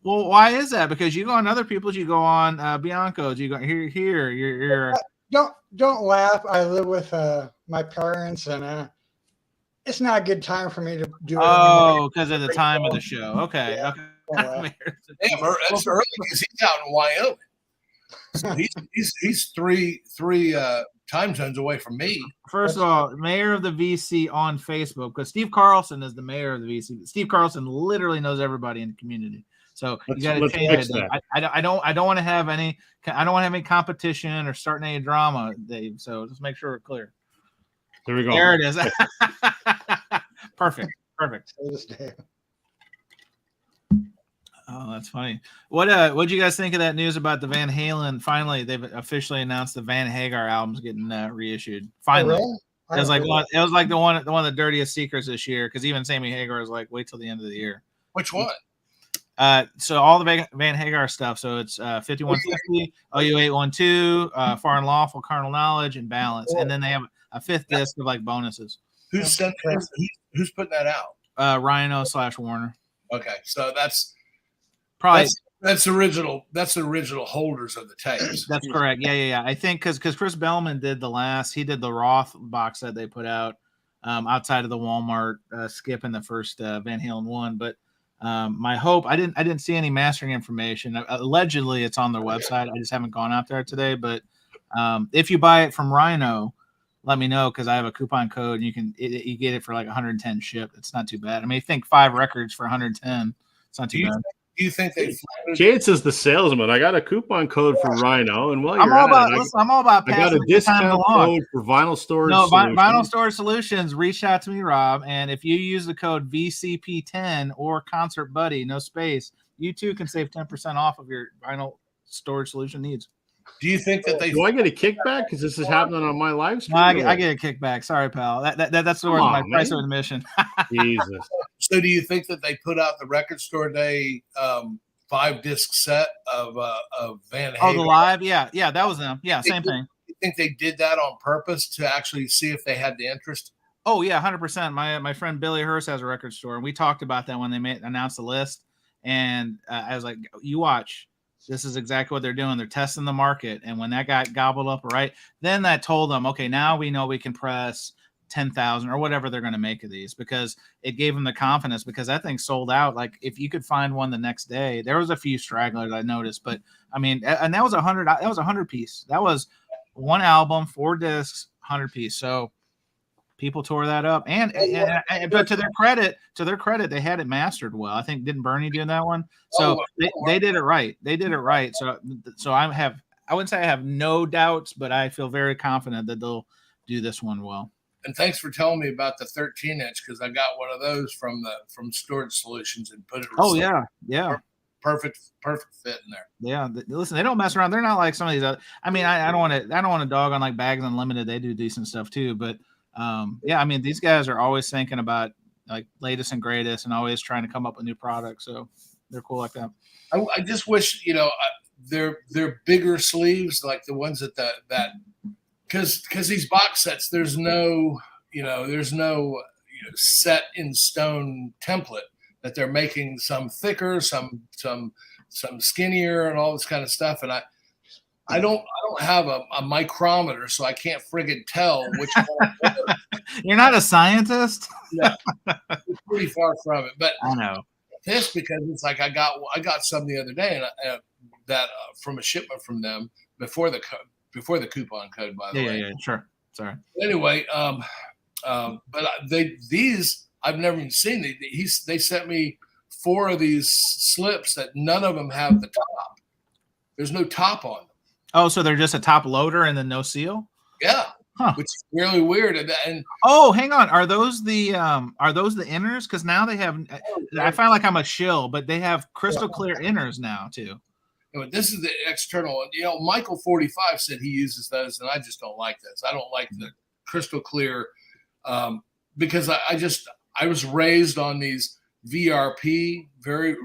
Well, why is that? Because you go on other people's, you go on Bianco's, you go here. You're Don't laugh. I live with my parents, and it's not a good time for me to do it. Oh, because of the time of the show. Okay. Yeah. Okay. Yeah, it's early because he's out in Wyoming. So he's three time zones away from me. First of all, mayor of the VC on Facebook, because Steve Carlson is the mayor of the VC. Steve Carlson literally knows everybody in the community. So you got to change it. I don't want to have any. I don't want to have any competition or starting any drama, Dave. So just make sure we're clear. There we go. There it is. Perfect. Oh, that's funny. What'd you guys think of that news about the Van Halen? Finally, they've officially announced the Van Hagar album's getting reissued. Finally, it was like the one of the dirtiest secrets this year, because even Sammy Hagar was like, wait till the end of the year. Which one? So all the Van Hagar stuff. So it's 5150, OU 812, Far and Lawful, Carnal Knowledge, and Balance, and then they have a fifth disc of like bonuses. Who's putting that out? Rhino/Warner. Okay, so that's probably that's original. That's the original holders of the tapes. That's correct. Yeah. I think because Chris Bellman did he did the Roth box that they put out outside of the Walmart skip in the first Van Halen one. But my hope, I didn't see any mastering information. Allegedly, it's on their website. I just haven't gone out there today. But if you buy it from Rhino, let me know, because I have a coupon code. And you get it for like 110 shipped. It's not too bad. I mean, I think 5 records for 110. It's not too bad. Do you think they? Jade says the salesman. I got a coupon code for Rhino, and I'm all about. I got a discount code for Vinyl Storage. No, Vinyl Storage Solutions. Reach out to me, Rob, and if you use the code VCP10 or Concert Buddy, no space, you too can save 10% off of your vinyl storage solution needs. Do you think that they? Do I get a kickback because this is happening on my live stream? I get a kickback. Sorry, pal. That's the my price of admission. Jesus. So, do you think that they put out the Record Store Day 5-disc set of Van Halen? Oh, the live, yeah, that was them. Yeah, same thing. You think they did that on purpose to actually see if they had the interest? Oh yeah, 100%. My friend Billy Hurst has a record store, and we talked about that when they announced the list. And I was like, "You watch. This is exactly what they're doing. They're testing the market." And when that got gobbled up, right, then that told them, okay, now we know we can press 10,000 or whatever they're going to make of these, because it gave them the confidence, because that thing sold out. Like if you could find one the next day, there was a few stragglers I noticed, but I mean, and that was 100 piece. That was one album, 4 discs, 100 piece. So people tore that up, and but to their credit, they had it mastered well. I think, didn't Bernie do that one? So they did it right. They did it right. So I wouldn't say I have no doubts, but I feel very confident that they'll do this one well. And thanks for telling me about the 13-inch, because I got one of those from Storage Solutions and put it. Oh yeah. Perfect fit in there. Yeah, listen, they don't mess around. They're not like some of these other. I mean, I don't want to dog on like Bags Unlimited. They do decent stuff too, but yeah, I mean, these guys are always thinking about like latest and greatest, and always trying to come up with new products. So they're cool like that. I just wish, they're bigger sleeves, like the ones that because these box sets, there's no set in stone template, that they're making some thicker, some skinnier, and all this kind of stuff. And I don't have a micrometer, so I can't friggin' tell which one. You're not a scientist? Yeah, it's pretty far from it. But I know. Pissed because it's like I got some the other day, and that from a shipment from them before the coupon code, by the way. Yeah, sure. Sorry. Anyway, but these I've never even seen. They sent me 4 of these slips that none of them have the top. There's no top on them. Oh, so they're just a top loader and then no seal? Yeah. Huh. Which is really weird. And oh, hang on. Are those the inners? Because now they have. I find like I'm a shill, but they have crystal clear inners now too. This is the external. Michael 45 said he uses those, and I just don't like this. I don't like the crystal clear because I was raised on these VRP, very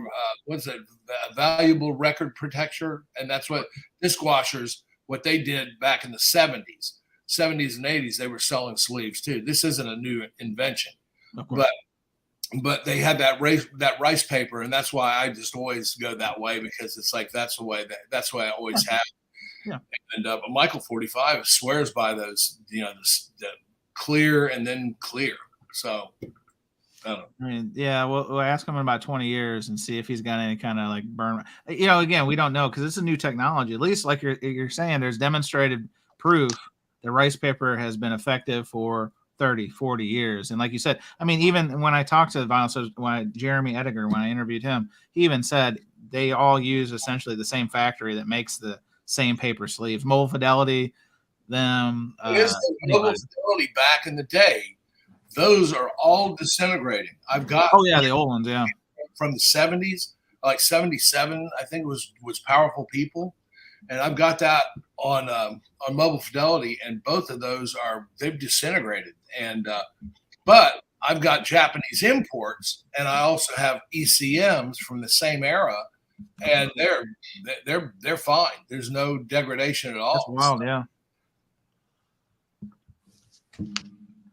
valuable record protector, and that's what disc washers, what they did back in the 70s and 80s. They were selling sleeves too. This isn't a new invention, but they had that rice paper, and that's why I just always go that way, because it's like that's the way I always have. Yeah. And but Michael 45 swears by those, the clear and then clear. So I don't know. I mean, yeah, we'll ask him in about 20 years and see if he's got any kind of like burn. You know, again, we don't know because it's a new technology. At least, like you're saying, there's demonstrated proof that rice paper has been effective for 30, 40 years. And like you said, I mean, even when I talked to the vinyl, Jeremy Ediger, when I interviewed him, he even said they all use essentially the same factory that makes the same paper sleeves, mold fidelity. Them mold fidelity back in the day. Those are all disintegrating. I've got the old ones, yeah, from the 70s, like 77, I think was Powerful People, and I've got that on Mobile Fidelity, and both of those they've disintegrated. And but I've got Japanese imports, and I also have ECMs from the same era, and they're fine. There's no degradation at all. That's wild, yeah.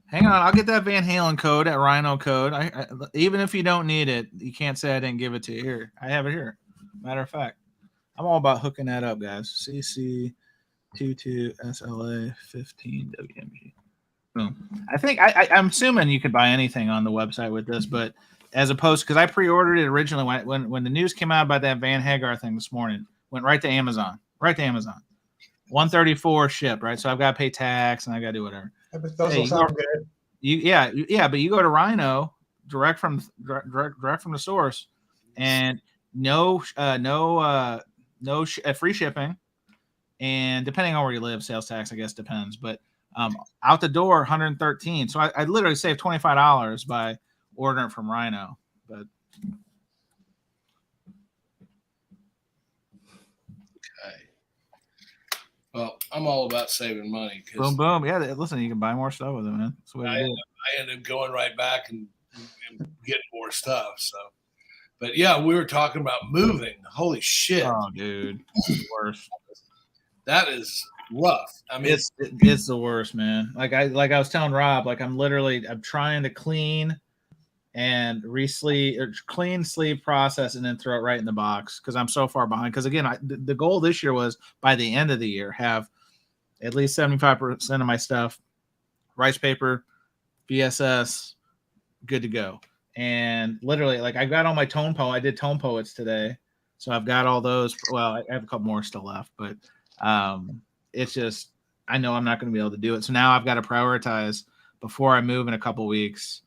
Hang on, I'll get that Van Halen code, that Rhino code. I even if you don't need it, you can't say I didn't give it to you. Here, I have it here. Matter of fact, I'm all about hooking that up, guys. CC22SLA15WMG. Boom. I think I'm assuming you could buy anything on the website with this, but as opposed because I pre-ordered it originally when the news came out about that Van Hagar thing this morning, went right to Amazon. 134 shipped, right? So I've got to pay tax and I got to do whatever. But those will sound good. But you go to Rhino direct from the source, and no free shipping, and depending on where you live, sales tax I guess depends. But out the door, 113. So I literally saved $25 by ordering from Rhino. But well, I'm all about saving money. Boom, boom. Yeah, listen, you can buy more stuff with it, man. That's what I end up going right back and getting more stuff. So, but yeah, we were talking about moving. Holy shit! Oh, dude, it's the worst. That is rough. I mean, it's the worst, man. Like I was telling Rob, like I'm trying to clean and clean sleeve process and then throw it right in the box because I'm so far behind. Because again, the goal this year was by the end of the year have at least 75% of my stuff, rice paper, VSS, good to go. And literally, like I got all my tone poem. I did tone poets today, so I've got all those. Well, I have a couple more still left, but it's just I know I'm not going to be able to do it. So now I've got to prioritize before I move in a couple weeks.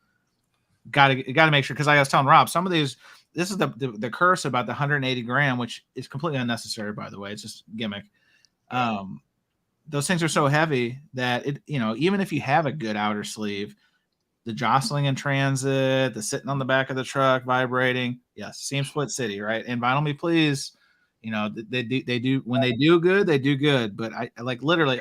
Got to make sure because I was telling Rob some of these. This is the curse about the 180 gram, which is completely unnecessary, by the way. It's just gimmick. Those things are so heavy that even if you have a good outer sleeve, the jostling in transit, the sitting on the back of the truck, vibrating, yes, seam split city, right? And Vinyl Me Please, they do when they do good, they do good. But I like literally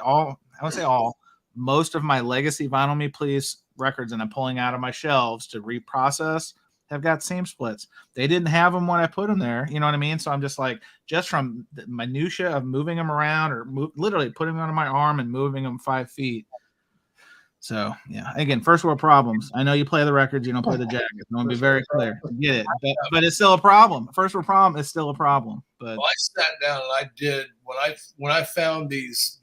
most of my legacy Vinyl Me Please records and I'm pulling out of my shelves to reprocess have got seam splits. They didn't have them when I put them there. You know what I mean? So I'm just from the minutia of moving them around or literally putting them on my arm and moving them 5 feet. So yeah, again, first world problems. I know you play the records, you don't play the jackets. I want to be very clear. I get it, but it's still a problem. First world problem is still a problem. But I sat down and I did when I found these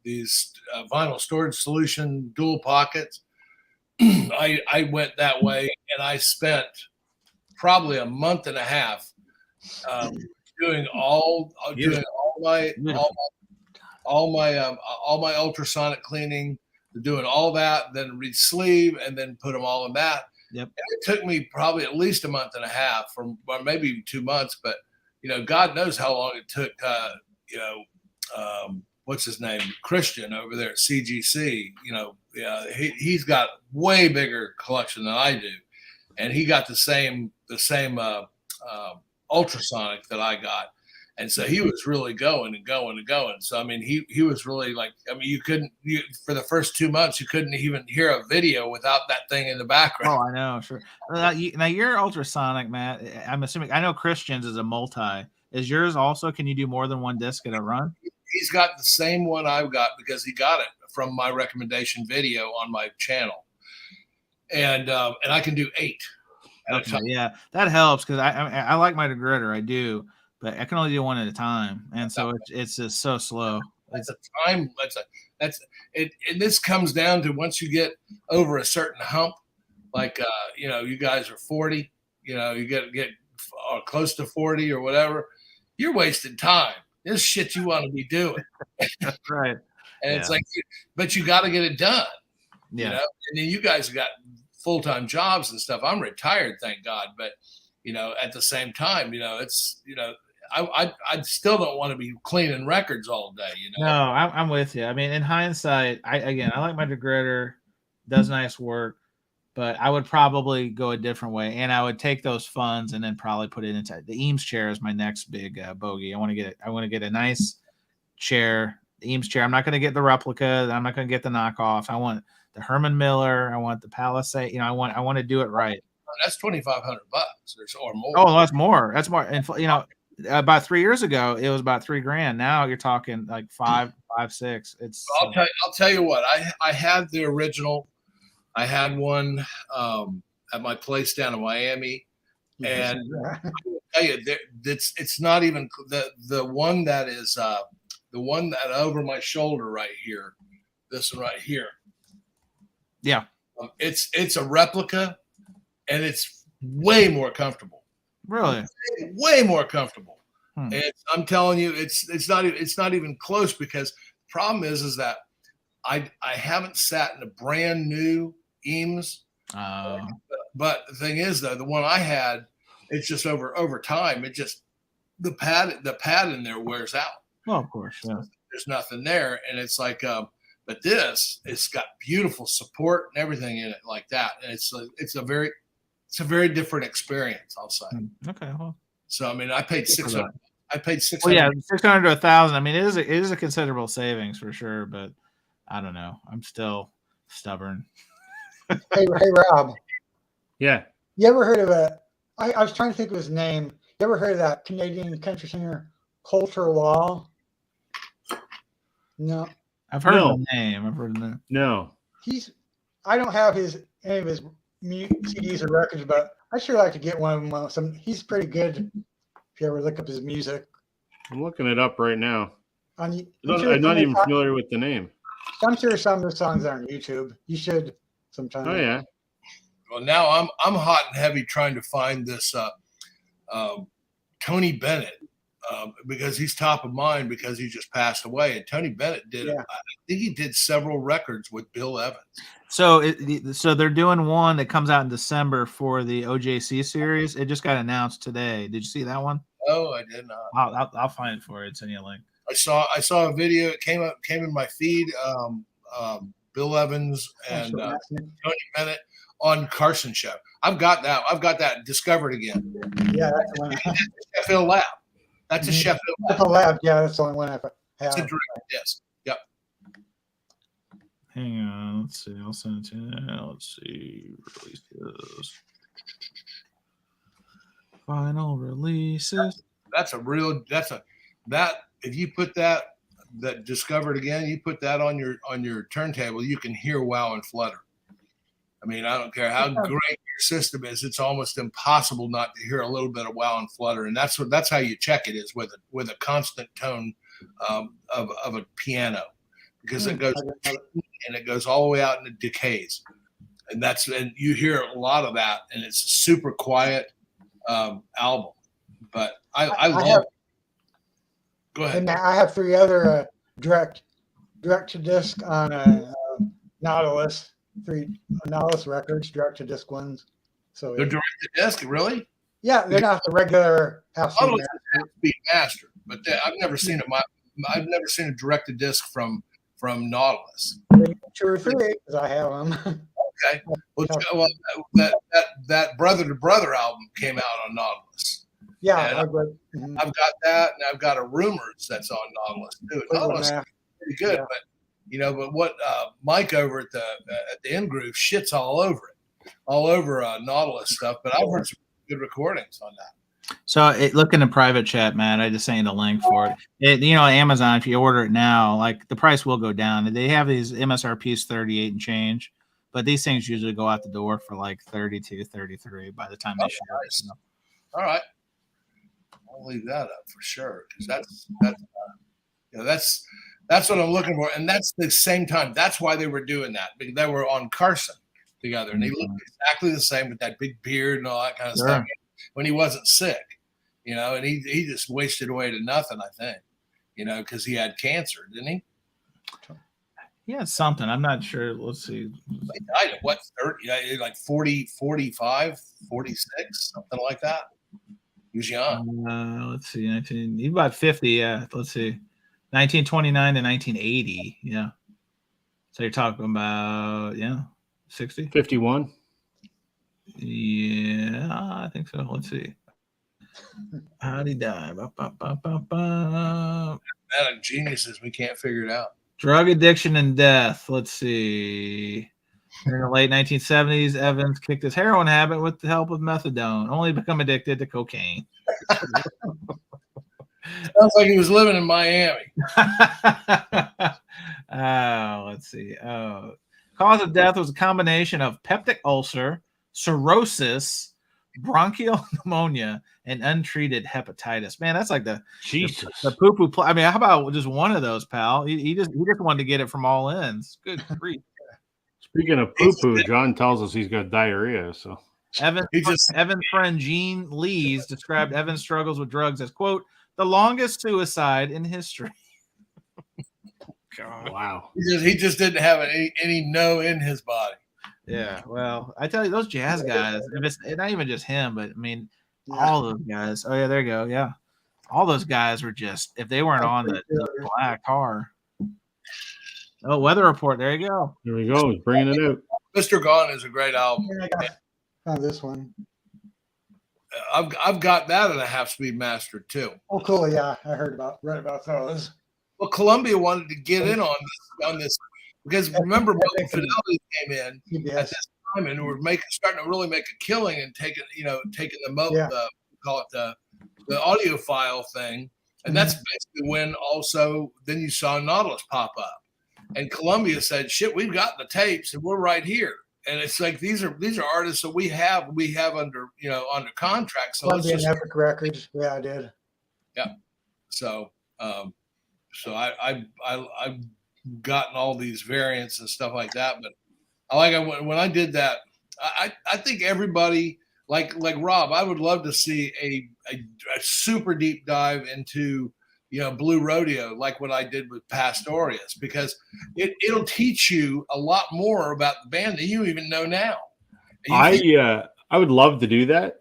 vinyl storage solution dual pockets. I went that way and I spent probably a month and a half doing all my ultrasonic cleaning, doing all that, then re-sleeve and then put them all in that. Yep. And it took me probably at least a month and a half, or maybe 2 months, but God knows how long it took. What's his name? Christian over there at CGC. He's got way bigger collection than I do, and he got the same ultrasonic that I got, and so he was really going. So I mean, he was really for the first 2 months you couldn't even hear a video without that thing in the background. Oh, I know, sure. Now your ultrasonic, Matt. I'm assuming I know Christian's is a multi. Is yours also? Can you do more than one disc at a run? He's got the same one I've got because he got it from my recommendation video on my channel, and I can do 8. Okay, yeah, that helps because I like my degritter, I do, but I can only do one at a time, and so it's just so slow. That's a time. And this comes down to once you get over a certain hump, like you guys are 40, you get close to 40 or whatever, you're wasting time. There's shit you want to be doing. That's right. And it's like, but you got to get it done. Yeah. And then you guys have got full-time jobs and stuff. I'm retired, thank God. But, at the same time, it's, I still don't want to be cleaning records all day, No, I'm with you. I mean, in hindsight, I like my DeGritter, does nice work, but I would probably go a different way. And I would take those funds and then probably put it into the Eames chair is my next big bogey. I want to get a nice chair, the Eames chair. I'm not going to get the replica. I'm not going to get the knockoff. I want the Herman Miller. I want the Palisade. I want to do it right. That's $2,500 or more. Oh, that's more. That's more. And about 3 years ago, it was about $3,000. Now you're talking like $5, $6. It's. I'll tell you what. I had the original. I had one at my place down in Miami, and I will tell you, it's not even the one that is the one that over my shoulder right here. This one right here. Yeah, it's a replica, and it's way more comfortable. Really, way more comfortable. And I'm telling you, it's not even close, because the problem is that I haven't sat in a brand new Eames. But the thing is, though, the one I had, it's just over time, it just the pad in there wears out. Well, of course, yeah. There's nothing there, and it's like, but it's got beautiful support and everything in it like that, and it's a very different experience, I'll say. Okay, well. So I mean, I paid $600. I paid $600. Well, yeah, $600 to $1,000. I mean, it is a considerable savings for sure, but I don't know. I'm still stubborn. Hey, Rob. Yeah. You ever heard of I was trying to think of his name. You ever heard of that Canadian country singer, Coulter Wall? No. I've heard of the name. I've heard of that. No. I don't have any of his CDs or records, but I sure like to get one of them. He's pretty good if you ever look up his music. I'm looking it up right now. I'm not even familiar with the name. I'm sure some of the songs are on YouTube. You should sometime. Oh yeah. Well, now I'm hot and heavy trying to find this Tony Bennett, because he's top of mind because he just passed away. And Tony Bennett I think he did several records with Bill Evans. So they're doing one that comes out in December for the OJC series. It just got announced today. Did you see that one? Oh, I did not. I'll find it for you. Send you a link. I saw a video. It came in my feed. Bill Evans and Tony Bennett on Carson show. I've got that discovered again. Yeah, that's the one. Sheffield Lab. That's a Sheffield Lab. Yeah, that's the only one I have. It's a direct disc. Yep. Hang on. Let's see. I'll send it to you. Let's see. Releases. Final releases. If you put that discovered again, you put that on your turntable, you can hear Wow and Flutter. I mean, I don't care how great your system is; it's almost impossible not to hear a little bit of Wow and Flutter, and that's how you check it, is with a constant tone of a piano, because it goes and it goes all the way out and it decays, and you hear a lot of that, and it's a super quiet album, but I love it. Go ahead. And I have 3 other direct to disc on Nautilus. 3 Nautilus records, direct to disc ones. So they're direct to disc, really? Yeah, they're not the regular house beat master, but I've never seen a direct to disc from Nautilus. 2 or 3, because I have them. Okay. Well, that Brother to Brother album came out on Nautilus. Yeah, I've got that, and I've got a Rumors that's on Nautilus too. Nautilus is pretty good, but what Mike over at the In Groove shits all over Nautilus stuff. But I've heard some good recordings on that. So look in the private chat, Matt. I just sent you the link for it. Amazon, if you order it now, like the price will go down. They have these MSRPs 38 and change, but these things usually go out the door for like 32, 33 by the time they ship. Nice. All right. I'll leave that up for sure, because that's what I'm looking for, and that's the same time. That's why they were doing that, because they were on Carson, together, and he looked exactly the same with that big beard and all that kind of stuff when he wasn't sick, and he just wasted away to nothing, I think, because he had cancer, didn't he? He had something. I'm not sure. Let's see. He died at what, 30, like 40, 45, 46, something like that. He was young. Let's see. He's about 50. Yeah. Let's see. 1929 to 1980. Yeah. So you're talking about, 60? 51. Yeah, I think so. Let's see. How'd he die? Geniuses. We can't figure it out. Drug addiction and death. Let's see. In the late 1970s, Evans kicked his heroin habit with the help of methadone, only to become addicted to cocaine. Sounds like he was living in Miami. Let's see. Cause of death was a combination of peptic ulcer, cirrhosis, bronchial pneumonia, and untreated hepatitis. Man, that's like the poo-poo. I mean, how about just one of those, pal? He just wanted to get it from all ends. Good grief. Speaking of poo-poo, John tells us he's got diarrhea. So Evan's friend Gene Lees described Evan's struggles with drugs as, quote, the longest suicide in history. God. Wow. He just didn't have any no in his body. Yeah, well, I tell you, those jazz guys, it's not even just him, but I mean, all those guys. Oh, yeah, there you go. Yeah. All those guys were just, if they weren't on the black car. Oh, Weather Report. There you go. There we go. He's bringing it out. Mr. Gone is a great album. Yeah, I got this one. I've got that in a half-speed mastered too. Oh, cool. Yeah, I read about those. Well, Columbia wanted to get in on this because remember when Fidelity came in at this time and were starting to really make a killing and taking the audio file thing, and that's basically when also then you saw Nautilus pop up, and Columbia said, "Shit, we've got the tapes and we're right here." And it's like these are artists that we have under under contract. So Columbia and Epic Records, yeah, I did. Yeah, so I've gotten all these variants and stuff like that, but I like it when I did that. I think everybody like Rob. I would love to see a super deep dive into Blue Rodeo, like what I did with Pastorius, because it'll teach you a lot more about the band that you even know now. I would love to do that.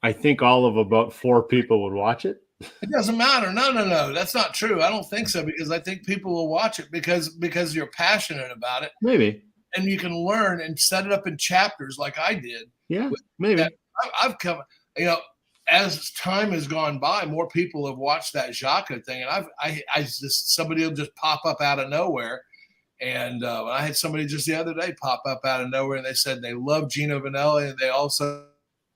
I think all of about 4 people would watch it. It doesn't matter. No. That's not true. I don't think so, because I think people will watch it because you're passionate about it. Maybe. And you can learn and set it up in chapters like I did. Yeah, maybe. I've come, as time has gone by, more people have watched that Jaka thing, and I just somebody will just pop up out of nowhere, and I had somebody just the other day pop up out of nowhere, and they said they love Gino Vanelli and they also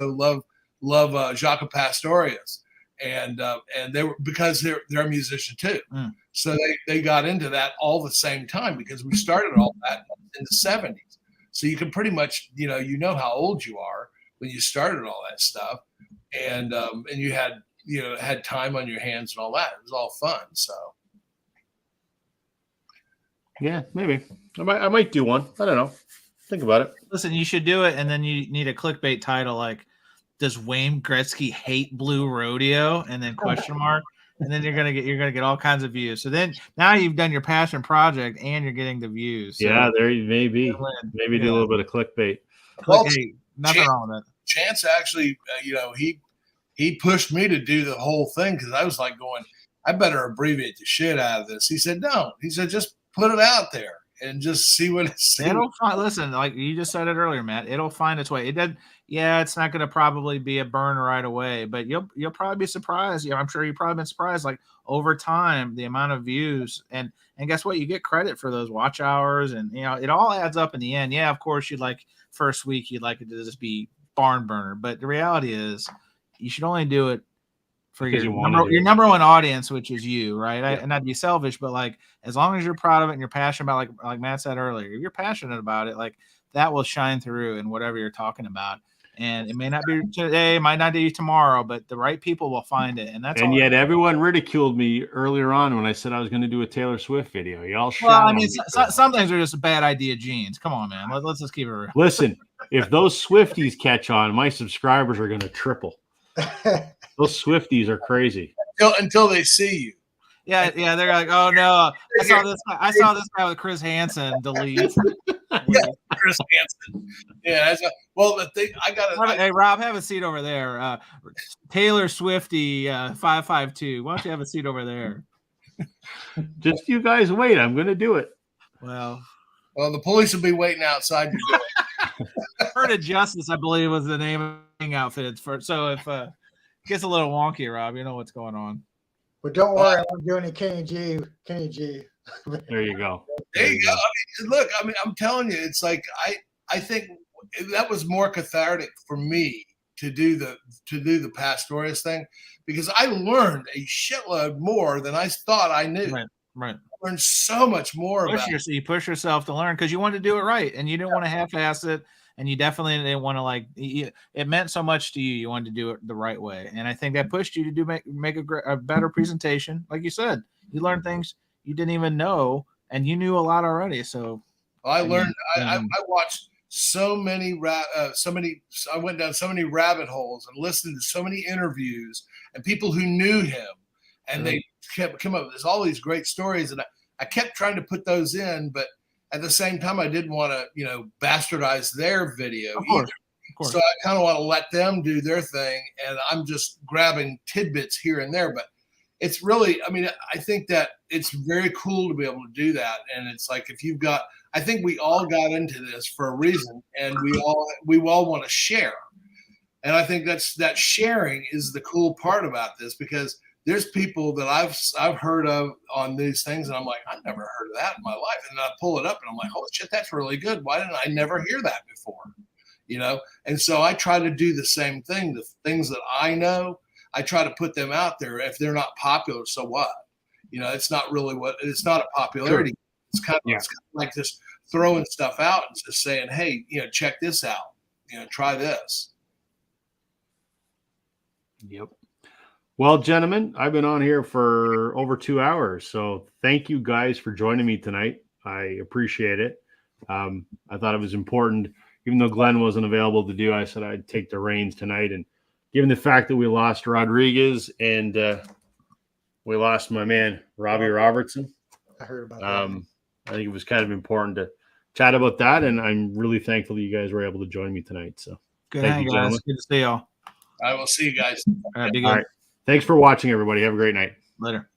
love Jaka Pastorius, and they were because they're a musician too, so they got into that all the same time because we started all that in the 70s, so you can pretty much know how old you are when you started all that stuff. And you had time on your hands and all that. It was all fun. So yeah, maybe I might do one. I don't know. Think about it. Listen, you should do it, and then you need a clickbait title like, "Does Wayne Gretzky hate Blue Rodeo?" and then question mark, and then you're gonna get all kinds of views. So then now you've done your passion project and you're getting the views. So yeah, there you maybe do a little bit of clickbait. Well, nothing wrong with it. Chance actually, he pushed me to do the whole thing because I was like going, I better abbreviate the shit out of this. He said, don't. He said, just put it out there and just see what it's. Listen, like you just said it earlier, Matt. It'll find its way. It did. Yeah, it's not going to probably be a burn right away, but you'll probably be surprised. I'm sure you've probably been surprised. Like over time, the amount of views and guess what? You get credit for those watch hours, and it all adds up in the end. Yeah, of course, first week you'd like it to just be barn burner, but the reality is you should only do it for your number one audience, which is you, right? Yeah. And not be selfish, but like as long as you're proud of it and you're passionate about, like Matt said earlier, if you're passionate about it, like that will shine through in whatever you're talking about. And it may not be today, it might not be tomorrow, but the right people will find it. And that's and yet everyone ridiculed me earlier on when I said I was going to do a Taylor Swift video. Y'all well, I mean, some things are just a bad idea genes. Come on, man. Let's just keep it real. Listen, if those Swifties catch on, my subscribers are going to triple. Those Swifties are crazy. Until they see you. Yeah, they're like, oh no, I saw this guy with Chris Hansen delete. Yeah, Chris Hansen. Yeah, well, the thing I got. Hey, Rob, have a seat over there. Taylor Swifty 552. Why don't you have a seat over there? Just you guys wait. I'm going to do it. Well, the police will be waiting outside. Heard of Justice, I believe, was the name of the outfit. So if it gets a little wonky, Rob, you know what's going on. But don't worry, I'm doing a Kenny G. There you go. There you go. Look, I'm telling you, it's like I think that was more cathartic for me to do the Pastorius thing, because I learned a shitload more than I thought I knew. Right. I learned so much more about it. You push yourself to learn because you wanted to do it right, and you didn't want to half-ass it, and you definitely didn't want to it meant so much to you. You wanted to do it the right way, and I think that pushed you to make a better presentation. Like you said, you learned things you didn't even know, and you knew a lot already. So I learned. I watched so many. I went down so many rabbit holes and listened to so many interviews and people who knew him, and they kept come up with all these great stories, and I kept trying to put those in, but at the same time, I didn't want to, bastardize their video either. Of course. So I kind of want to let them do their thing, and I'm just grabbing tidbits here and there. But it's really, I think that it's very cool to be able to do that. And it's like, I think we all got into this for a reason, and we all want to share. And I think that sharing is the cool part about this, because there's people that I've heard of on these things, and I'm like, I've never heard of that in my life. And then I pull it up, and I'm like, holy shit, that's really good. Why didn't I never hear that before? And so I try to do the same thing. The things that I know, I try to put them out there. If they're not popular, so what? It's not really it's not a popularity. Sure. It's kind of like just throwing stuff out and just saying, hey, check this out. Try this. Yep. Well, gentlemen, I've been on here for over 2 hours, so thank you guys for joining me tonight. I appreciate it. I thought it was important, even though Glenn wasn't available to do, I said I'd take the reins tonight. And given the fact that we lost Rodriguez and we lost my man, Robbie Robertson, I heard about that. I think it was kind of important to chat about that, and I'm really thankful that you guys were able to join me tonight. So good night, guys. Good to see y'all. I will see you guys. All right, be good. All right. Thanks for watching, everybody. Have a great night. Later.